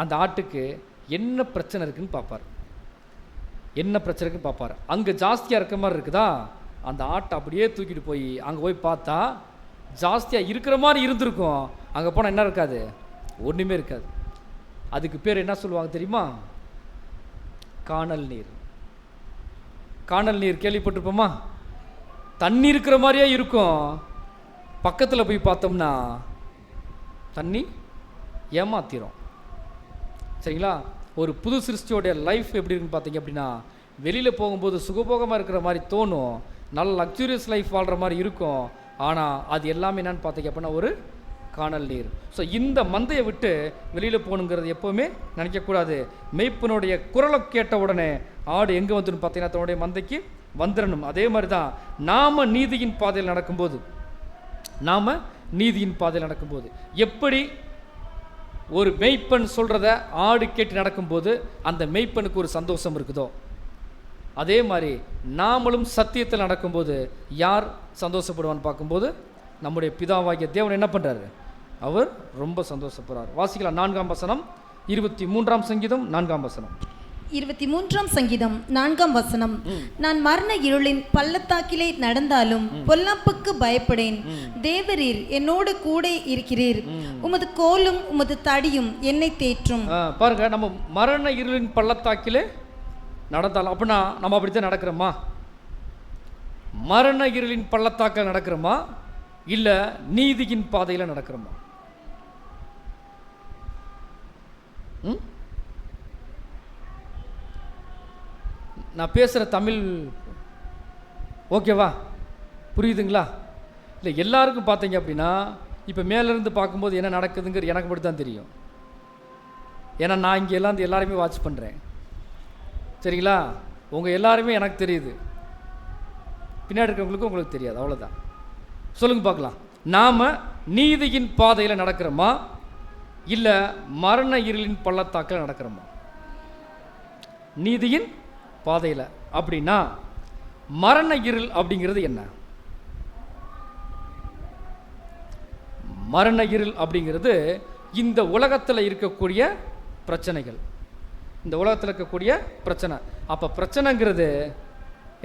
அந்த ஆட்டுக்கு என்ன பிரச்சனை இருக்குதுன்னு பார்ப்பார். அங்கே ஜாஸ்தியாக இருக்க மாதிரி இருக்குதா, அந்த ஆட்டை அப்படியே தூக்கிட்டு போய் அங்கே போய் பார்த்தா ஜாஸ்தியாக இருக்கிற மாதிரி இருந்திருக்கும். அங்கே போனால் என்ன இருக்காது? ஒன்றுமே இருக்காது. அதுக்கு பேர் என்ன சொல்லுவாங்க தெரியுமா? காணல் நீர் கேள்விப்பட்டிருப்போமா? தண்ணி இருக்கிற மாதிரியே இருக்கும், பக்கத்தில் போய் பார்த்தோம்னா தண்ணி ஏமாத்திரும். சரிங்களா? ஒரு புது சிருஷ்டியோடைய லைஃப் எப்படி இருக்குன்னு பார்த்தீங்க அப்படின்னா வெளியில் போகும்போது சுகபோகமாக இருக்கிற மாதிரி தோணும், நல்ல லக்ஸூரியஸ் லைஃப் வாழ்கிற மாதிரி இருக்கும். ஆனால் அது எல்லாமே என்னன்னு பார்த்தீங்க அப்படின்னா ஒரு காணல் நீர். ஸோ இந்த மந்தையை விட்டு வெளியில் போகணுங்கிறது எப்போவுமே நினைக்கக்கூடாது. மெய்ப்பனுடைய குரலை கேட்ட உடனே ஆடு எங்கே வந்துடும் பார்த்தீங்கன்னா தன்னுடைய மந்தைக்கு வந்துடணும். அதே மாதிரி தான் நாம் நீதியின் பாதையில் நடக்கும்போது எப்படி ஒரு மெய்ப்பன் சொல்கிறத ஆடு கேட்டு நடக்கும்போது அந்த மெய்ப்பனுக்கு ஒரு சந்தோஷம் இருக்குதோ, அதே மாதிரி நாமளும் சத்தியத்தில் நடக்கும்போது யார் சந்தோஷப்படுவான்னு பார்க்கும்போது நம்முடைய பிதாவாகிய தேவன் என்ன பண்ணுறாரு? அவர் ரொம்ப சந்தோஷப்படுறார். வாசிக்கலாம் 4ஆம் வசனம், 23ஆம் சங்கீதம் 4ஆம் வசனம். 23ஆம் சங்கீதம் 4ஆம் வசனம். நான் மரண இருளின் பள்ளத்தாக்கிலே நடந்தாலும் பொல்லாப்புக்கு பயப்படேன். தேவரீர் என்னோடு கூட இருக்கிறீர். உமது கோலும் உமது தடியும் என்னை தேற்றும். பாருங்க, நம்ம மரண இருளின் பள்ளத்தாக்கிலே நடந்தாலும், அப்படின்னா நம்ம அப்படித்தான் நடக்கிறோமா? மரண இருளின் பள்ளத்தாக்கில் நடக்கிறோமா இல்லை நீதியின் பாதையில் நடக்கிறோமா? நான் பேசுகிற தமிழ் ஓகேவா, புரியுதுங்களா? இல்லை, எல்லாருக்கும் பார்த்தீங்க அப்படின்னா இப்போ மேலேருந்து பார்க்கும்போது என்ன நடக்குதுங்கிற எனக்கு மட்டும் தான் தெரியும். ஏன்னா நான் இங்கே எல்லாம் எல்லாருமே வாட்ச் பண்ணுறேன், சரிங்களா? உங்கள் எல்லாருமே எனக்கு தெரியுது, பின்னாடி இருக்கிறவங்களுக்கும் உங்களுக்கு தெரியாது, அவ்வளோதான். சொல்லுங்க பார்க்கலாம், நாம் நீதியின் பாதையில் நடக்கிறோமா இல்லை மரண இருளின் பள்ளத்தாக்கில் நடக்கிறோமா? நீதியின் பாதையில். அப்படின்னா மரண இருள் அப்படிங்கிறது என்ன? மரண இருள் அப்படிங்கிறது இந்த உலகத்தில் இருக்கக்கூடிய பிரச்சனைகள், இந்த உலகத்தில் இருக்கக்கூடிய பிரச்சனை. அப்போ பிரச்சனைங்கிறது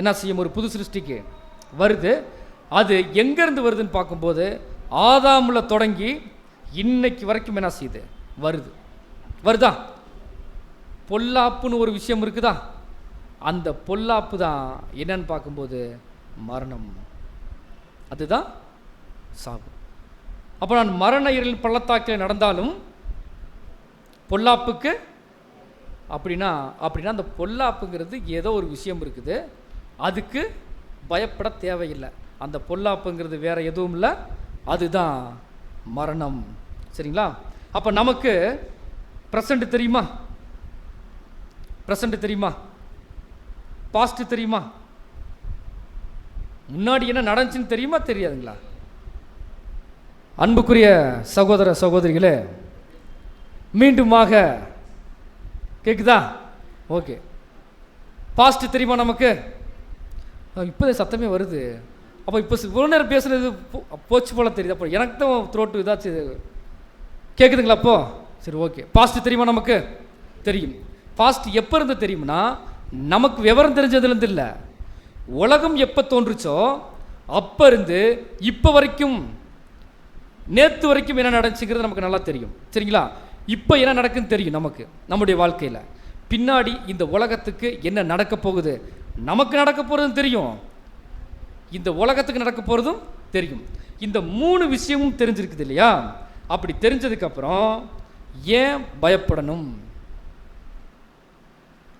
என்ன செய்யும்? ஒரு புது சிருஷ்டிக்கு வருது. அது எங்கேருந்து வருதுன்னு பார்க்கும்போது ஆதாமில் தொடங்கி இன்னைக்கு வரைக்கும் என்ன செய்யுது? வருதா? பொல்லாப்புன்னு ஒரு விஷயம் இருக்குதா? அந்த பொல்லாப்பு தான் என்னன்னு பார்க்கும்போது மரணம், அதுதான் சாவு. அப்போ நான் மரண இருளின் பள்ளத்தாக்கில் நடந்தாலும் பொல்லாப்புக்கு அப்படின்னா அந்த பொல்லாப்புங்கிறது ஏதோ ஒரு விஷயம் இருக்குது, அதுக்கு பயப்பட தேவையில்லை. அந்த பொல்லாப்புங்கிறது வேற எதுவும் இல்லை, அதுதான் மரணம். சரிங்களா? அப்போ நமக்கு ப்ரெசண்ட் தெரியுமா? ப்ரெசண்ட் தெரியுமா? பாஸ்ட் தெரியுமா? முன்னாடி என்ன நடந்துச்சுன்னு தெரியுமா தெரியாதுங்களா? அன்புக்குரிய சகோதர சகோதரிகளே, மீண்டுமாக கேட்குதா? ஓகே, பாஸ்ட் தெரியுமா நமக்கு? இப்போதே சத்தமே வருது. அப்போ இப்போ இவ்வளோ நேரம் பேசுகிறது போச்சு போல தெரியுது. அப்போ எனக்கு தான் த்ரோட்டு இதாச்சு, கேட்குதுங்களா? அப்போ சரி, ஓகே. பாஸ்ட் தெரியுமா? நமக்கு தெரியும். பாஸ்ட் எப்போ இருந்து தெரியும்னா, நமக்கு விவரம் தெரிஞ்சதுலேருந்து இல்லை, உலகம் எப்போ தோன்றுச்சோ அப்போ இருந்து இப்போ வரைக்கும், நேற்று வரைக்கும் என்ன நடந்துச்சுங்கிறது நமக்கு நல்லா தெரியும். சரிங்களா? இப்போ என்ன நடக்குன்னு தெரியும் நமக்கு, நம்முடைய வாழ்க்கையில். பின்னாடி இந்த உலகத்துக்கு என்ன நடக்க போகுது, நமக்கு நடக்க போகிறதும் தெரியும், இந்த உலகத்துக்கு நடக்க போகிறதும் தெரியும். இந்த 3 விஷயமும் தெரிஞ்சிருக்குது இல்லையா? அப்படி தெரிஞ்சதுக்கப்புறம் ஏன் பயப்படணும்?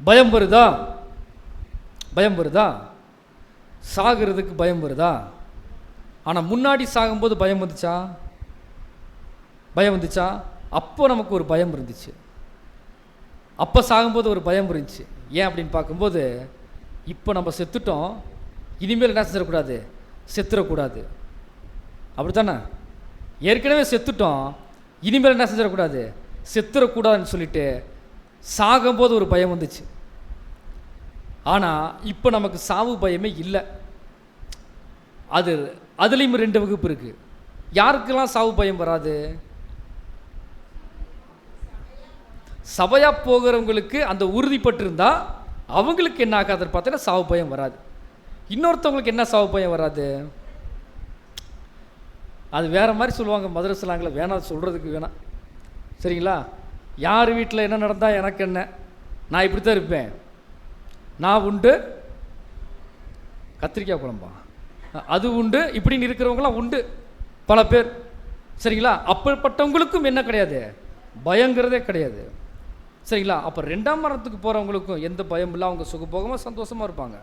பயம் வருதா? பயம் வருதா? சாகிறதுக்கு பயம் வருதா? ஆனால் முன்னாடி சாகும்போது பயம் வந்துச்சா? பயம் வந்துச்சா? அப்போ நமக்கு ஒரு பயம் இருந்துச்சு, அப்போ சாகும்போது ஒரு பயம் இருந்துச்சு. ஏன் அப்படின்னு பார்க்கும்போது, இப்போ நம்ம செத்துட்டோம், இனிமேல் என்ன செஞ்சிடக்கூடாது? செத்துடக்கூடாது. அப்படி தானே? ஏற்கனவே செத்துட்டோம், இனிமேல் என்ன செஞ்சிடக்கூடாது? செத்துடக்கூடாதுன்னு சொல்லிட்டு சாகும்போது ஒரு பயம் வந்துச்சு. ஆனால் இப்போ நமக்கு சாவு பயமே இல்லை. அதுலேயும் 2 வகுப்பு இருக்குது. யாருக்கெல்லாம் சாவு பயம் வராது? சபையாக போகிறவங்களுக்கு அந்த உறுதிப்பட்டிருந்தா அவங்களுக்கு என்ன ஆகாதுன்னு பார்த்தீங்கன்னா சாவு பயம் வராது. இன்னொருத்தவங்களுக்கு என்ன சாவு பயம் வராது? அது வேறு மாதிரி சொல்லுவாங்க மதுரசலாங்கில், வேணாம் சொல்கிறதுக்கு வேணாம். சரிங்களா? யார் வீட்டில் என்ன நடந்தால் எனக்கு என்ன, நான் இப்படி தான் இருப்பேன், நான் உண்டு கத்திரிக்காய் குழம்பா அது உண்டு, இப்படின்னு இருக்கிறவங்களாம் உண்டு பல பேர். சரிங்களா? அப்படிப்பட்டவங்களுக்கும் என்ன கிடையாது? பயங்கிறதே கிடையாது. சரிங்களா? அப்போ 2ஆம் மரணத்துக்கு போகிறவங்களுக்கும் எந்த பயம் இல்லை, அவங்க சுகபோகமாக சந்தோஷமாக இருப்பாங்க.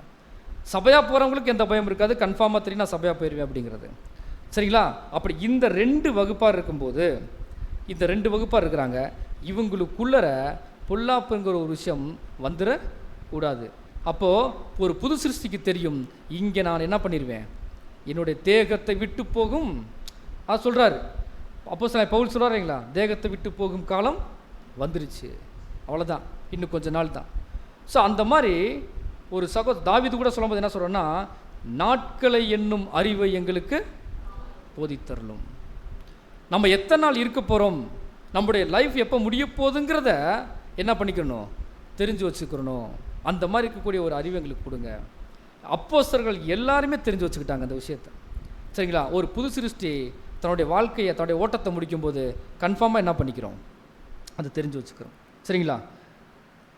சபையாக போகிறவங்களுக்கு எந்த பயம் இருக்காது, கன்ஃபார்மாக தெரியும் நான் சபையாக போயிடுவேன் அப்படிங்கிறது. சரிங்களா? அப்படி இந்த 2 வகுப்பாக இருக்கும்போது, இந்த 2 வகுப்பாக இருக்கிறாங்க, இவங்களுக்குள்ளர பொல்லாப்புங்கிற ஒரு விஷயம் வந்துடக்கூடாது. அப்போது ஒரு புது சிருஷ்டிக்கு தெரியும், இங்கே நான் என்ன பண்ணிடுவேன், என்னுடைய தேகத்தை விட்டு போகும். அது சொல்கிறாரு, அப்போஸ்தலன் பவுல் சொல்கிறாருங்களா, தேகத்தை விட்டு போகும் காலம் வந்துருச்சு, அவ்வளோதான், இன்னும் கொஞ்ச நாள் தான். ஸோ அந்த மாதிரி ஒரு தாவீது கூட சொல்லும்போது என்ன சொல்கிறோன்னா, நாட்களை என்னும் அறிவை எங்களுக்கு போதித்தரலும். நம்ம எத்தனை நாள் இருக்க போகிறோம், நம்முடைய லைஃப் எப்போ முடிய போகுதுங்கிறத என்ன பண்ணிக்கணும், தெரிஞ்சு வச்சுக்கிறணும். அந்த மாதிரி இருக்கக்கூடிய ஒரு அறிவு எங்களுக்கு கொடுங்க. அப்போஸ்தலர்கள் எல்லாருமே தெரிஞ்சு வச்சுக்கிட்டாங்க அந்த விஷயத்தை, சரிங்களா. ஒரு புது சிருஷ்டி தன்னுடைய வாழ்க்கையை, தன்னுடைய ஓட்டத்தை முடிக்கும்போது கன்ஃபார்மாக என்ன பண்ணிக்கிறோம், அதை தெரிஞ்சு வச்சுக்கிறோம், சரிங்களா.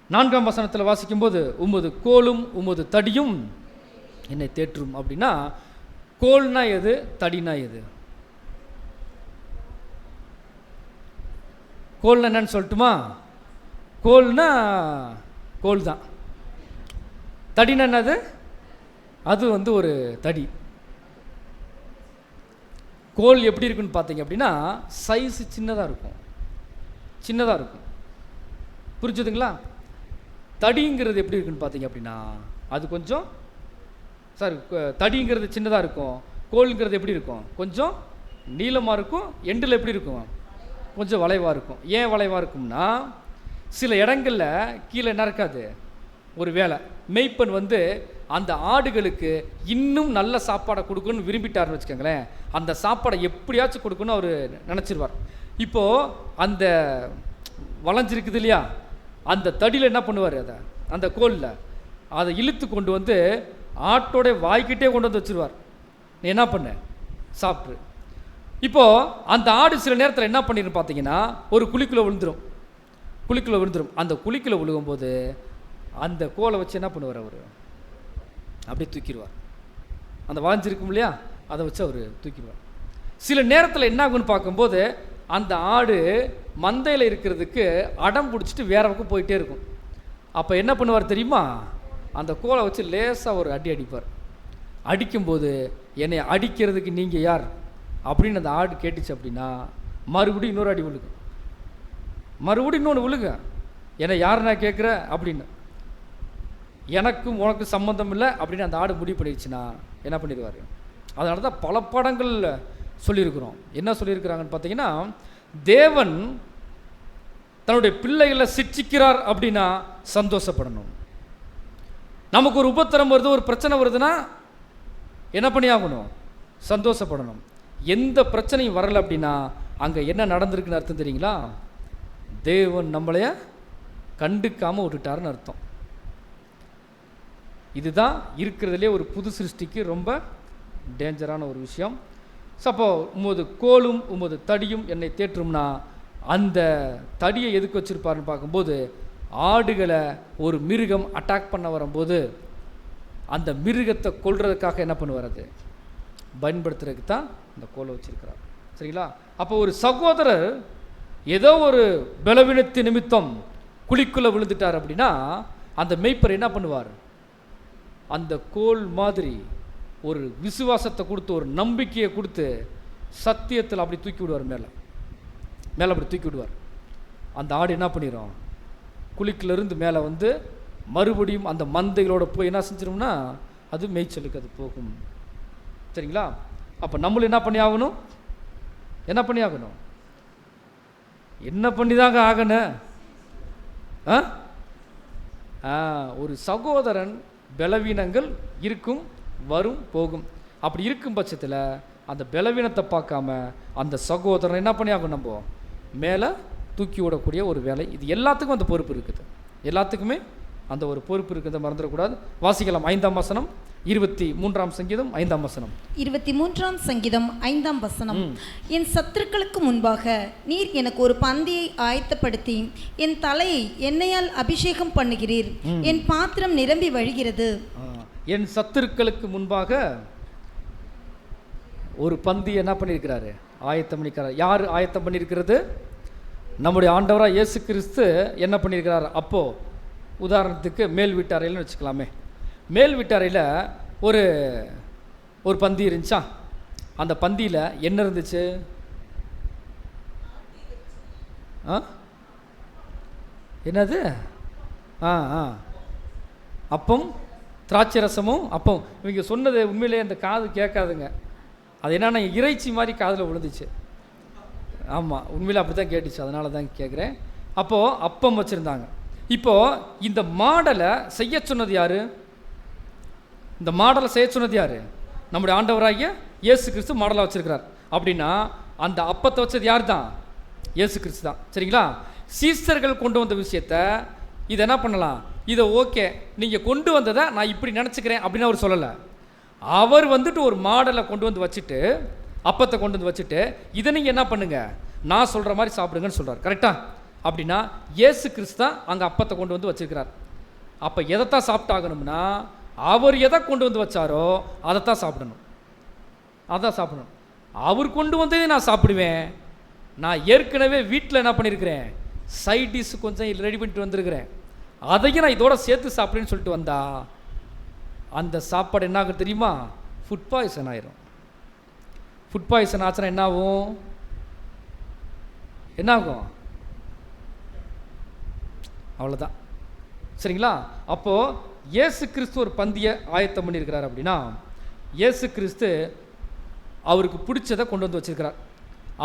4ஆம் வசனத்தில் வாசிக்கும்போது, உமது கோலும் உமது தடியும் என்னை தேற்றும் அப்படின்னா, கோல்னா எது, தடினா எது? கோல்னா என்னன்னு சொல்லட்டுமா? கோல்னா கோல் தான். தடினா என்னது? அது ஒரு தடி. கோல் எப்படி இருக்குன்னு பார்த்தீங்க அப்படின்னா, சைஸ் சின்னதாக இருக்கும், சின்னதாக இருக்கும், புரிஞ்சுதுங்களா. தடிங்கிறது எப்படி இருக்குன்னு பார்த்தீங்க அப்படின்னா, அது கொஞ்சம் தடிங்கிறது சின்னதாக இருக்கும், கோல்ங்கிறது எப்படி இருக்கும், கொஞ்சம் நீளமாக இருக்கும், எண்டில் எப்படி இருக்கும், கொஞ்சம் வளைவாக இருக்கும். ஏன் வளைவாக இருக்கும்னா, சில இடங்களில் கீழே என்ன இருக்காது, ஒரு வேலை மெய்ப்பன் அந்த ஆடுகளுக்கு இன்னும் நல்ல சாப்பாடை கொடுக்கணும்னு விரும்பிட்டாருன்னு வச்சுக்கோங்களேன், அந்த சாப்பாடை எப்படியாச்சும் கொடுக்கணும்னு அவர் நினச்சிருவார். இப்போது அந்த வளைஞ்சிருக்குது இல்லையா, அந்த தடியில் என்ன பண்ணுவார், அந்த கோலில் அதை இழுத்து கொண்டு ஆட்டோட வாய்க்கிட்டே கொண்டு வச்சுருவார். நீ என்ன பண்ண, சாப்பிட்ரு. இப்போது அந்த ஆடு சில நேரத்தில் என்ன பண்ணிருன்னு பார்த்தீங்கன்னா, ஒரு குழிக்குள்ளே விழுந்துடும், அந்த குழிக்குள்ளே விழுகும்போது அந்த கோலை வச்சு என்ன பண்ணுவார், அவர் அப்படியே தூக்கிடுவார். அந்த வாஞ்சிருக்கும் இல்லையா, அதை வச்சு அவர் தூக்கிடுவார். சில நேரத்தில் என்ன ஆகுன்னு பார்க்கும்போது, அந்த ஆடு மந்தையில் இருக்கிறதுக்கு அடம் பிடிச்சிட்டு வேற பக்கம் போயிட்டே இருக்கும். அப்போ என்ன பண்ணுவார் தெரியுமா, அந்த கோலை வச்சு லேசாக ஒரு அடி அடிப்பார். அடிக்கும்போது என்னை அடிக்கிறதுக்கு நீங்கள் யார் அப்படின்னு அந்த ஆடு கேட்டுச்சு அப்படின்னா, மறுபடியும் இன்னொரு அடி விழுகும், மறுபடியும் இன்னொன்று விழுங்க, என்னை யார் நான் கேட்குற அப்படின்னு, எனக்கும் உனக்கு சம்மந்தம் இல்லை அப்படின்னு அந்த ஆடு முடிவு பண்ணிடுச்சுன்னா என்ன பண்ணிடுவார். அதனால தான் பல படங்கள் சொல்லியிருக்கிறோம். என்ன சொல்லியிருக்கிறாங்கன்னு பார்த்தீங்கன்னா, தேவன் தன்னுடைய பிள்ளைகளை சிட்சிக்கிறார் அப்படின்னா சந்தோஷப்படணும். நமக்கு ஒரு உபத்திரம் வருது, ஒரு பிரச்சனை வருதுன்னா என்ன பண்ணி ஆகணும், சந்தோஷப்படணும். எந்த பிரச்சனையும் வரலை அப்படின்னா அங்கே என்ன நடந்திருக்குன்னு அர்த்தம் தெரியுங்களா, தேவன் நம்மளைய கண்டுக்காமல் விட்டுட்டாருன்னு அர்த்தம். இதுதான் இருக்கிறதுலே ஒரு புது சிருஷ்டிக்கு ரொம்ப டேஞ்சரான ஒரு விஷயம். ஸோ அப்போ உமது கோலும் உமது தடியும் என்னை தேற்றும்னா, அந்த தடியை எதுக்கு வச்சுருப்பாருன்னு பார்க்கும்போது, ஆடுகளை ஒரு மிருகம் அட்டாக் பண்ண வரும்போது அந்த மிருகத்தை கொல்றதுக்காக என்ன பண்ணுவார், அது பயன்படுத்துறதுக்கு தான் இந்த கோலை வச்சுருக்கிறார், சரிங்களா. அப்போ ஒரு சகோதரர் ஏதோ ஒரு பலவீனத்து நிமித்தம் குழிக்குள்ளே விழுந்துட்டார் அப்படின்னா அந்த மேய்ப்பர் என்ன பண்ணுவார், அந்த கோல் மாதிரி ஒரு விசுவாசத்தை கொடுத்து, ஒரு நம்பிக்கையை கொடுத்து, சத்தியத்தில் அப்படி தூக்கி விடுவார், மேலே அப்படி தூக்கி விடுவார். அந்த ஆடு என்ன பண்ணிடும், குழிக்கிலிருந்து மேலே மறுபடியும் அந்த மந்தைகளோட போய் என்ன செஞ்சிடும்னா அது மேய்ச்சலுக்கு அது போகும், சரிங்களா. அப்போ நம்மளும் என்ன பண்ணி ஆகணும், என்ன பண்ணி தாங்க ஆகணும். ஒரு சகோதரன் பலவீனங்கள் இருக்கும், வரும், போகும். அப்படி இருக்கும் பட்சத்தில் அந்த பலவீனத்தை பார்க்காம அந்த சகோதரன் என்ன பண்ணி ஆகும், நம்ம மேலே தூக்கி விடக்கூடிய ஒரு வேலை. இது எல்லாத்துக்கும் அந்த பொறுப்பு இருக்குது, எல்லாத்துக்குமே அந்த ஒரு பொறுப்பு இருக்கிறத மறந்துடக்கூடாது. வாசிக்கலாம் 5ஆம் வசனம், 23ஆம் சங்கீதம் 5ஆம் வசனம். 23ஆம் சங்கீதம் 5ஆம் வசனம். என் சத்துருக்களுக்கு முன்பாக நீர் எனக்கு ஒரு பந்தியை ஆயத்தப்படுத்தி என் தலையை எண்ணெயால் அபிஷேகம் பண்ணுகிறீர், என் பாத்திரம் நிரம்பி வழிகிறது. என் சத்துருக்களுக்கு முன்பாக ஒரு பந்தி என்ன பண்ணியிருக்கிறாரு, ஆயத்தம் பண்ணியிருக்கிறார். யார் ஆயத்தம் பண்ணியிருக்கிறது, நம்முடைய ஆண்டவராக இயேசு கிறிஸ்து என்ன பண்ணியிருக்கிறார். அப்போது உதாரணத்துக்கு மேல் வீட்டறையில்னு வச்சுக்கலாமே, மேல் வீட்டறையில் ஒரு பந்தி இருந்துச்சா, அந்த பந்தியில் என்ன இருந்துச்சு, என்னது, அப்பம் திராட்சை ரசமும் அப்பம். இவங்க சொன்னது உண்மையிலே அந்த காது கேட்காதுங்க, அது என்னன்னா இறைச்சி மாதிரி காதில் விழுந்துச்சு. ஆமாம், உண்மையில் அப்படி தான் கேட்டுச்சு, அதனால தான் கேட்குறேன். அப்போது அப்பம் வச்சுருந்தாங்க. இப்போது இந்த மாடலை செய்ய சொன்னது யார்? இந்த மாடலை செய்ய சொன்னது யார்? நம்முடைய ஆண்டவராகிய இயேசு கிறிஸ்து மாடலாக வச்சுருக்கிறார். அப்படின்னா அந்த அப்பத்தை வச்சது யார் தான்? இயேசு கிறிஸ்து தான். சரிங்களா? சீசர்கள் கொண்டு வந்த விஷயத்த இதை என்ன பண்ணலாம், இதை ஓகே நீங்கள் கொண்டு வந்ததை நான் இப்படி நினச்சிக்கிறேன் அப்படின்னு அவர் சொல்லலை. அவர் வந்துட்டு ஒரு மாடலை கொண்டு வந்து வச்சுட்டு, அப்பத்தை கொண்டு வந்து வச்சுட்டு, இதை நீங்கள் என்ன பண்ணுங்க, நான் சொல்கிற மாதிரி சாப்பிடுங்கன்னு சொல்கிறார். கரெக்டாக? அப்படின்னா இயேசு கிறிஸ்து தான் அங்கே அப்பத்தை கொண்டு வந்து வச்சுருக்கிறார். அப்போ எதைத்தான் சாப்பிட்டாகணும்னா, அவர் எதை கொண்டு வந்து வச்சாரோ அதைத்தான் சாப்பிடணும். அதான் சாப்பிடணும். அவர் கொண்டு வந்ததே நான் சாப்பிடுவேன். நான் ஏற்கனவே வீட்டில் என்ன பண்ணியிருக்கிறேன், சைட் டிஷ் கொஞ்சம் ரெடி பண்ணிட்டு வந்திருக்கிறேன், அதையும் நான் இதோட சேர்த்து சாப்பிடுன்னு சொல்லிட்டு வந்தா அந்த சாப்பாடு என்ன ஆகும் தெரியுமா? ஃபுட் பாய்சன் ஆயிரும். ஃபுட் பாய்சன் ஆச்சுன்னா என்ன ஆகும்? என்ன ஆகும்? அவ்வளோதான். சரிங்களா? அப்போது இயேசு கிறிஸ்து ஒரு பந்தியை ஆயத்தம் பண்ணியிருக்கிறார். அப்படின்னா இயேசு கிறிஸ்து அவருக்கு பிடிச்சதை கொண்டு வந்து வச்சிருக்கிறார்.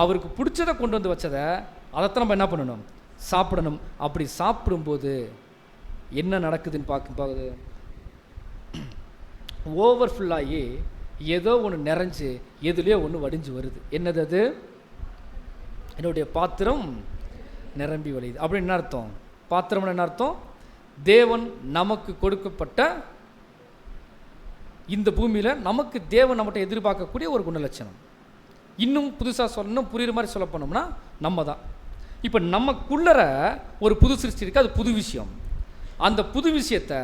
அவருக்கு பிடிச்சதை கொண்டு வந்து வச்சதை அதைத்தான் நம்ம என்ன பண்ணணும், சாப்பிடணும். அப்படி சாப்பிடும்போது என்ன நடக்குதுன்னு பார்க்கும்போது ஓவர்ஃபுல்லாகி ஏதோ ஒன்று நிறைஞ்சு எதுலேயோ ஒன்று வடிஞ்சு வருது. என்னது அது? என்னுடைய பாத்திரம் நிரம்பி வழியுது. அப்படின்னு என்ன அர்த்தம்? பாத்திரம்னு என்ன அர்த்தம்? தேவன் நமக்கு கொடுக்கப்பட்ட இந்த பூமியில் நமக்கு தேவன் நம்மகிட்ட எதிர்பார்க்கக்கூடிய ஒரு குணலட்சணம். இன்னும் புதுசாக சொல்லணும், புரியுற மாதிரி சொல்ல போனோம்னா நம்ம தான். இப்போ நமக்குள்ளற ஒரு புது சிருஷ்டி இருக்குது, அது புது விஷயம். அந்த புது விஷயத்தை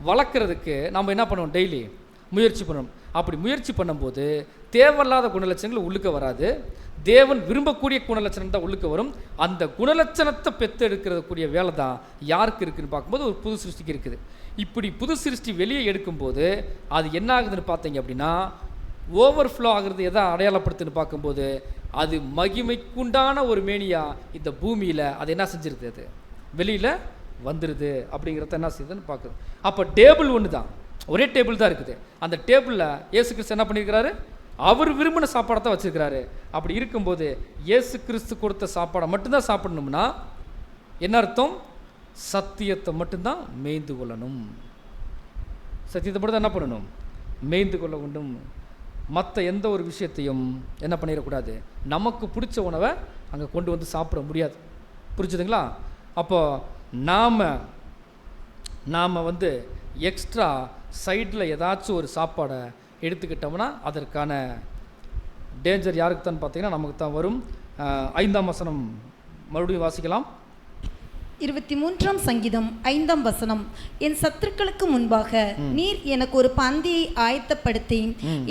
வளர்க்குறதுக்கு நம்ம என்ன பண்ணுவோம், டெய்லி முயற்சி பண்ணணும். அப்படி முயற்சி பண்ணும்போது தேவையில்லாத குணலட்சணங்கள் உள்ளுக்க வராது, தேவன் விரும்பக்கூடிய குணலட்சணம் தான் உள்ளுக்க வரும். அந்த குணலட்சணத்தை பெற்றெடுக்கிறதுக்கூடிய வேலை தான் யாருக்கு இருக்குதுன்னு பார்க்கும்போது ஒரு புது சிருஷ்டிக்கு இருக்குது. இப்படி புது சிருஷ்டி வெளியே எடுக்கும்போது அது என்ன ஆகுதுன்னு பார்த்தீங்க அப்படின்னா, ஓவர்ஃப்ளோ ஆகிறது எதை அடையாளப்படுத்துன்னு பார்க்கும்போது அது மகிமைக்குண்டான ஒரு மேனியா இந்த பூமியில் அது என்ன செஞ்சிருது, அது வெளியில் வந்துடுது. அப்படிங்கிறத என்ன செய்யுதுன்னு பார்க்குது. அப்போ டேபிள் ஒன்று தான், ஒரே டேபிள் தான் இருக்குது. அந்த டேபிளில் இயேசு கிறிஸ்து என்ன பண்ணியிருக்கிறாரு, அவர் விரும்பின சாப்பாடை தான் வச்சுருக்கிறாரு. அப்படி இருக்கும்போது இயேசு கிறிஸ்து கொடுத்த சாப்பாடை மட்டும்தான் சாப்பிடணும்னா என்ன அர்த்தம்? சத்தியத்தை மட்டும்தான் மேய்ந்து கொள்ளணும். சத்தியத்தை மட்டும் தான் என்ன பண்ணணும், மேய்ந்து கொள்ள வேண்டும். மற்ற எந்த ஒரு விஷயத்தையும் என்ன பண்ணிடக்கூடாது, நமக்கு பிடிச்ச உணவை அங்கே கொண்டு வந்து சாப்பிட முடியாது. புரிஞ்சுதுங்களா? அப்போ நாம் வந்து எக்ஸ்ட்ரா சைடில் ஏதாச்சும் ஒரு சாப்பாடை எடுத்துக்கிட்டோம்னா அதற்கான டேஞ்சர் யாருக்கு தான் பார்த்தீங்கன்னா நமக்கு தான் வரும். 5ஆம் வசனம் மறுபடியும் வாசிக்கலாம். 23ஆம் சங்கீதம் 5ஆம் வசனம். என் சத்துருக்களுக்கு முன்பாக நீர் எனக்கு ஒரு பந்தியை ஆயத்தப்படுத்தி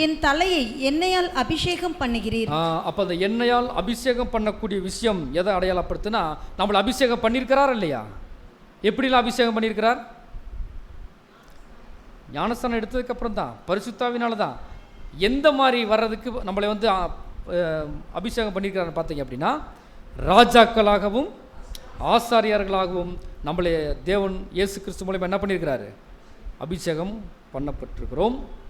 என் தலையை எண்ணெயால் அபிஷேகம் பண்ணுகிறீர். அப்போ அந்த எண்ணெயால் அபிஷேகம் பண்ணக்கூடிய விஷயம் எதை அடையாளப்படுத்துனா, நம்மளை அபிஷேகம் பண்ணியிருக்கிறார் இல்லையா? எப்படிலாம் அபிஷேகம் பண்ணியிருக்கிறார்? ஞானஸ்தானம் எடுத்ததுக்கப்புறம் தான், பரிசுத்தாவினால தான். எந்த மாதிரி வர்றதுக்கு நம்மளை வந்து அபிஷேகம் பண்ணியிருக்கிறான்னு பார்த்தீங்க அப்படின்னா, ராஜாக்களாகவும் ஆசாரியர்களாகவும் நம்மளே தேவன் இயேசு கிறிஸ்து மூலமாக என்ன பண்ணியிருக்கிறாரு, அபிஷேகம்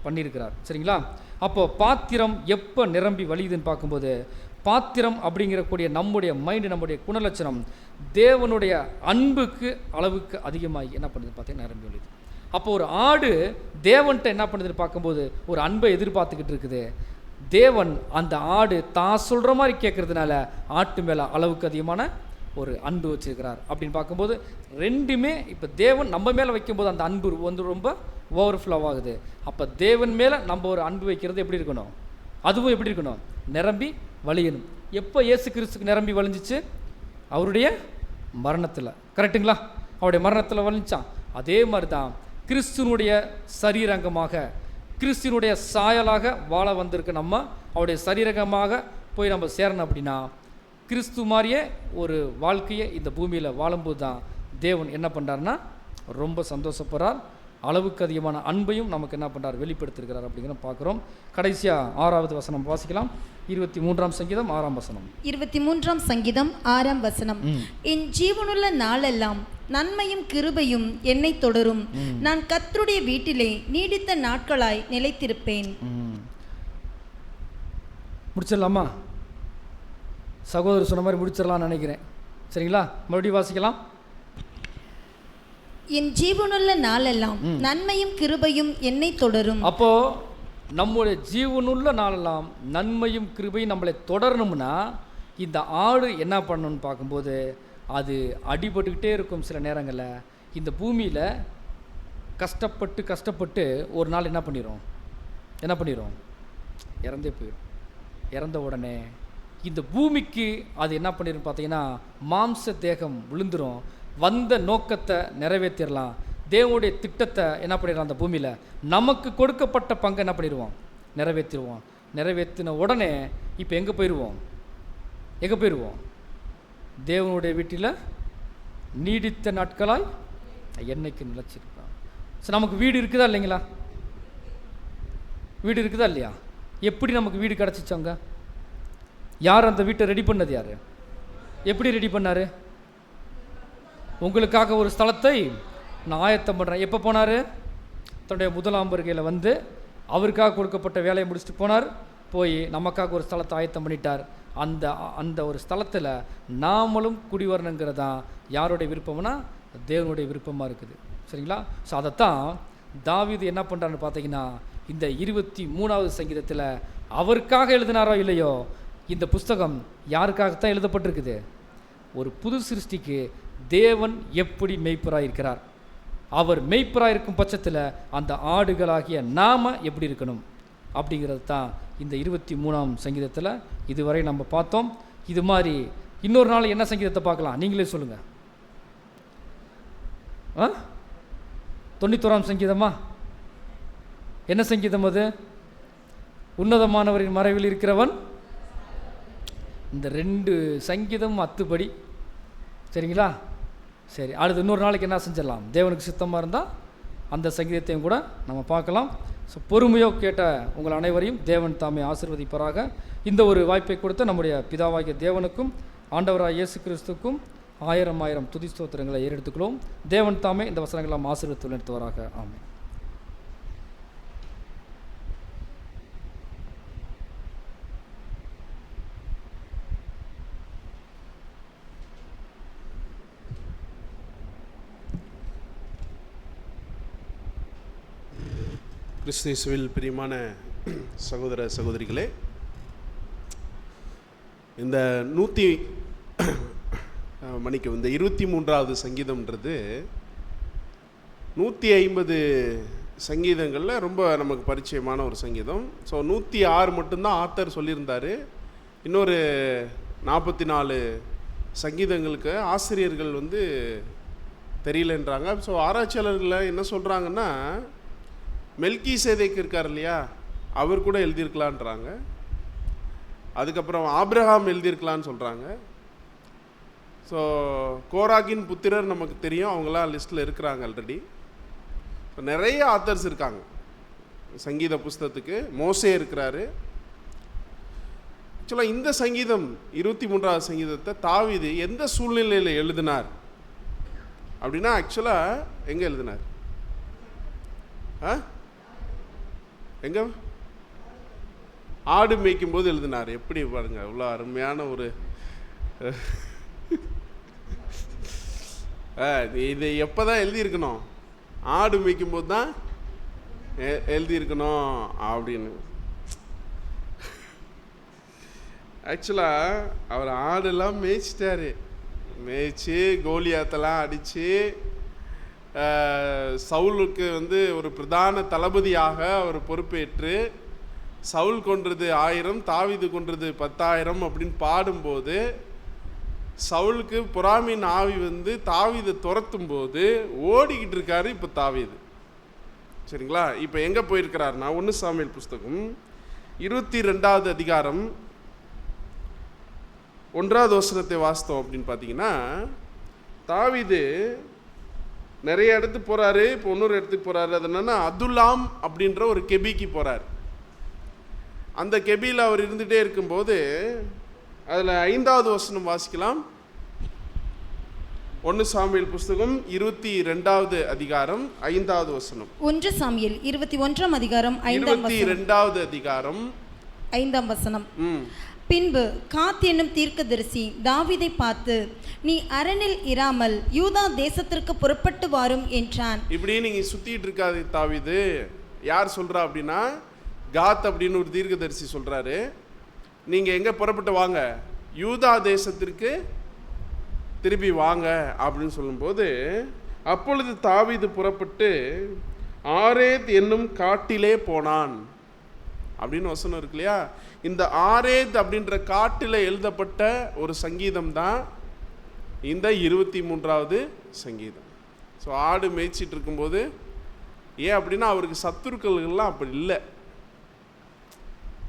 பண்ணியிருக்கிறார். சரிங்களா? அப்போது பாத்திரம் எப்போ நிரம்பி வழியுதுன்னு பார்க்கும்போது, பாத்திரம் அப்படிங்கிறக்கூடிய நம்முடைய மைண்டு, நம்முடைய குணலட்சணம் தேவனுடைய அன்புக்கு அளவுக்கு அதிகமாகி என்ன பண்ணுது பார்த்தீங்கன்னா நிரம்பி வழியுது. அப்போ ஒரு ஆடு தேவன்கிட்ட என்ன பண்ணுதுன்னு பார்க்கும்போது ஒரு அன்பை எதிர்பார்த்துக்கிட்டு இருக்குது. தேவன் அந்த ஆடு தான் சொல்கிற மாதிரி கேட்குறதுனால ஆட்டு மேலே அளவுக்கு அதிகமான ஒரு அன்பு வச்சுருக்கிறார். அப்படின்னு பார்க்கும்போது ரெண்டுமே இப்போ தேவன் நம்ம மேலே வைக்கும்போது அந்த அன்பு வந்து ரொம்ப ஓவர்ஃப்ளோ ஆகுது. அப்போ தேவன் மேலே நம்ம ஒரு அன்பு வைக்கிறது எப்படி இருக்கணும், அதுவும் எப்படி இருக்கணும், நிரம்பி வழியணும். எப்போ இயேசு கிறிஸ்துக்கு நிரம்பி வழிஞ்சிச்சு? அவருடைய மரணத்தில். கரெக்டுங்களா? அவருடைய மரணத்தில் வழிஞ்சான். அதே மாதிரி தான் கிறிஸ்துவனுடைய சரீரங்கமாக, கிறிஸ்துவனுடைய சாயலாக வாழ வந்திருக்க நம்ம அவருடைய சரீரங்கமாக போய் நம்ம சேரணும். அப்படின்னா கிறிஸ்து மாதிரியே ஒரு வாழ்க்கையை இந்த பூமியில் வாழும்போது தான் தேவன் என்ன பண்ணுறாருன்னா ரொம்ப சந்தோஷப்படுறார். அளவுக்கு அதிகமான அன்பையும் நமக்கு என்ன பண்ணுறார், வெளிப்படுத்திருக்கிறார் அப்படிங்கிற பார்க்குறோம். கடைசியாக 6வது வசனம் வாசிக்கலாம். 23ஆம் சங்கீதம் 6ஆம் வசனம். 23ஆம் சங்கீதம் 6ஆம் வசனம். என் ஜீவனுள்ள நாளெல்லாம் நன்மையும் கிருபையும் என்னை தொடரும். நான் கர்த்தருடைய வீட்டிலே நீடித்த நாட்களாய் நிலைத்திருப்பேன். முடிச்சிடலாமா? சகோதரர் சொன்ன மாதிரி முடிச்சிடலாம்னு நினைக்கிறேன். சரிங்களா? மறுபடியும் வாசிக்கலாம். என் ஜீவனுள்ள நாளெல்லாம் நன்மையும் கிருபையும் என்னை தொடரும். அப்போது நம்முடைய ஜீவனுள்ள நாளெல்லாம் நன்மையும் கிருபையும் நம்மளை தொடரணும்னா இந்த ஆடு என்ன பண்ணணும்னு பார்க்கும்போது அது அடிபட்டுக்கிட்டே இருக்கும். சில நேரங்களில் இந்த பூமியில் கஷ்டப்பட்டு ஒரு நாள் என்ன பண்ணிடும்? இறந்தே போயிடும். இறந்த உடனே இந்த பூமிக்கு அது என்ன பண்ணிடும் பார்த்தீங்கன்னா, மாம்ச தேகம் விழுந்துடும். வந்த நோக்கத்தை நிறைவேற்றிடலாம், தேவனுடைய திட்டத்தை என்ன பண்ணிடலாம், அந்த பூமியில் நமக்கு கொடுக்கப்பட்ட பங்கை என்ன பண்ணிடுவோம்? நிறைவேற்றின உடனே இப்போ எங்கே போயிடுவோம்? தேவனுடைய வீட்டில் நீடித்த நாட்களாய் என்னைக்கு நிலச்சிருப்பான். ஸோ நமக்கு வீடு இருக்குதா இல்லைங்களா? வீடு இருக்குதா இல்லையா? எப்படி நமக்கு வீடு கிடச்சிச்சாங்க? யார் அந்த வீட்டை ரெடி பண்ணது? யார்? எப்படி ரெடி பண்ணார்? உங்களுக்காக ஒரு ஸ்தலத்தை நான் ஆயத்தம் பண்ணுறேன். எப்போ போனார்? தன்னுடைய முதலாம் வருகையில் வந்து அவருக்காக கொடுக்கப்பட்ட வேலையை முடிச்சுட்டு போனார். போய் நமக்காக ஒரு ஸ்தலத்தை ஆயத்தம் பண்ணிட்டார். அந்த ஒரு ஸ்தலத்தில் நாமளும் குடிவரணுங்கிறது தான் யாருடைய விருப்பம்னா தேவனுடைய விருப்பமாக இருக்குது. சரிங்களா? ஸோ அதைத்தான் தாவீது என்ன பண்ணுறான்னு பார்த்தீங்கன்னா, இந்த 23வது சங்கீதத்தில் அவருக்காக எழுதினாரோ இல்லையோ, இந்த புஸ்தகம் யாருக்காகத்தான் எழுதப்பட்டிருக்குது? ஒரு புது சிருஷ்டிக்கு தேவன் எப்படி மெய்ப்பராக இருக்கிறார், அவர் மெய்ப்பராக இருக்கும் பட்சத்தில் அந்த ஆடுகளாகிய நாம் எப்படி இருக்கணும் அப்படிங்கிறது தான் இந்த 23ஆம் சங்கீதத்தில் இதுவரை நம்ம பார்த்தோம். இது மாதிரி இன்னொரு நாள் என்ன சங்கீதத்தை பார்க்கலாம்? நீங்களே சொல்லுங்கள். 91ஆம் சங்கீதமா? என்ன சங்கீதம் அது? உன்னதமானவரின் மறைவில் இருக்கிறவன். இந்த 2 சங்கீதம் அத்துப்படி. சரிங்களா? சரி, அடுத்து இன்னொரு நாளைக்கு என்ன செஞ்சிடலாம்? தேவனுக்கு சித்தமாக இருந்தால் அந்த சங்கீதத்தையும் கூட நம்ம பார்க்கலாம். ஸோ பொறுமையாக கேட்ட உங்கள் அனைவரையும் தேவன் தாமே ஆசீர்வதிப்பாராக. இந்த ஒரு வாய்ப்பை கொடுத்த நம்முடைய பிதாவாகிய தேவனுக்கும் ஆண்டவராக இயேசு கிறிஸ்துக்கும் 1000 துதி ஸ்தோத்திரங்களை ஏறெடுத்துக்கிறோம். தேவன் தாமே இந்த வசனங்களாம் ஆசீர்வதித்து நடத்துவாராக. ஆமென். கிறிஸ்துவில் பிரியமான சகோதர சகோதரிகளே, இந்த 23வது சங்கீதம்ன்றது 150 சங்கீதங்களில் ரொம்ப நமக்கு பரிச்சயமான ஒரு சங்கீதம். ஸோ 106 மட்டும்தான் ஆத்தர் சொல்லியிருந்தார். இன்னொரு 44 சங்கீதங்களுக்கு ஆசிரியர்கள் தெரியலன்றாங்க. ஸோ ஆராய்ச்சியாளர்கள் என்ன சொல்கிறாங்கன்னா, மெல்கிசேதேக் இருக்கார் இல்லையா, அவர் கூட எழுதியிருக்கலான்றாங்க. அதுக்கப்புறம் ஆபிரகாம் எழுதியிருக்கலான்னு சொல்கிறாங்க. ஸோ கோராகின் புத்திரர் நமக்கு தெரியும், அவங்களாம் லிஸ்ட்டில் இருக்கிறாங்க ஆல்ரெடி. ஸோ நிறைய ஆத்தர்ஸ் இருக்காங்க சங்கீத புஸ்தகத்துக்கு. மோசே இருக்கிறாரு. ஆக்சுவலாக இந்த சங்கீதம் 23வது சங்கீதத்தை தாவீது எந்த சூழ்நிலையில் எழுதினார் அப்படின்னா, ஆக்சுவலாக எங்கே எழுதினார்? எங்க? ஆடு மேய்க்கும் போது எழுதினார். எப்படி பாருங்க, இவ்வளோ அருமையான ஒரு இது எப்போதான் எழுதியிருக்கணும்? ஆடு மேய்க்கும் போது தான் எழுதியிருக்கணும் அப்படின்னு. ஆக்சுவலாக அவர் ஆடெல்லாம் மேய்ச்சிட்டாரு. மேய்ச்சி கோலியாத்தெல்லாம் அடித்து சவுலுக்கு ஒரு பிரதான தளபதியாக அவர் பொறுப்பேற்று, சவுல் கொன்றது 1000, தாவீது கொன்றது 10,000 அப்படின்னு பாடும்போது, சவுலுக்கு பொறாமையின் ஆவி தாவீதை துரத்தும் போது ஓடிக்கிட்டு இருக்காரு இப்போ தாவீது. சரிங்களா? இப்போ எங்கே போயிருக்கிறாருன்னா, 1 சாமுவேல் புஸ்தகம் 22வது அதிகாரம் 1வது வசனத்தை வாசித்தோம் அப்படின்னு பார்த்தீங்கன்னா, தாவீது நிறைய இடத்துக்கு போகிறாரு. இப்போ இன்னொரு இடத்துக்கு போகிறாரு. அது என்னன்னா, அதுல்லாம் அப்படின்ற ஒரு கெபிக்கு போகிறார். அந்த கெபியில் அவர் இருந்துகிட்டே இருக்கும்போது அதில் 5வது வசனம் வாசிக்கலாம். 1 சாமுவேல் புஸ்தகம் 22வது அதிகாரம் 5வது வசனம். 1 சாமுவேல் 21ஆம் அதிகாரம் 5ஆம் வசனம். 22வது அதிகாரம் 5ஆம் வசனம். பின்பு காத் என்னும் தீர்க்கதரிசி தாவீதை பார்த்து, நீ அரணில் இராமல் யூதா தேசத்திற்கு புறப்பட்டு வாரும் என்றான். இப்படி நீங்க சுத்திட்டு இருக்காது தாவீது. யார் சொல்றா அப்படின்னா காத் அப்படின்னு ஒரு தீர்க்கதரிசி சொல்றாரு, நீங்க எங்க புறப்பட்டு வாங்க, யூதா தேசத்திற்கு திருப்பி வாங்க அப்படின்னு சொல்லும்போது, அப்பொழுது தாவீது புறப்பட்டு ஆரேத் என்னும் காட்டிலே போனான் அப்படின்னு வசனம் இருக்கு இல்லையா. இந்த ஆரேத் அப்படின்ற காட்டில் எழுதப்பட்ட ஒரு சங்கீதம் தான் இந்த 23வது சங்கீதம். ஸோ ஆடு மேய்ச்சிட்டு இருக்கும்போது, ஏன் அப்படின்னா அவருக்கு சத்துருக்கள்லாம் அப்படி இல்லை,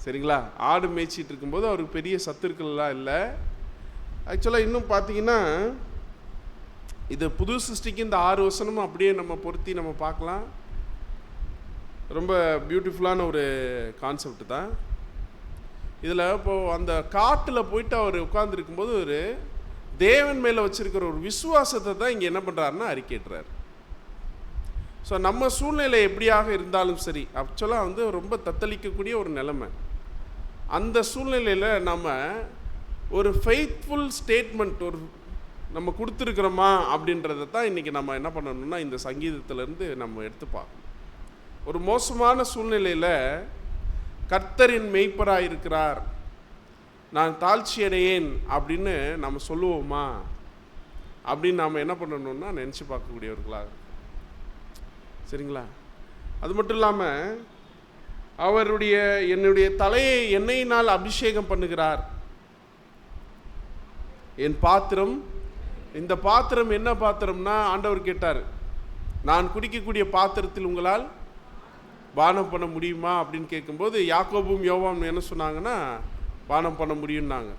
சரிங்களா. ஆடு மேய்ச்சிட்டு இருக்கும்போது அவருக்கு பெரிய சத்துருக்கள்லாம் இல்லை. ஆக்சுவலாக இன்னும் பார்த்தீங்கன்னா இது புது சிருஷ்டிக்கு இந்த 6 வசனமும் அப்படியே நம்ம பொருத்தி நம்ம பார்க்கலாம். ரொம்ப பியூட்டிஃபுல்லான ஒரு கான்செப்ட் தான். இதில் இப்போது அந்த காட்டில் போயிட்டு அவர் உட்கார்ந்துருக்கும்போது ஒரு தேவன் மேலே வச்சுருக்கிற ஒரு விசுவாசத்தை தான் இங்கே என்ன பண்ணுறாருன்னா அறிக்கையிடுறார். ஸோ நம்ம சூழ்நிலை எப்படியாக இருந்தாலும் சரி, ஆக்சுவலாக வந்து ரொம்ப தத்தளிக்கக்கூடிய ஒரு நிலைமை. அந்த சூழ்நிலையில் நம்ம ஒரு ஃபெய்த்ஃபுல் ஸ்டேட்மெண்ட் ஒரு நம்ம கொடுத்துருக்குறோமா அப்படின்றத தான் இன்றைக்கி நம்ம என்ன பண்ணணும்னா இந்த சங்கீதத்திலேருந்து நம்ம எடுத்து பார்க்கணும். ஒரு மோசமான சூழ்நிலையில் கர்த்தரின் மெய்ப்பராக இருக்கிறார், நான் தாழ்ச்சி அடையேன் அப்படின்னு நம்ம சொல்லுவோமா அப்படின்னு நாம் என்ன பண்ணணும்னா நினச்சி பார்க்கக்கூடியவர்களாக, சரிங்களா. அது மட்டும் இல்லாமல் அவருடைய என்னுடைய தலையை எண்ணெயினால் அபிஷேகம் பண்ணுகிறார், என் பாத்திரம். இந்த பாத்திரம் என்ன பாத்திரம்னா ஆண்டவர் கேட்டார், நான் குடிக்கக்கூடிய பாத்திரத்தில் உங்களால் பானம் பண்ண முடியுமா அப்படின்னு கேட்கும்போது யாக்கோபும் யோவானும் என்ன சொன்னாங்கன்னா பானம் பண்ண முடியும்னாங்க.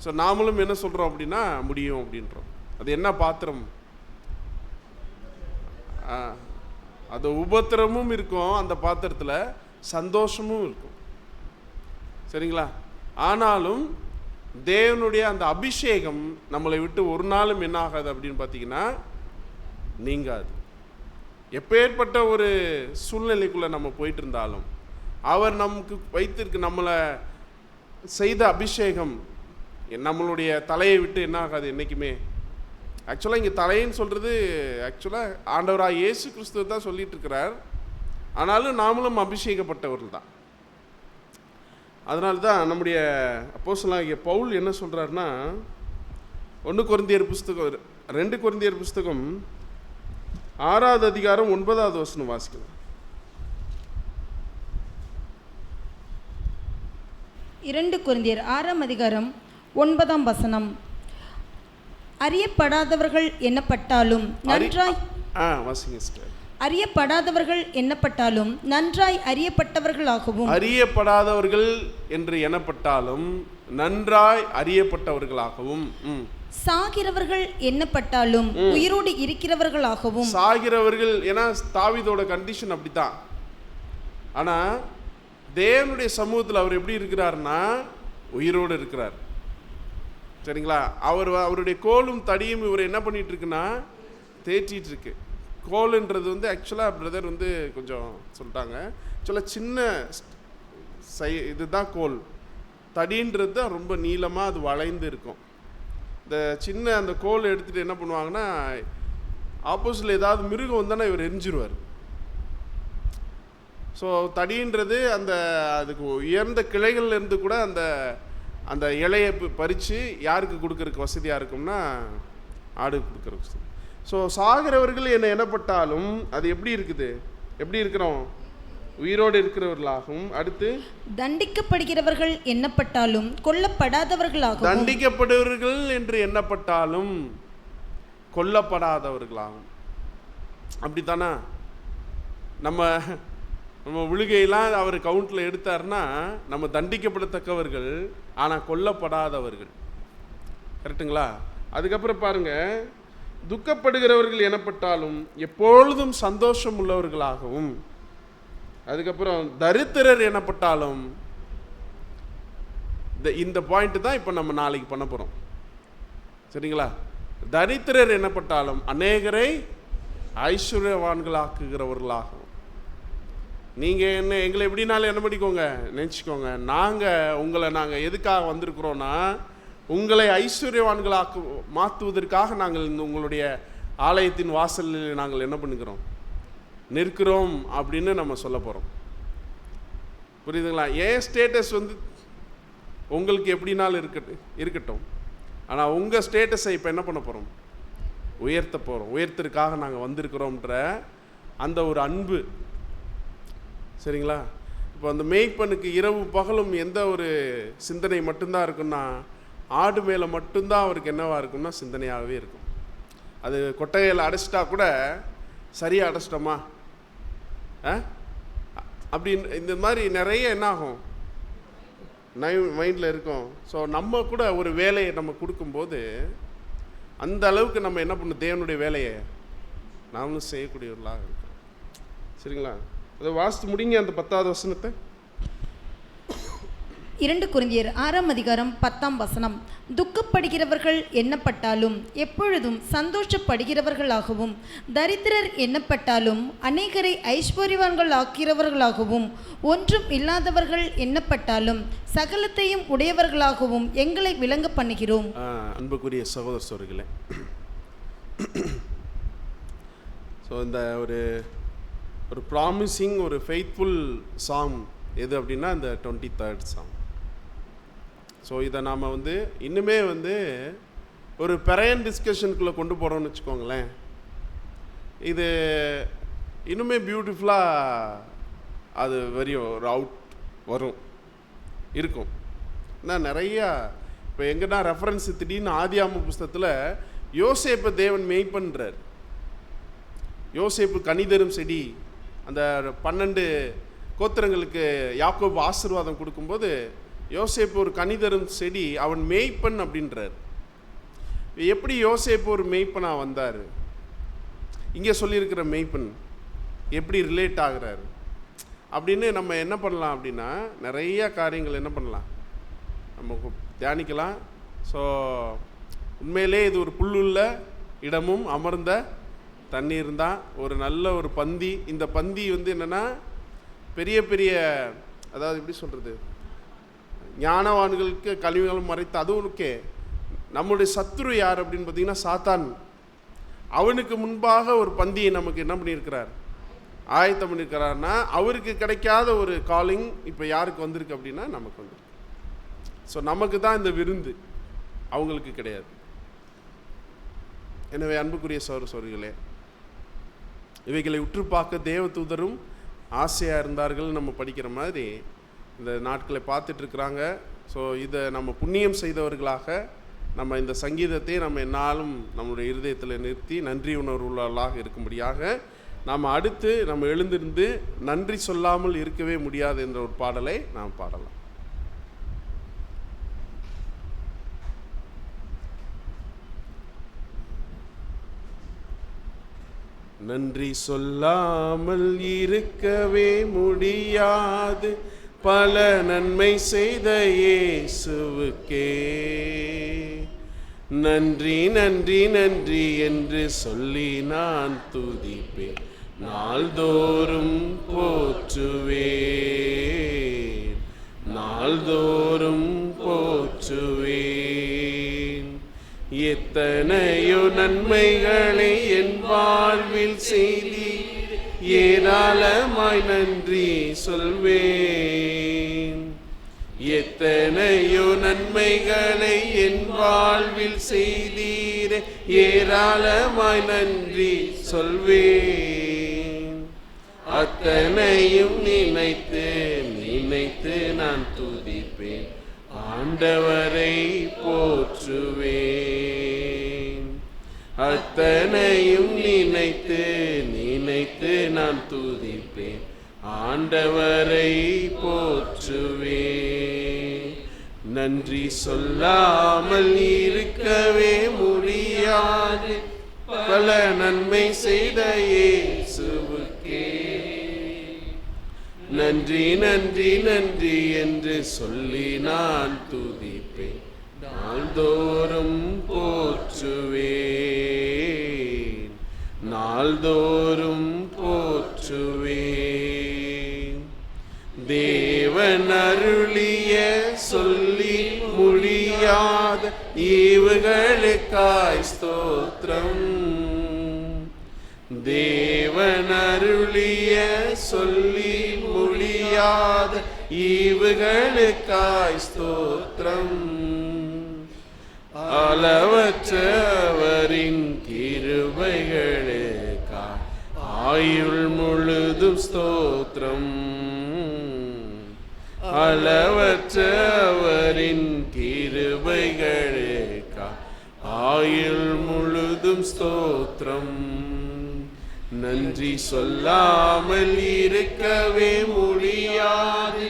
ஸோ நாமளும் என்ன சொல்கிறோம் அப்படின்னா முடியும் அப்படின்றோம். அது என்ன பாத்திரம்? அது உபத்திரமும் இருக்கும், அந்த பாத்திரத்தில் சந்தோஷமும் இருக்கும், சரிங்களா. ஆனாலும் தேவனுடைய அந்த அபிஷேகம் நம்மளை விட்டு ஒரு நாளும் என்ன ஆகாது அப்படின்னு பார்த்தீங்கன்னா நீங்காது. எப்பேற்பட்ட ஒரு சூழ்நிலைக்குள்ளே நம்ம போயிட்டு இருந்தாலும் அவர் நமக்கு வைத்திருக்கு நம்மளை செய்த அபிஷேகம் நம்மளுடைய தலையை விட்டு என்ன ஆகாது என்றைக்குமே. ஆக்சுவலாக இங்கே தலைன்னு சொல்கிறது ஆக்சுவலாக ஆண்டவராக இயேசு கிறிஸ்துவ தான் சொல்லிட்டு இருக்கிறார். ஆனாலும் நாமளும் அபிஷேகப்பட்டவர்கள் தான். அதனால தான் நம்முடைய அப்போஸ்தலனாகிய பவுல் என்ன சொல்கிறாருன்னா 2 கொரிந்தியர் புஸ்தகம் 6வது அதிகாரம் 9வது வசனம் வாசிக்கலாம். 2 கொரிந்தியர் 6ஆம் அதிகாரம் 9ஆம் வசனம். அறியப்படாதவர்கள் எண்ணப்பட்டாலும் நன்றாய் அறியப்படாதவர்கள் எண்ணப்பட்டாலும் நன்றாய் அறியப்பட்டவர்களாகவும், அறியப்படாதவர்கள் என்று எண்ணப்பட்டாலும் நன்றாய் அறியப்பட்டவர்களாகவும், சாகிறவர்கள் எண்ணப்பட்டாலும் உயிரோடு இருக்கிறவர்களாகவும். சாகிறவர்கள் ஏன்னா தாவீதோட கண்டிஷன் அப்படித்தான். ஆனா தேவனுடைய சமூகத்தில் அவர் எப்படி இருக்கிறார்னா உயிரோடு இருக்கிறார், சரிங்களா. அவருடைய கோலும் தடியும் இவர் என்ன பண்ணிட்டு இருக்குன்னா தேற்றிட்டு இருக்கு. கோலுன்றது வந்து ஆக்சுவலாக பிரதர் வந்து கொஞ்சம் சொல்லிட்டாங்க, ஆக்சுவலாக சின்ன இதுதான் கோல். தடின்றது தான் ரொம்ப நீளமாக அது வளைந்து இருக்கும். இந்த சின்ன அந்த கோல் எடுத்துகிட்டு என்ன பண்ணுவாங்கன்னா ஆப்போசிட்டில் ஏதாவது மிருகம் வந்தால் இவர் எரிஞ்சிருவார். ஸோ தடின்றது அந்த அதுக்கு உயர்ந்த கிளைகள்லேருந்து கூட அந்த அந்த இலையை பறித்து யாருக்கு கொடுக்கறதுக்கு வசதியாக இருக்கும்னா ஆடு கொடுக்கறதுக்கு. ஸோ சாகிறவர்கள் என்ன எண்ணப்பட்டாலும் அது எப்படி இருக்குது, எப்படி இருக்கிறோம், உயிரோடு இருக்கிறவர்களாகவும். அடுத்து தண்டிக்கப்படுகிறவர்கள் எண்ணப்பட்டாலும் கொல்லப்படாதவர்களாகவும். தண்டிக்கப்படுவர்கள் என்று எண்ணப்பட்டாலும் கொல்லப்படாதவர்களாகும். அப்படித்தானா? நம்ம விழுகையெல்லாம் அவர் கவுண்டில் எடுத்தார்னா நம்ம தண்டிக்கப்படத்தக்கவர்கள் ஆனால் கொல்லப்படாதவர்கள், கரெக்டுங்களா. அதுக்கப்புறம் பாருங்க, துக்கப்படுகிறவர்கள் எனப்பட்டாலும் எப்பொழுதும் சந்தோஷம் உள்ளவர்களாகவும். அதுக்கப்புறம் தரித்திரர் எனப்பட்டாலும், இந்த பாயிண்ட் தான் இப்போ நம்ம நாளைக்கு பண்ண போகிறோம், சரிங்களா. தரித்திரர் எனப்பட்டாலும் அநேகரை ஐஸ்வர்யவான்களாக்குகிறவர்களாகவும். நீங்கள் எங்களை எப்படினாலும் என்ன பண்ணிக்கோங்க, நினச்சிக்கோங்க. நாங்கள் எதுக்காக வந்திருக்கிறோன்னா, உங்களை ஐஸ்வர்யவான்களாக்கு மாற்றுவதற்காக நாங்கள் இந்த உங்களுடைய ஆலயத்தின் வாசலில் நாங்கள் என்ன பண்ணுகிறோம், நிற்கிறோம் அப்படின்னு நம்ம சொல்ல போகிறோம். புரியுதுங்களா? ஏன் ஸ்டேட்டஸ் உங்களுக்கு எப்படினாலும் இருக்கட்டும். ஆனால் உங்கள் ஸ்டேட்டஸை இப்போ என்ன பண்ண போகிறோம், உயர்த்த போகிறோம். உயர்த்ததுக்காக நாங்கள் வந்திருக்கிறோம்ன்ற அந்த ஒரு அன்பு. சரிங்களா? இப்போ அந்த மேய்ப்பனுக்கு இரவு பகலும் எந்த ஒரு சிந்தனை மட்டும்தான் இருக்குன்னா, ஆடு மேலே மட்டும்தான் அவருக்கு என்னவாக இருக்கும்னா சிந்தனையாகவே இருக்கும். அது கொட்டையில் அடைச்சிட்டா கூட சரியாக அடைச்சிட்டோமா அப்படின்னு இந்த மாதிரி நிறைய என்ன ஆகும், மைண்டில் இருக்கும். ஸோ நம்ம கூட ஒரு வேலையை நம்ம கொடுக்கும்போது அந்த அளவுக்கு நம்ம என்ன பண்ணணும், தேவனுடைய வேலையை நாமளும் செய்யக்கூடியவர்களாக இருக்கோம். சரிங்களா? அதை வாசித்து முடிங்க அந்த 10வது வசனத்தை. 2 கொரிந்தியர் 6ஆம் அதிகாரம் 10ஆம் வசனம். துக்கப்படுகிறவர்கள் எண்ணப்பட்டாலும் எப்பொழுதும் சந்தோஷப்படுகிறவர்களாகவும், தரித்திரர் எண்ணப்பட்டாலும் அநேகரை ஐஸ்வர்யவான்கள் ஆக்கிறவர்களாகவும், ஒன்றும் இல்லாதவர்கள் எண்ணப்பட்டாலும் சகலத்தையும் உடையவர்களாகவும் எங்களை விளங்க பண்ணுகிறோம். அன்புக்குரிய சகோதரர்களே, ஸோ இந்த ஒரு ப்ராமிசிங், ஒரு ஃபெய்த்ஃபுல் சாங் எது அப்படின்னா இந்த 23rd சாங். ஸோ இதை நாம் இன்னுமே ஒரு பெரையன் டிஸ்கஷனுக்குள்ளே கொண்டு போகிறோம்னு வச்சுக்கோங்களேன். இது இன்னுமே பியூட்டிஃபுல்லாக அது ஒரு அவுட் இருக்கும். ஏன்னா நிறையா இப்போ எங்கன்னா ரெஃபரன்ஸ் திடீர்னு ஆதியாகம புஸ்தகத்தில் யோசேப்பை தேவன் மேய்ப்பன்றார். யோசேப்பு கனிதரும் செடி, அந்த 12 கோத்திரங்களுக்கு யாக்கோபு ஆசீர்வாதம் கொடுக்கும்போது யோசேப்பு ஒரு கனிதரும் செடி, அவன் மேய்ப்பன் அப்படின்றார். எப்படி யோசேப்பு ஒரு மேய்ப்பனாக வந்தார், இங்கே சொல்லியிருக்கிற மேய்ப்பன் எப்படி ரிலேட் ஆகிறார் அப்படின்னு நம்ம என்ன பண்ணலாம் அப்படின்னா, நிறைய காரியங்கள் என்ன பண்ணலாம், நம்ம தியானிக்கலாம். ஸோ உண்மையிலே இது ஒரு புல்லுள்ள இடமும் அமர்ந்த தண்ணீர் தான், ஒரு நல்ல ஒரு பந்தி. இந்த பந்தி என்னென்னா பெரிய பெரிய, அதாவது எப்படி சொல்கிறது, ஞானவான்களுக்கு கல்விகளும் மறைத்து, அதுவும் ஓகே. நம்முடைய சத்துரு யார் அப்படின்னு பார்த்தீங்கன்னா சாத்தான். அவனுக்கு முன்பாக ஒரு பந்தியை நமக்கு என்ன பண்ணியிருக்கிறார், ஆயத்தம் பண்ணியிருக்கிறார்னா, அவருக்கு கிடைக்காத ஒரு காலிங் இப்போ யாருக்கு வந்திருக்கு அப்படின்னா நமக்கு வந்திருக்கு. ஸோ நமக்கு தான் இந்த விருந்து, அவங்களுக்கு கிடையாது. எனவே அன்புக்குரிய சகோதரர்களே, இவைகளை உற்று பார்க்க தேவ தூதரும் ஆசையாக இருந்தார்கள் நம்ம படிக்கிற மாதிரி இந்த நாட்களை பார்த்துட்ருக்குறாங்க. ஸோ இதை நம்ம புண்ணியம் செய்தவர்களாக நம்ம இந்த சங்கீதத்தை நம்ம என்னாலும் நம்முடைய இருதயத்தில் நிறுத்தி நன்றி உணர்வுள்ளவர்களாக இருக்கும்படியாக நாம் அடுத்து நம்ம எழுந்திருந்து நன்றி சொல்லாமல் இருக்கவே முடியாது என்ற ஒரு பாடலை நாம் பாடலாம். நன்றி சொல்லாமல் இருக்கவே முடியாது, பல நன்மை செய்த இயேசுவுக்கே நன்றி நன்றி நன்றி என்று சொல்லி நான் துதிப்பேன், நாள்தோறும் போற்றுவேன், நாள்தோறும் போற்றுவேன். எத்தனையோ நன்மைகளை என் வாழ்வில் செய்தி ஏராளமாய் நன்றி சொல்வேன். எத்தனையோ நன்மைகளை என் வாழ்வில் செய்தீரே, ஏராளமாய் நன்றி சொல்வேன். அத்தனையும் நினைத்து நினைத்து நான் துதிப்பேன், ஆண்டவரை போற்றுவேன். அத்தனையும் நினைத்து நினைத்து நான் துதிப்பேன், ஆண்டவரை போற்றுவேன். நன்றி சொல்லாமல் இருக்கவே முடியாது, பல நன்மை செய்த இயேசுவுக்கே நன்றி நன்றி நன்றி என்று சொல்லி நான் துதிப்பேன், நாள்தோறும் போற்றுவேன், நாள்தோறும் போற்றுவேன். தேவன் அருளிய சொல்லி முடியாத ஈவுகளுக்காய் ஸ்தோத்திரம். தேவன் அருளிய சொல்லி முடியாத ஈவுகளுக்காய் ஸ்தோத்திரம். அளவற்றவரின் கிருபைகளுக்காய் ஆயுள் முழுதும் ஸ்தோத்திரம். அளவற்றவரின் கிருபைகளுக்காய் ஆயுள் முழுதும் ஸ்தோத்திரம். நன்றி சொல்லாமல் இருக்கவே முடியாது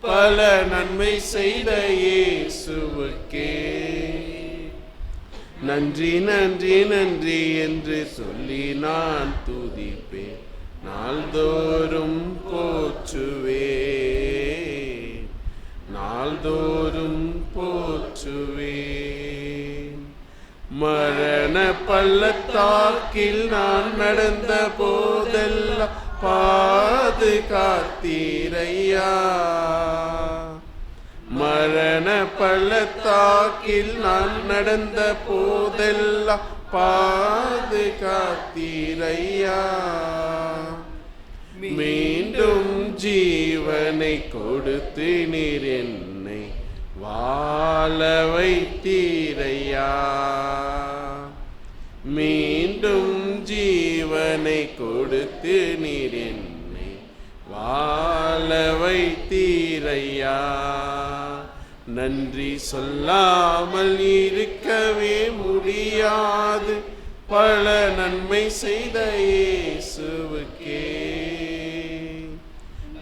பல நன்மை செய்த இயேசுவுக்கே. நன்றி நன்றி நன்றி என்று சொல்லி நான் துதிப்பேன், நாள்தோறும் போற்றுவேன், நாள்தோறும் போற்றுவேன். மரண பள்ளத்தாக்கில் நான் நடந்த போதெல்லாம் பாதுகாத்தீரையா. மரண பள்ளத்தாக்கில் நான் நடந்த போதெல்லாம் பாதுகாத்தீரையா. மீண்டும் ஜீவனை கொடுத்து நீர் என்னை வாழ வைத்தீரையா. மீண்டும் ஜீவனை கொடுத்து நீர் என்னை வாழ வைத்தீரையா. நன்றி சொல்லாமல் இருக்கவே முடியாது பல நன்மை செய்த இயேசுவுக்கே.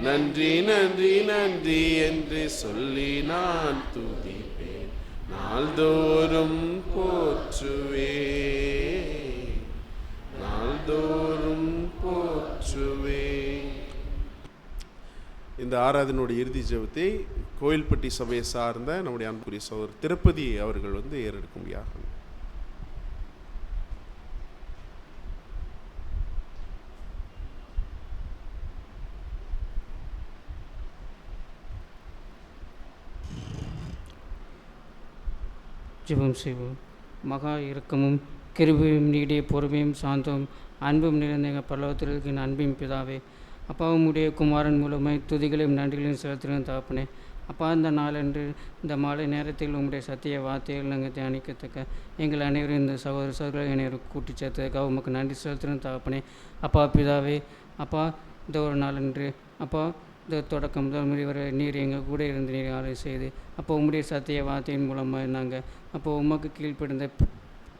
நன்றி நன்றி நன்றி என்று சொல்லி நான் துதிப்பேன், நாள்தோறும் போற்றுவேன், நாள்தோறும் போற்றுவேன். இந்த ஆராதனுடைய இறுதி ஜெபத்தை கோயில்பட்டி சபையை சார்ந்த நம்முடைய அன்புக்குரிய சகோதரர் திருப்பதி அவர்கள் ஏறெடுக்கும்படியாக. ஜெபம் செய்வோம். மகா இரக்கமும் கிருபையும் நீடிய பொறுமையும் சாந்தமும் அன்பும் நிறைந்த எங்கள் பரலோகத்தில் இருக்கிற அன்பின் பிதாவே, அப்பாவும் உடைய குமாரன் மூலமாய் துதிகளையும் நன்றிகளையும் செலுத்துகிறேன் தாப்பனே. அப்பா, இந்த நாளன்று இந்த மாலை நேரத்தில் உங்களுடைய சத்திய வார்த்தைகள் நாங்கள் தியானிக்கத்தக்க எங்கள் அனைவரும் இந்த சகோதர சகோதரர்கள் அனைவரும் கூட்டி சேர்த்ததுக்காக உமக்கு நன்றி செலுத்துகிறேன் தாப்பனே. அப்பா பிதாவே, அப்பா இந்த ஒரு நாளன்று அப்பா இந்த தொடக்கம் முதல் முறை வரை நீர் எங்கள் கூட இருந்து நீர் ஆலோசனை செய்து அப்போ உம்முடைய சத்திய வார்த்தையின் மூலமாக நாங்கள் அப்போ உமக்கு கீழ்ப்படிந்த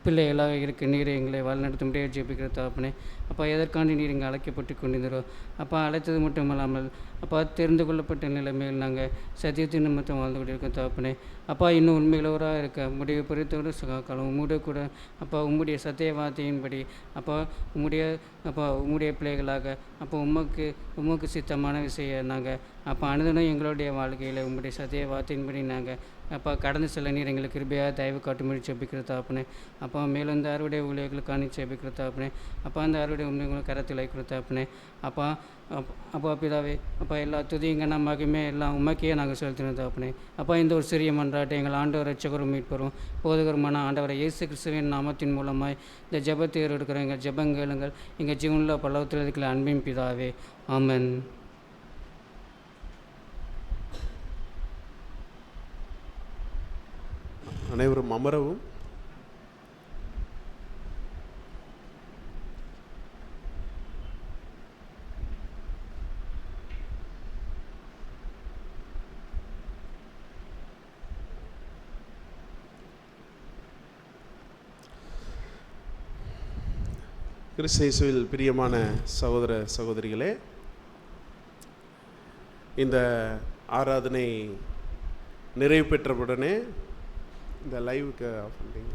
பிள்ளைகளாக இருக்க நீர் எங்களை வழிநடத்த முடியாது ஜெபிக்கிற தாப்பனே. அப்பா, எதற்காண்டி நீர் இங்கே அழைக்கப்பட்டு கொண்டிருந்தோம் அப்பா, அழைத்தது மட்டும் இல்லாமல் அப்பா தெரிந்து கொள்ளப்பட்ட நிலைமையில் நாங்கள் சத்தியத்தின் நிமித்தம் வாழ்ந்து கொண்டிருக்கோம் தாப்பனே. அப்பா, இன்னும் உண்மைகளவராக இருக்க முடிவு பொறுத்தோடு சகாக்காலம் உம்முடைய கூட அப்பா உம்முடைய சத்திய வார்த்தையின்படி அப்பா உம்முடைய பிள்ளைகளாக அப்போ உமக்கு சித்தமான விஷயம் நாங்கள் அப்போ அனுதினம் எங்களுடைய வாழ்க்கையில் உம்முடைய சத்திய வார்த்தையின்படி நாங்கள் அப்பா கடந்து செல்ல நீர் எங்களுக்கு கிருபையாக தயவு காட்டும்படி ஜெபிக்கிற தாப்பனே. அப்பா, மேலும் இந்த அறுவடை ஊழியர்களுக்கான ஜெபிக்கிற தாப்பனே. அப்பா, அந்த அறுவடை உண்மைகளை கரத்தில் வைக்கிற தாப்பனே. அப்பா பிதாவே, அப்பா எல்லா துதியும் கன மகிமை எல்லாம் உமக்கையே நாங்கள் செலுத்தினோம் தாப்பனே. அப்பா, இந்த ஒரு சிறிய மன்றாட்டை எங்கள் ஆண்டவர் ரட்சகரும் மீட்பரும் போதகருமான ஆண்டவரை இயேசு கிறிஸ்துவின் நாமத்தின் மூலமாய் இந்த ஜெபத்தை எடுக்கிற எங்கள் ஜெபங்களுங்கள் எங்கள் ஜீவனில் பல்லவத்தில் இருக்கிற அன்பின் பிதாவே, ஆமென். அனைவரும் அமரவும். கிறிஸ்து இயேசுவில் பிரியமான சகோதர சகோதரிகளே, இந்த ஆராதனை நிறைவு பெற்றவுடனே இந்த லைவுக்கு ஆஃப் பண்ணிட்டீங்க.